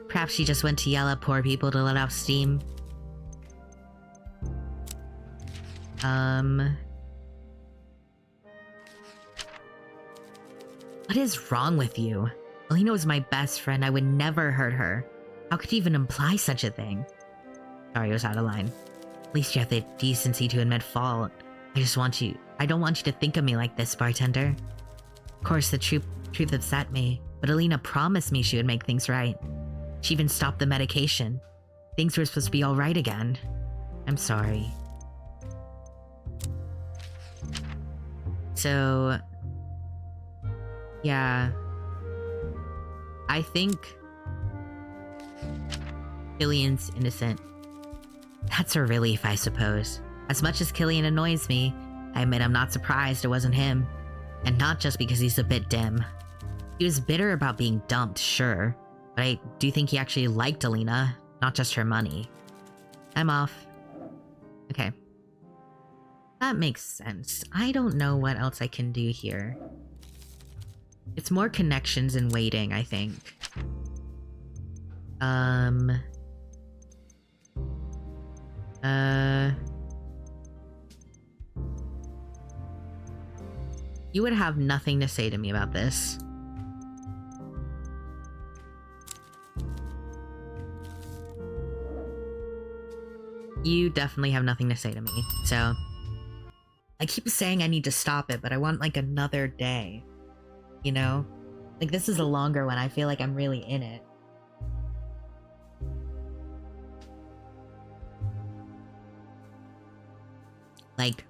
Perhaps she just went to yell at poor people to let off steam. What is wrong with you? Alina was my best friend. I would never hurt her. How could you even imply such a thing? Sorry, I was out of line. At least you have the decency to admit fault. I don't want you to think of me like this, bartender. Of course, the truth upset me, but Alina promised me she would make things right. She even stopped the medication. Things were supposed to be alright again. I'm sorry. So... yeah. I think... Killian's innocent. That's a relief, I suppose. As much as Killian annoys me, I admit I'm not surprised it wasn't him. And not just because he's a bit dim. He was bitter about being dumped, sure, but I do think he actually liked Alina, not just her money. I'm off. Okay. That makes sense. I don't know what else I can do here. It's more connections and waiting, I think. You would have nothing to say to me about this. You definitely have nothing to say to me, so... I keep saying I need to stop it, but I want, like, another day. You know? Like, this is a longer one. I feel like I'm really in it. Like...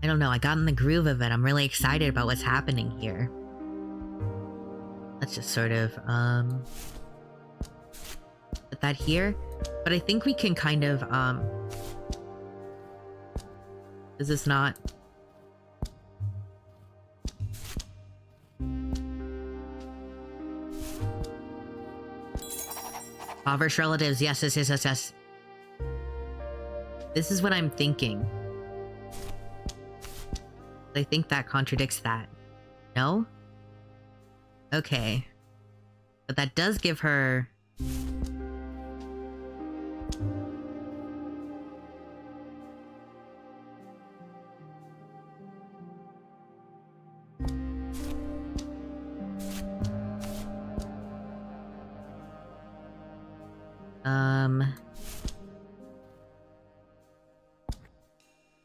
I don't know, I got in the groove of it. I'm really excited about what's happening here. Let's just sort of, put that here. But I think we can kind of, is this not... Impoverished relatives, yes. This is what I'm thinking. I think that contradicts that. No? Okay. But that does give her...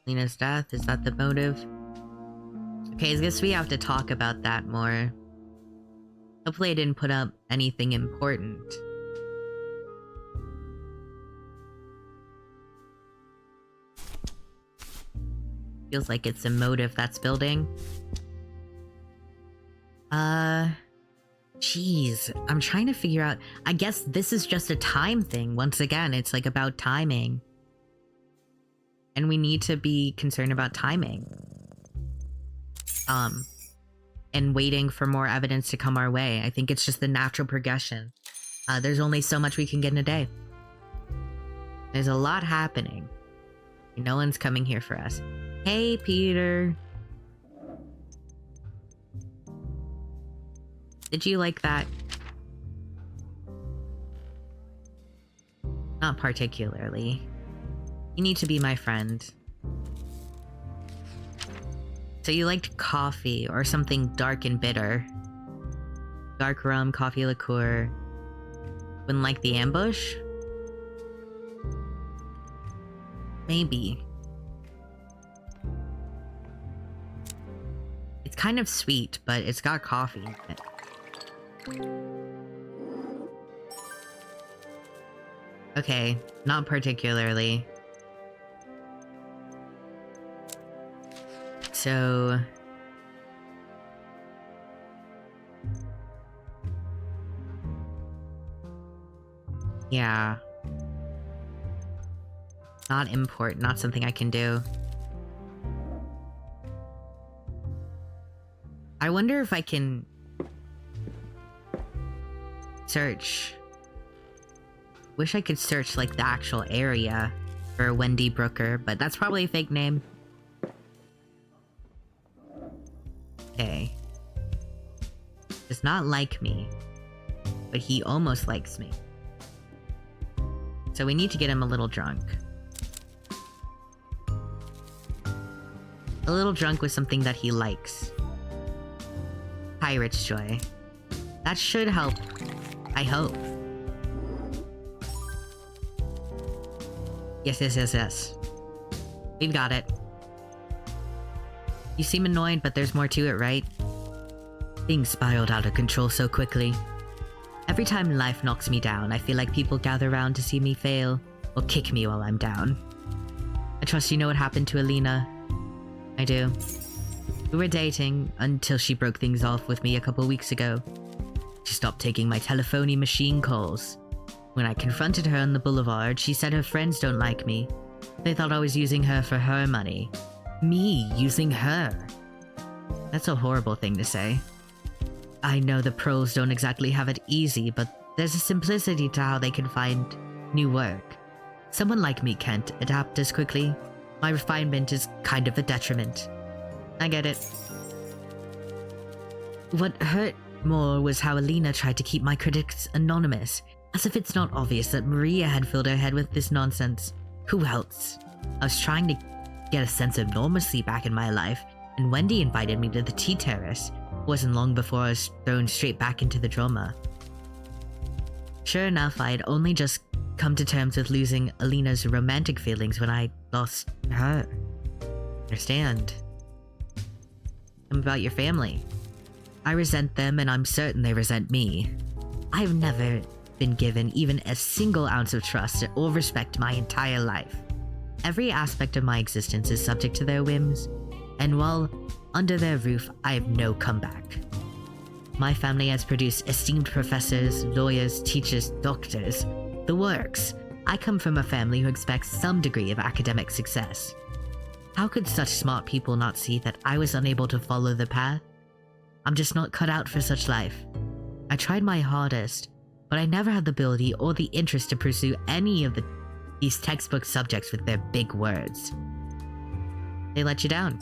Lena's death, is that the motive? Okay, I guess we have to talk about that more. Hopefully I didn't put up anything important. Feels like it's a motive that's building. Jeez, I'm trying to figure out... I guess this is just a time thing. Once again, it's like about timing. And we need to be concerned about timing. And waiting for more evidence to come our way. I think it's just the natural progression. There's only so much we can get in a day. There's a lot happening. No one's coming here for us. Hey, Peter. Did you like that? Not particularly. You need to be my friend. So you liked coffee or something dark and bitter. Dark rum, coffee liqueur. Wouldn't like the ambush? Maybe. It's kind of sweet, but it's got coffee in it. Okay, not particularly. So... yeah. Not important, not something I can do. I wonder if I can... search. Wish I could search, like, the actual area for Wendy Brooker, but that's probably a fake name. Okay. Does not like me, but he almost likes me. So we need to get him a little drunk. A little drunk with something that he likes. Pirate's Joy. That should help. I hope. Yes. We've got it. You seem annoyed, but there's more to it, right? Things spiraled out of control so quickly. Every time life knocks me down, I feel like people gather around to see me fail, or kick me while I'm down. I trust you know what happened to Alina. I do. We were dating until she broke things off with me a couple weeks ago. She stopped taking my telephony machine calls. When I confronted her on the boulevard, she said her friends don't like me. They thought I was using her for her money. Me using her. That's a horrible thing to say. I know the pros don't exactly have it easy, but there's a simplicity to how they can find new work. Someone like me can't adapt as quickly. My refinement is kind of a detriment. I get it. What hurt more was how Alina tried to keep my critics anonymous, as if it's not obvious that Maria had filled her head with this nonsense. Who else? I was trying to get a sense of normalcy back in my life, and Wendy invited me to the tea terrace. It wasn't long before I was thrown straight back into the drama. Sure enough, I had only just come to terms with losing Alina's romantic feelings when I lost her. Understand. Tell me about your family. I resent them, and I'm certain they resent me. I've never been given even a single ounce of trust or respect my entire life. Every aspect of my existence is subject to their whims, and while under their roof, I have no comeback. My family has produced esteemed professors, lawyers, teachers, doctors, the works. I come from a family who expects some degree of academic success. How could such smart people not see that I was unable to follow the path? I'm just not cut out for such life. I tried my hardest, but I never had the ability or the interest to pursue any of these textbook subjects with their big words. They let you down.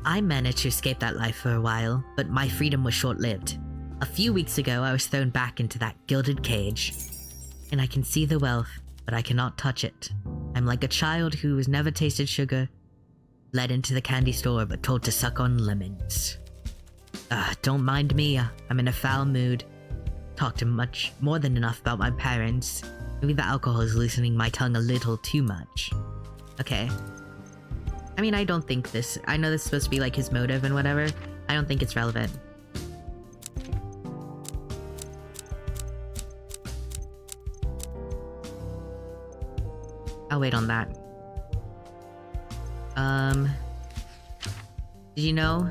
I managed to escape that life for a while, but my freedom was short-lived. A few weeks ago, I was thrown back into that gilded cage. And I can see the wealth, but I cannot touch it. I'm like a child who has never tasted sugar, led into the candy store but told to suck on lemons. Don't mind me, I'm in a foul mood. Talked much more than enough about my parents. Maybe the alcohol is loosening my tongue a little too much. Okay. I mean, I don't think this... I know this is supposed to be like his motive and whatever. I don't think it's relevant. I'll wait on that. Did you know?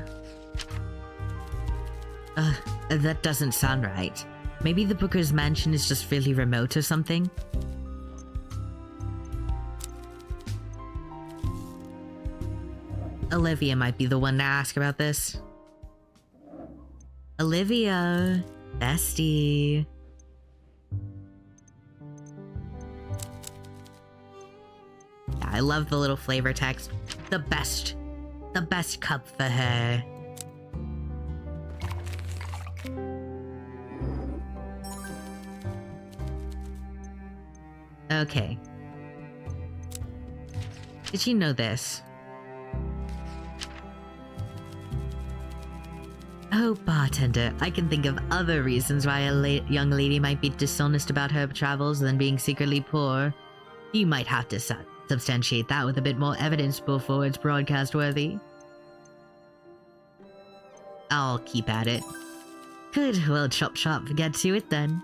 That doesn't sound right. Maybe the Booker's mansion is just really remote or something? Olivia might be the one to ask about this. Olivia, bestie. Yeah, I love the little flavor text. The best cup for her. Okay. Did you know this? Oh, bartender, I can think of other reasons why a young lady might be dishonest about her travels than being secretly poor. You might have to substantiate that with a bit more evidence before it's broadcast worthy. I'll keep at it. Good, well, chop chop, get to it then.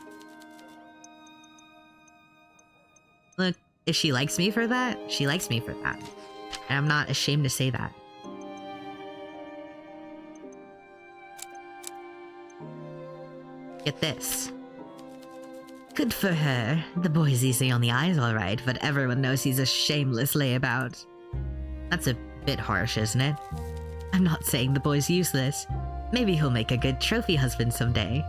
If she likes me for that, she likes me for that. And I'm not ashamed to say that. Get this. Good for her. The boy's easy on the eyes, alright, but everyone knows he's a shameless layabout. That's a bit harsh, isn't it? I'm not saying the boy's useless. Maybe he'll make a good trophy husband someday.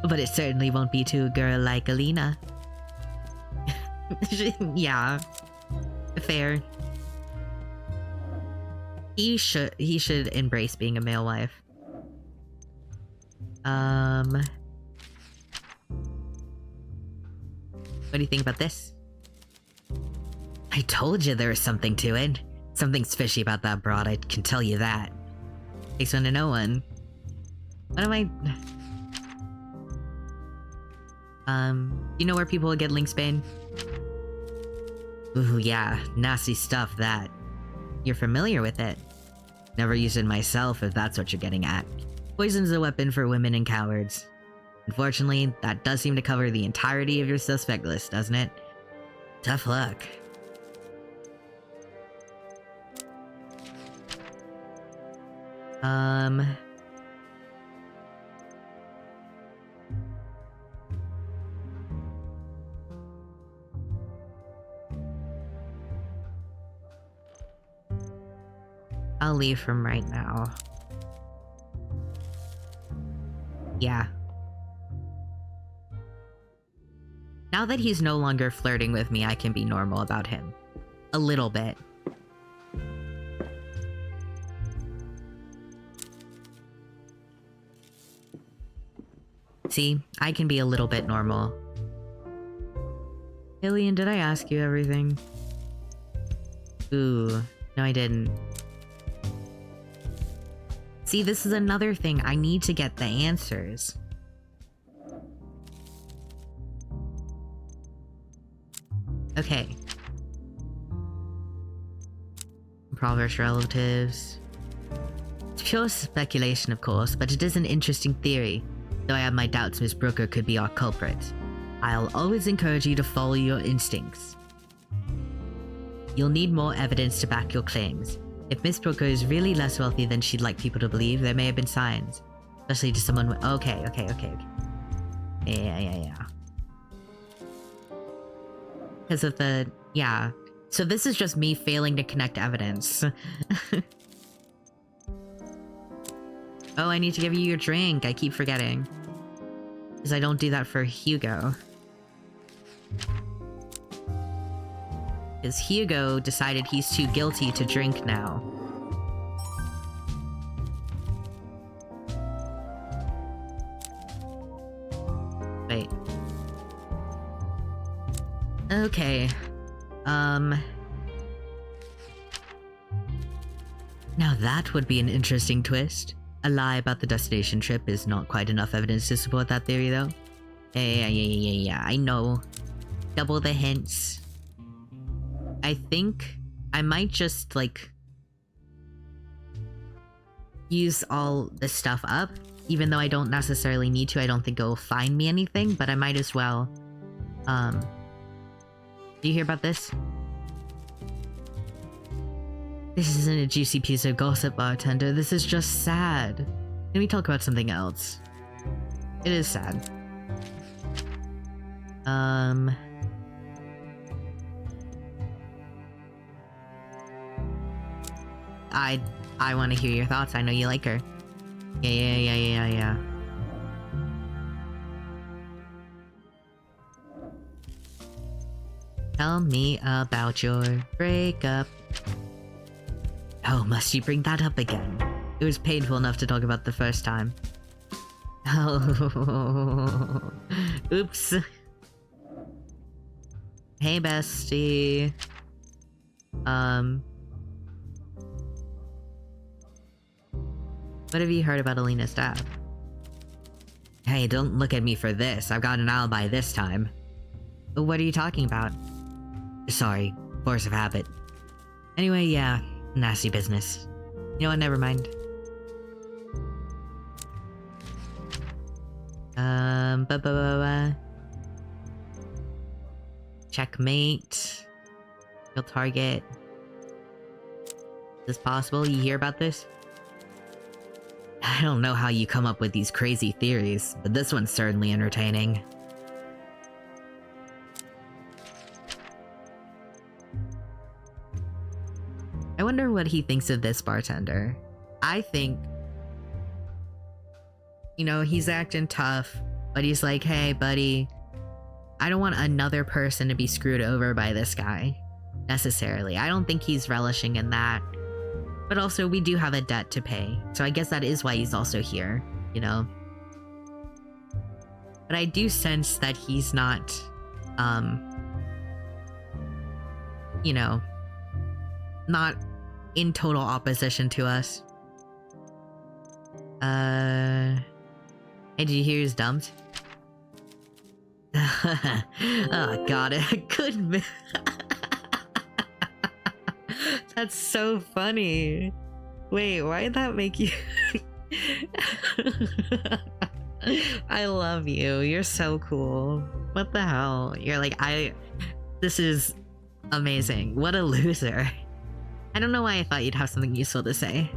But it certainly won't be to a girl like Alina. Yeah. Fair. He should embrace being a male wife. What do you think about this? I told you there was something to it. Something's fishy about that broad, I can tell you that. Takes one to know one. What am I... you know where people get links bane? Ooh, yeah, nasty stuff, that. You're familiar with it. Never used it myself, if that's what you're getting at. Poison's a weapon for women and cowards. Unfortunately, that does seem to cover the entirety of your suspect list, doesn't it? Tough luck. I'll leave from right now. Yeah. Now that he's no longer flirting with me, I can be normal about him. A little bit. See, I can be a little bit normal. Alien, did I ask you everything? Ooh, no I didn't. See, this is another thing. I need to get the answers. Okay. Impoverished relatives. It's pure speculation, of course, but it is an interesting theory. Though I have my doubts Miss Brooker could be our culprit. I'll always encourage you to follow your instincts. You'll need more evidence to back your claims. If Miss Brooker is really less wealthy than she'd like people to believe, there may have been signs. Especially to someone with... Okay. Yeah. Because of the... Yeah. So this is just me failing to connect evidence. Oh, I need to give you your drink. I keep forgetting. Because I don't do that for Hugo. Because Hugo decided he's too guilty to drink now. Wait. Okay. Now that would be an interesting twist. A lie about the destination trip is not quite enough evidence to support that theory, though. Yeah, I know. Double the hints. I think I might just, like, use all this stuff up. Even though I don't necessarily need to, I don't think it'll find me anything, but I might as well. Do you hear about this? This isn't a juicy piece of gossip, bartender. This is just sad. Can we talk about something else? It is sad. I want to hear your thoughts. I know you like her. Yeah. Tell me about your breakup. Oh, must you bring that up again? It was painful enough to talk about the first time. Oh, oops. Hey, bestie. What have you heard about Alina's death? Hey, don't look at me for this. I've got an alibi this time. What are you talking about? Sorry, force of habit. Anyway, yeah, nasty business. You know what, never mind. Checkmate. Kill target. Is this possible? You hear about this? I don't know how you come up with these crazy theories, but this one's certainly entertaining. I wonder what he thinks of this bartender. I think, you know, he's acting tough, but he's like, hey, buddy, I don't want another person to be screwed over by this guy, necessarily. I don't think he's relishing in that. But also, we do have a debt to pay, so I guess that is why he's also here, you know? But I do sense that he's not, you know, not in total opposition to us. Hey, did you hear he's dumped? Oh god, good. That's so funny. Wait, why did that make you... I love you. You're so cool. What the hell? You're like, this is amazing. What a loser. I don't know why I thought you'd have something useful to say.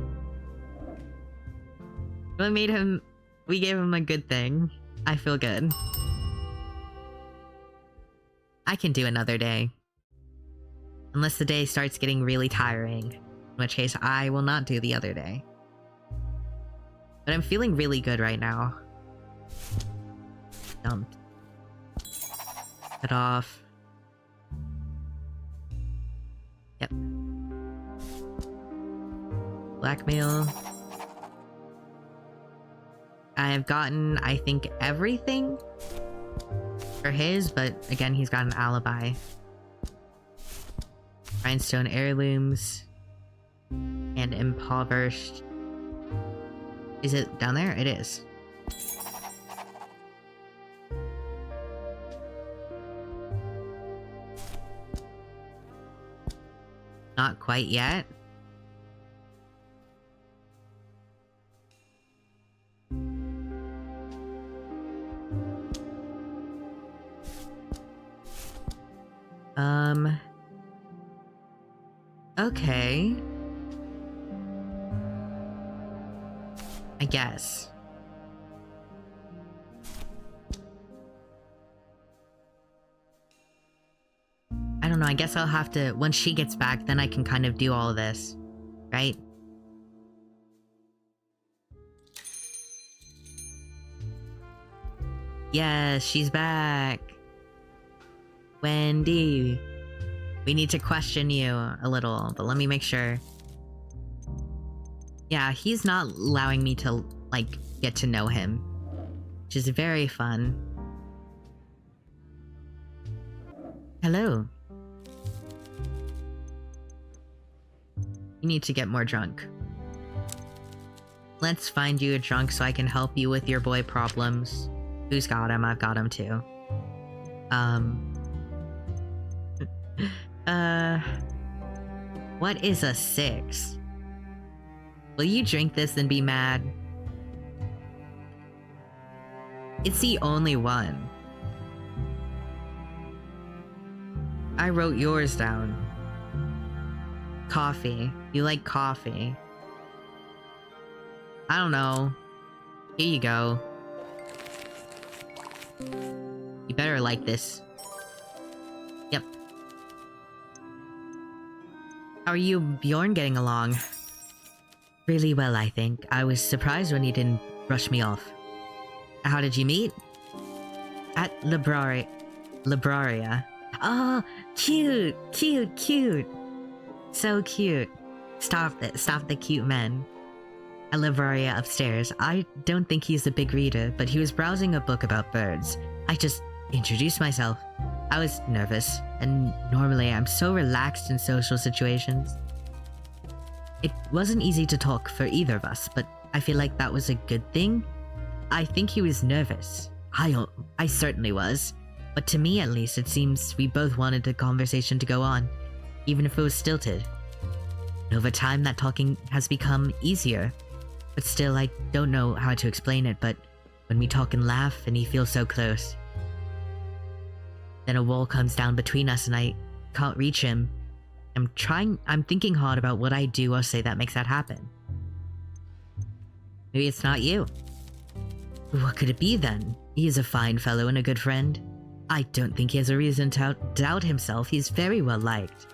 What made him... We gave him a good thing. I feel good. I can do another day. Unless the day starts getting really tiring. In which case, I will not do the other day. But I'm feeling really good right now. Dumped. Cut off. Yep. Blackmail. I have gotten, I think, everything for his, but again, he's got an alibi. Rhinestone heirlooms. And impoverished. Is it down there? It is. Not quite yet. Okay. I guess. I don't know, I guess I'll have to... Once she gets back, then I can kind of do all of this. Right? Yes, she's back. Wendy. We need to question you a little, but let me make sure. Yeah, he's not allowing me to, like, get to know him. Which is very fun. Hello. You need to get more drunk. Let's find you a drunk so I can help you with your boy problems. Who's got him? I've got him too. What is a 6? Will you drink this and be mad? It's the only one. I wrote yours down. Coffee. You like coffee. I don't know. Here you go. You better like this. Yep. How are you and Bjorn getting along? Really well, I think. I was surprised when he didn't brush me off. How did you meet? At Libraria. Oh, cute! Cute, cute! So cute. Stop the cute men. At Libraria upstairs. I don't think he's a big reader, but he was browsing a book about birds. I just introduced myself. I was nervous, and normally I'm so relaxed in social situations. It wasn't easy to talk for either of us, but I feel like that was a good thing. I think he was nervous. I certainly was. But to me, at least, it seems we both wanted the conversation to go on, even if it was stilted. And over time, that talking has become easier. But still, I don't know how to explain it, but when we talk and laugh, and he feels so close. Then a wall comes down between us and I can't reach him. I'm thinking hard about what I do or say that makes that happen. Maybe it's not you. What could it be then? He is a fine fellow and a good friend. I don't think he has a reason to doubt himself. He's very well liked.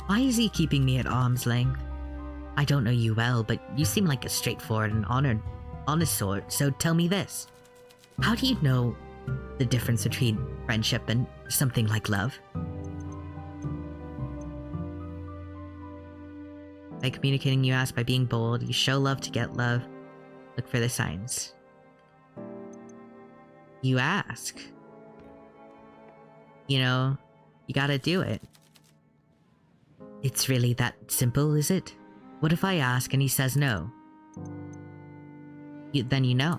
Why is he keeping me at arm's length? I don't know you well, but you seem like a straightforward and honest sort, so tell me this. How do you know the difference between friendship and something like love? By communicating, you ask. By being bold, you show love to get love. Look for the signs. You ask. You know, you gotta do it. It's really that simple, is it? What if I ask and he says no? Then you know.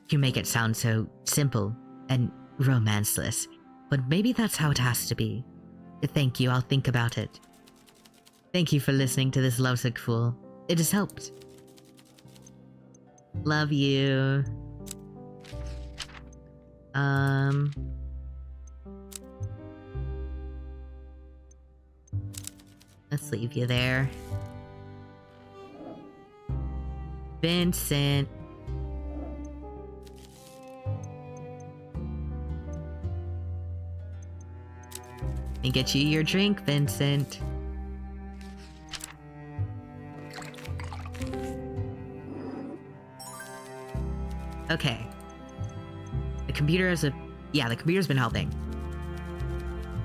You make it sound so simple and romanceless, but maybe that's how it has to be. Thank you, I'll think about it. Thank you for listening to this lovesick fool. It has helped. Love you. Let's leave you there. Vincent. Let me get you your drink, Vincent. Okay. The computer's been helping.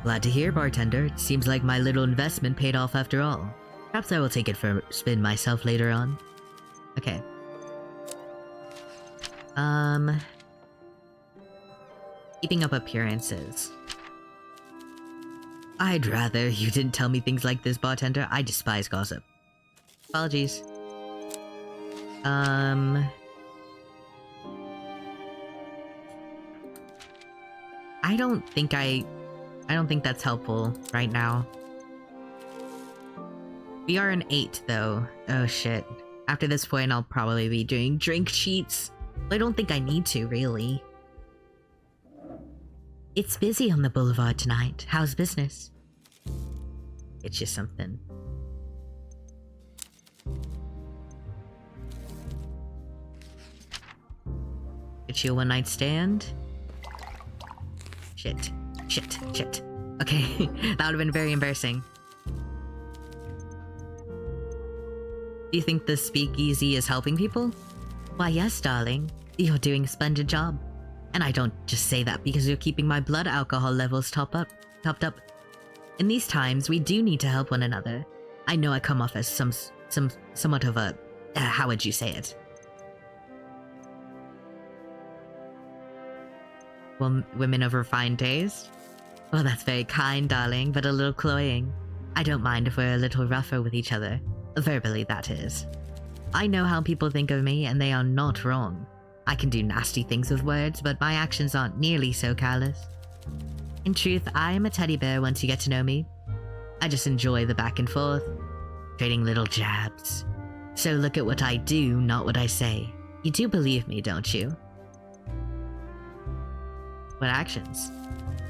Glad to hear, bartender. It seems like my little investment paid off after all. Perhaps I will take it for a spin myself later on. Okay. Keeping up appearances. I'd rather you didn't tell me things like this, bartender. I despise gossip. Apologies. I don't think that's helpful right now. We are an 8 though. Oh shit. After this point I'll probably be doing drink cheats. I don't think I need to, really. It's busy on the boulevard tonight. How's business? Get you something. Get you a one night stand. Shit. Okay, that would have been very embarrassing. Do you think the speakeasy is helping people? Why, yes, darling. You're doing a splendid job. And I don't just say that because you're keeping my blood alcohol levels topped up. In these times, we do need to help one another. I know I come off as somewhat of a... how would you say it? Women of refined taste? Well, that's very kind, darling, but a little cloying. I don't mind if we're a little rougher with each other. Verbally, that is. I know how people think of me, and they are not wrong. I can do nasty things with words, but my actions aren't nearly so callous. In truth, I am a teddy bear once you get to know me. I just enjoy the back and forth, trading little jabs. So look at what I do, not what I say. You do believe me, don't you? What actions?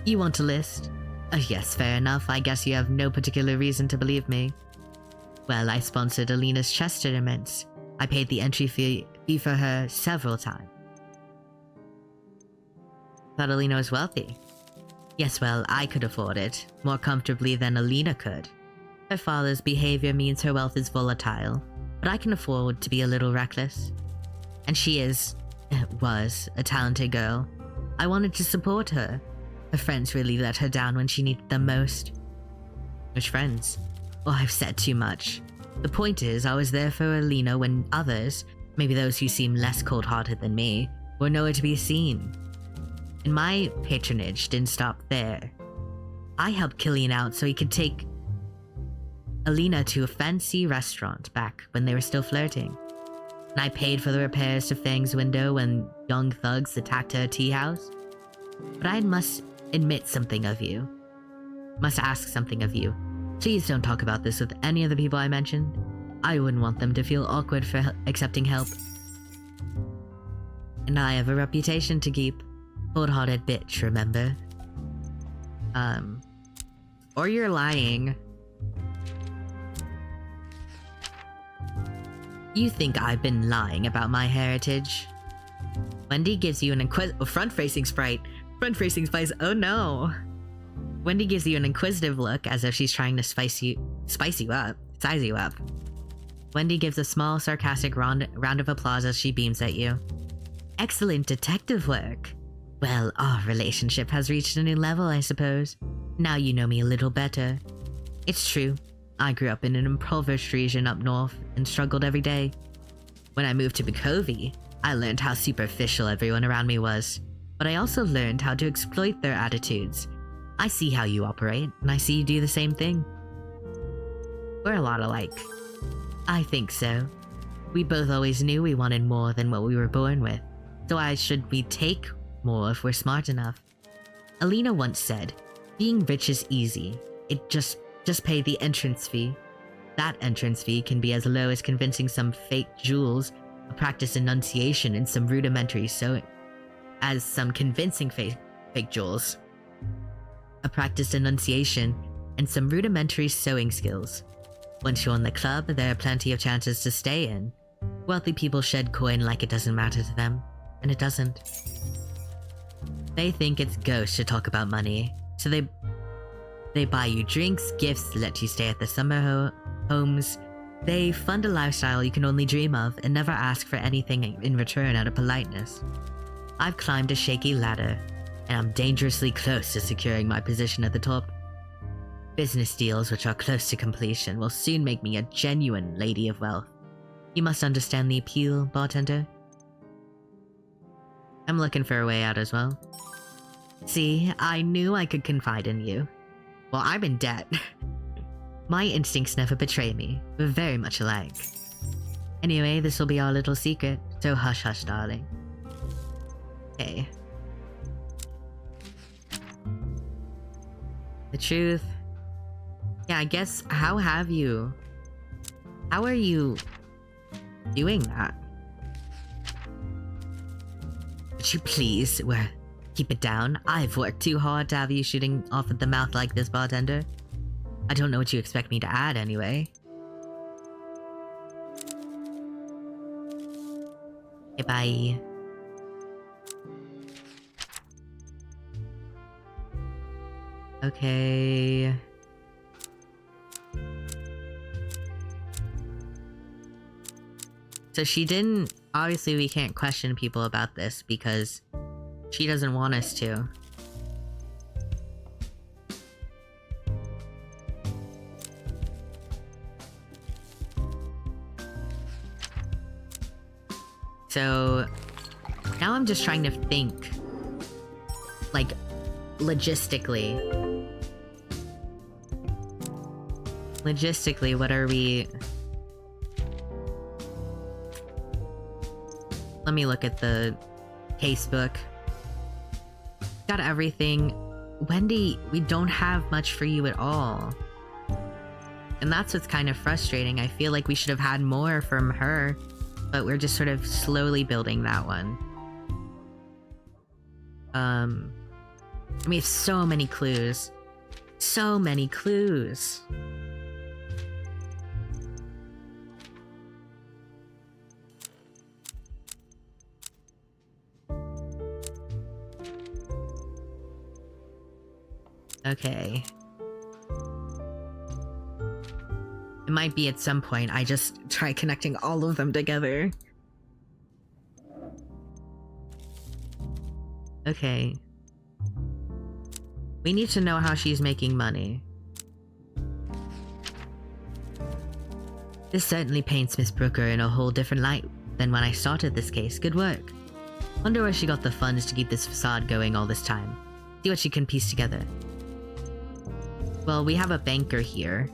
You want a list? Oh yes, fair enough. I guess you have no particular reason to believe me. Well, I sponsored Alina's chess tournaments. I paid the entry fee for her several times. Thought Alina was wealthy. Yes, well, I could afford it, more comfortably than Alina could. Her father's behavior means her wealth is volatile, but I can afford to be a little reckless. And she was a talented girl. I wanted to support her. Her friends really let her down when she needed them most. Which friends? Oh, I've said too much. The point is, I was there for Alina when others, maybe those who seem less cold-hearted than me, were nowhere to be seen. And my patronage didn't stop there. I helped Killian out so he could take Alina to a fancy restaurant back when they were still flirting. And I paid for the repairs to Fang's window when young thugs attacked her tea house. But I must admit something of you. Must ask something of you. Please don't talk about this with any of the people I mentioned. I wouldn't want them to feel awkward for accepting help. And I have a reputation to keep. Cold-hearted bitch, remember? Or you're lying. You think I've been lying about my heritage? Wendy gives you an front-facing sprite. Front-facing spice, oh no. Wendy gives you an inquisitive look as if she's trying to size you up. Wendy gives a small, sarcastic round of applause as she beams at you. Excellent detective work. Well, our relationship has reached a new level, I suppose. Now you know me a little better. It's true. I grew up in an impoverished region up north and struggled every day. When I moved to Bukovi, I learned how superficial everyone around me was, but I also learned how to exploit their attitudes. I see how you operate, and I see you do the same thing. We're a lot alike. I think so. We both always knew we wanted more than what we were born with, so why should we take more if we're smart enough? Alina once said, being rich is easy. It just pay the entrance fee. That entrance fee can be as low as convincing some fake jewels a practice enunciation and some rudimentary sewing. As some convincing fake jewels. A practiced enunciation and some rudimentary sewing skills. Once you're in the club, there are plenty of chances to stay in. Wealthy people shed coin like it doesn't matter to them, and it doesn't. They think it's gauche to talk about money, so they buy you drinks, gifts, let you stay at the summer homes. They fund a lifestyle you can only dream of and never ask for anything in return out of politeness. I've climbed a shaky ladder, and I'm dangerously close to securing my position at the top. Business deals which are close to completion will soon make me a genuine lady of wealth. You must understand the appeal, bartender. I'm looking for a way out as well. See, I knew I could confide in you. Well, I'm in debt. My instincts never betray me. We're very much alike. Anyway, this will be our little secret, so hush hush, darling. Okay. The truth. Yeah, I guess, how are you doing that? Would you please, keep it down? I've worked too hard to have you shooting off at the mouth like this, bartender. I don't know what you expect me to add, anyway. Okay, bye. Okay. So she didn't... Obviously, we can't question people about this because she doesn't want us to. So now I'm just trying to think, like, logistically. Logistically, what are we... Let me look at the casebook. Got everything. Wendy, we don't have much for you at all. And that's what's kind of frustrating. I feel like we should have had more from her, but we're just sort of slowly building that one. We have so many clues. So many clues. Okay. It might be at some point I just try connecting all of them together. Okay. We need to know how she's making money. This certainly paints Miss Brooker in a whole different light than when I started this case. Good work. Wonder where she got the funds to keep this facade going all this time. See what she can piece together. Well, we have a banker here.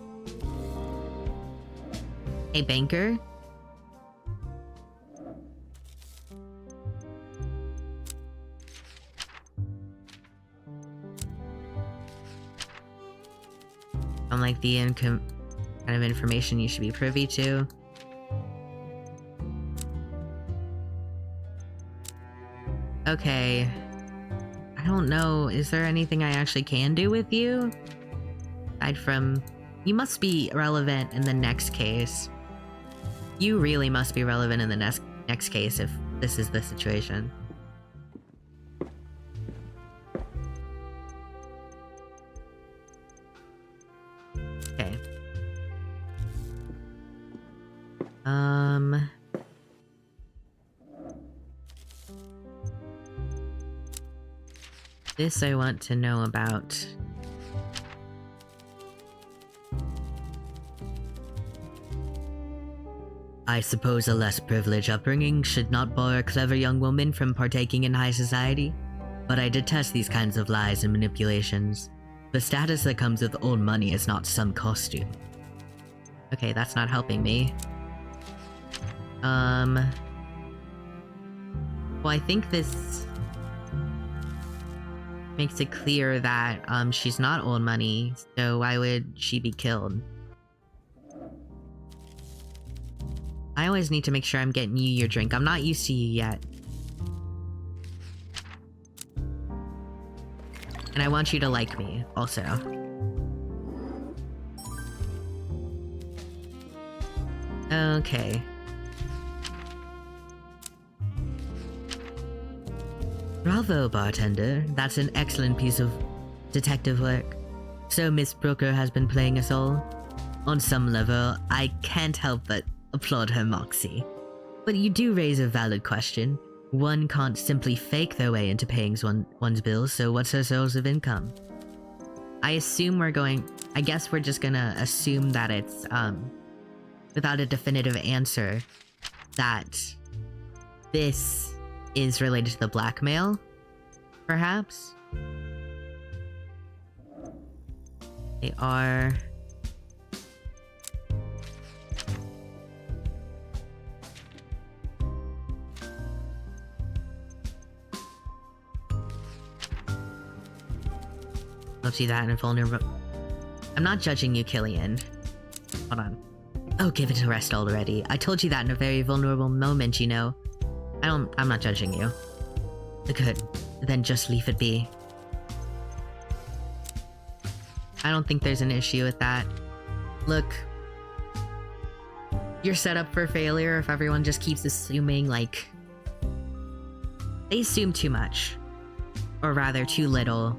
Hey, banker? Unlike the kind of information you should be privy to. Okay. I don't know. Is there anything I actually can do with you? Aside from, you must be relevant in the next case. You really must be relevant in the next case if this is the situation. Okay. This I want to know about. I suppose a less privileged upbringing should not bar a clever young woman from partaking in high society, but I detest these kinds of lies and manipulations. The status that comes with old money is not some costume. Okay, that's not helping me. Well, I think this makes it clear that, she's not old money, so why would she be killed? I always need to make sure I'm getting you your drink. I'm not used to you yet. And I want you to like me, also. Okay. Bravo, bartender. That's an excellent piece of detective work. So Miss Brooker has been playing us all? On some level, I can't help but applaud her moxie. But you do raise a valid question. One can't simply fake their way into paying one's bills, so what's her source of income? I guess we're just gonna assume that it's, without a definitive answer, that this is related to the blackmail, perhaps? They are... I'll see that in a vulnerable... I'm not judging you, Killian. Hold on. Oh, give it a rest already. I told you that in a very vulnerable moment, you know. I'm not judging you. Good. Then just leave it be. I don't think there's an issue with that. Look. You're set up for failure if everyone just keeps assuming, like... They assume too much. Or rather, too little.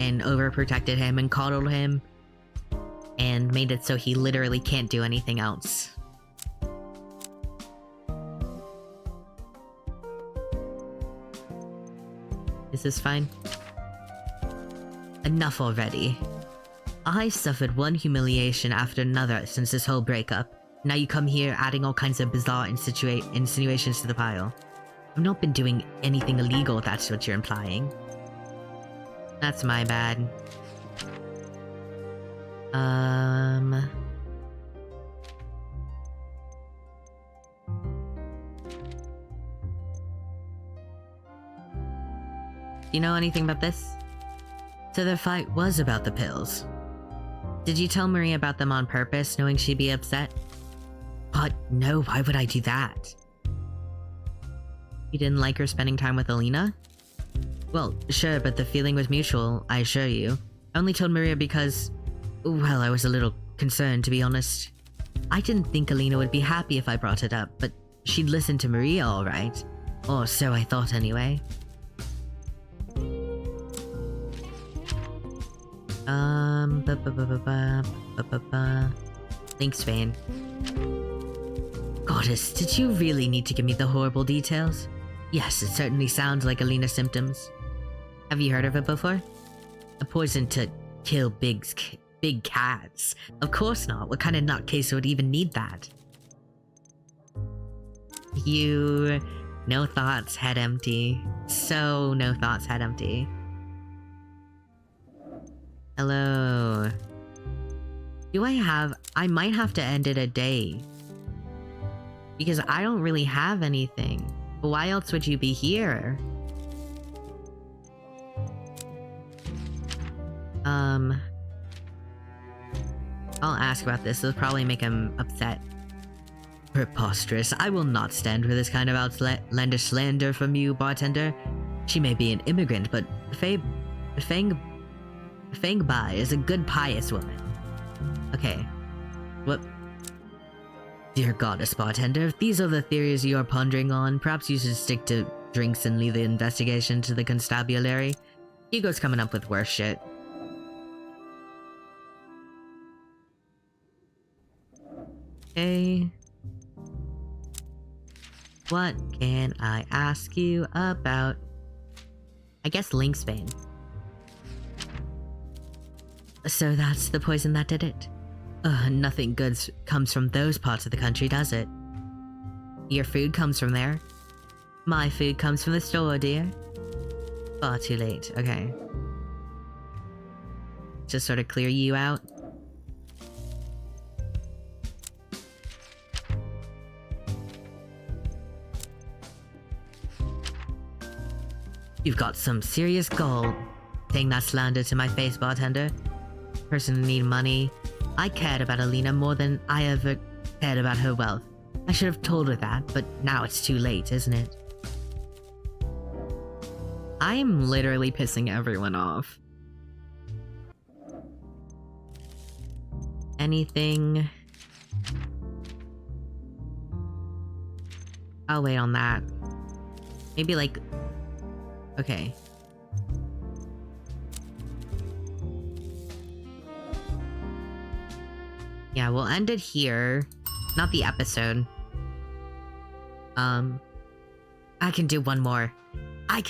And overprotected him and coddled him. And made it so he literally can't do anything else. Is this fine? Enough already. I suffered one humiliation after another since this whole breakup. Now you come here adding all kinds of bizarre insinuations to the pile. I've not been doing anything illegal if that's what you're implying. That's my bad. You know anything about this? So the fight was about the pills. Did you tell Marie about them on purpose, knowing she'd be upset? But no, why would I do that? You didn't like her spending time with Alina? Well, sure, but the feeling was mutual, I assure you. I only told Maria because... well, I was a little concerned, to be honest. I didn't think Alina would be happy if I brought it up, but she'd listen to Maria all right. Or so I thought anyway. Thanks, Vane. Goddess, did you really need to give me the horrible details? Yes, it certainly sounds like Alina's symptoms. Have you heard of it before? A poison to kill big cats? Of course not. What kind of nutcase would even need that? You... no thoughts, head empty. So no thoughts, head empty. Hello. I might have to end it a day. Because I don't really have anything. Why else would you be here? I'll ask about this. It'll probably make him upset. Preposterous. I will not stand for this kind of outlandish slander from you, bartender. She may be an immigrant, but Fang Bai is a good pious woman. Okay. What? Dear goddess bartender, if these are the theories you are pondering on, perhaps you should stick to drinks and leave the investigation to the constabulary. Hugo's coming up with worse shit. Okay. What can I ask you about? I guess Lynxbane. So that's the poison that did it? Nothing good comes from those parts of the country, does it? Your food comes from there. My food comes from the store, dear. Far too late. Okay. Just sort of clear you out. You've got some serious gall. Saying that slander to my face, bartender. Person need money. I cared about Alina more than I ever cared about her wealth. I should have told her that, but now it's too late, isn't it? I'm literally pissing everyone off. Anything? I'll wait on that. Maybe like... Okay. Yeah, we'll end it here. Not the episode. I can do one more. I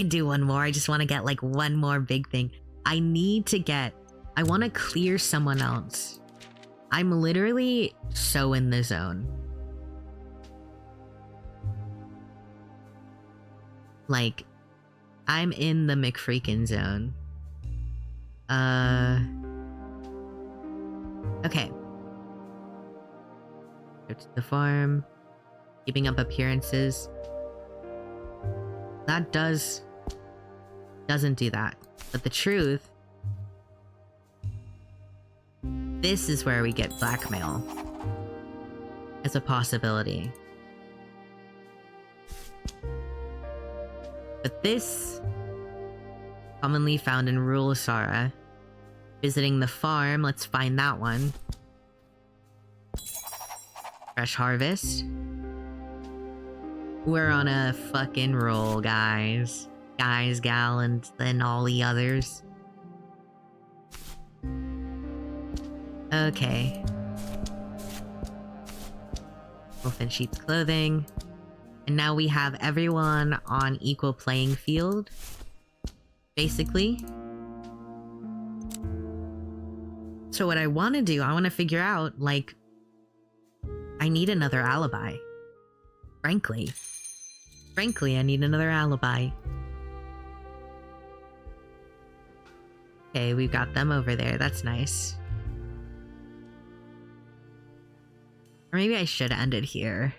just want to get like one more big thing. I want to clear someone else. I'm literally so in the zone. Like, I'm in the McFreakin zone. Okay. Go to the farm. Keeping up appearances. That doesn't do that. But the truth, this is where we get blackmail as a possibility. But this, commonly found in rural Sara. Visiting the farm, let's find that one. Fresh harvest. We're on a fucking roll, guys. Guys, gal, and then all the others. Okay. Wolf in sheep's clothing. And now we have everyone on equal playing field. Basically. So what I want to do, I want to figure out, like... I need another alibi. Frankly, I need another alibi. Okay, we've got them over there. That's nice. Or maybe I should end it here.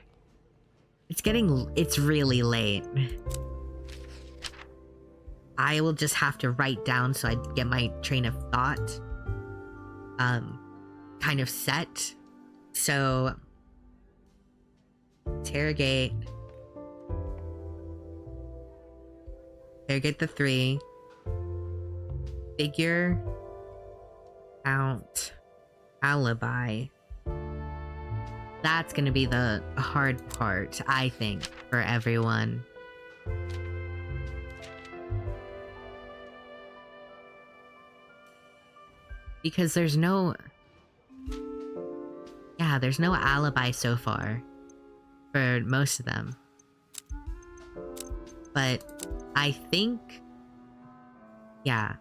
It's really late. I will just have to write down so I get my train of thought kind of set. So interrogate the three. Figure out alibi. That's gonna be the hard part, I think, for everyone. Because there's no alibi so far for most of them. But I think, yeah,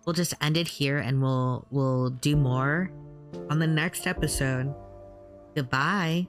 we'll just end it here and we'll do more on the next episode. Goodbye.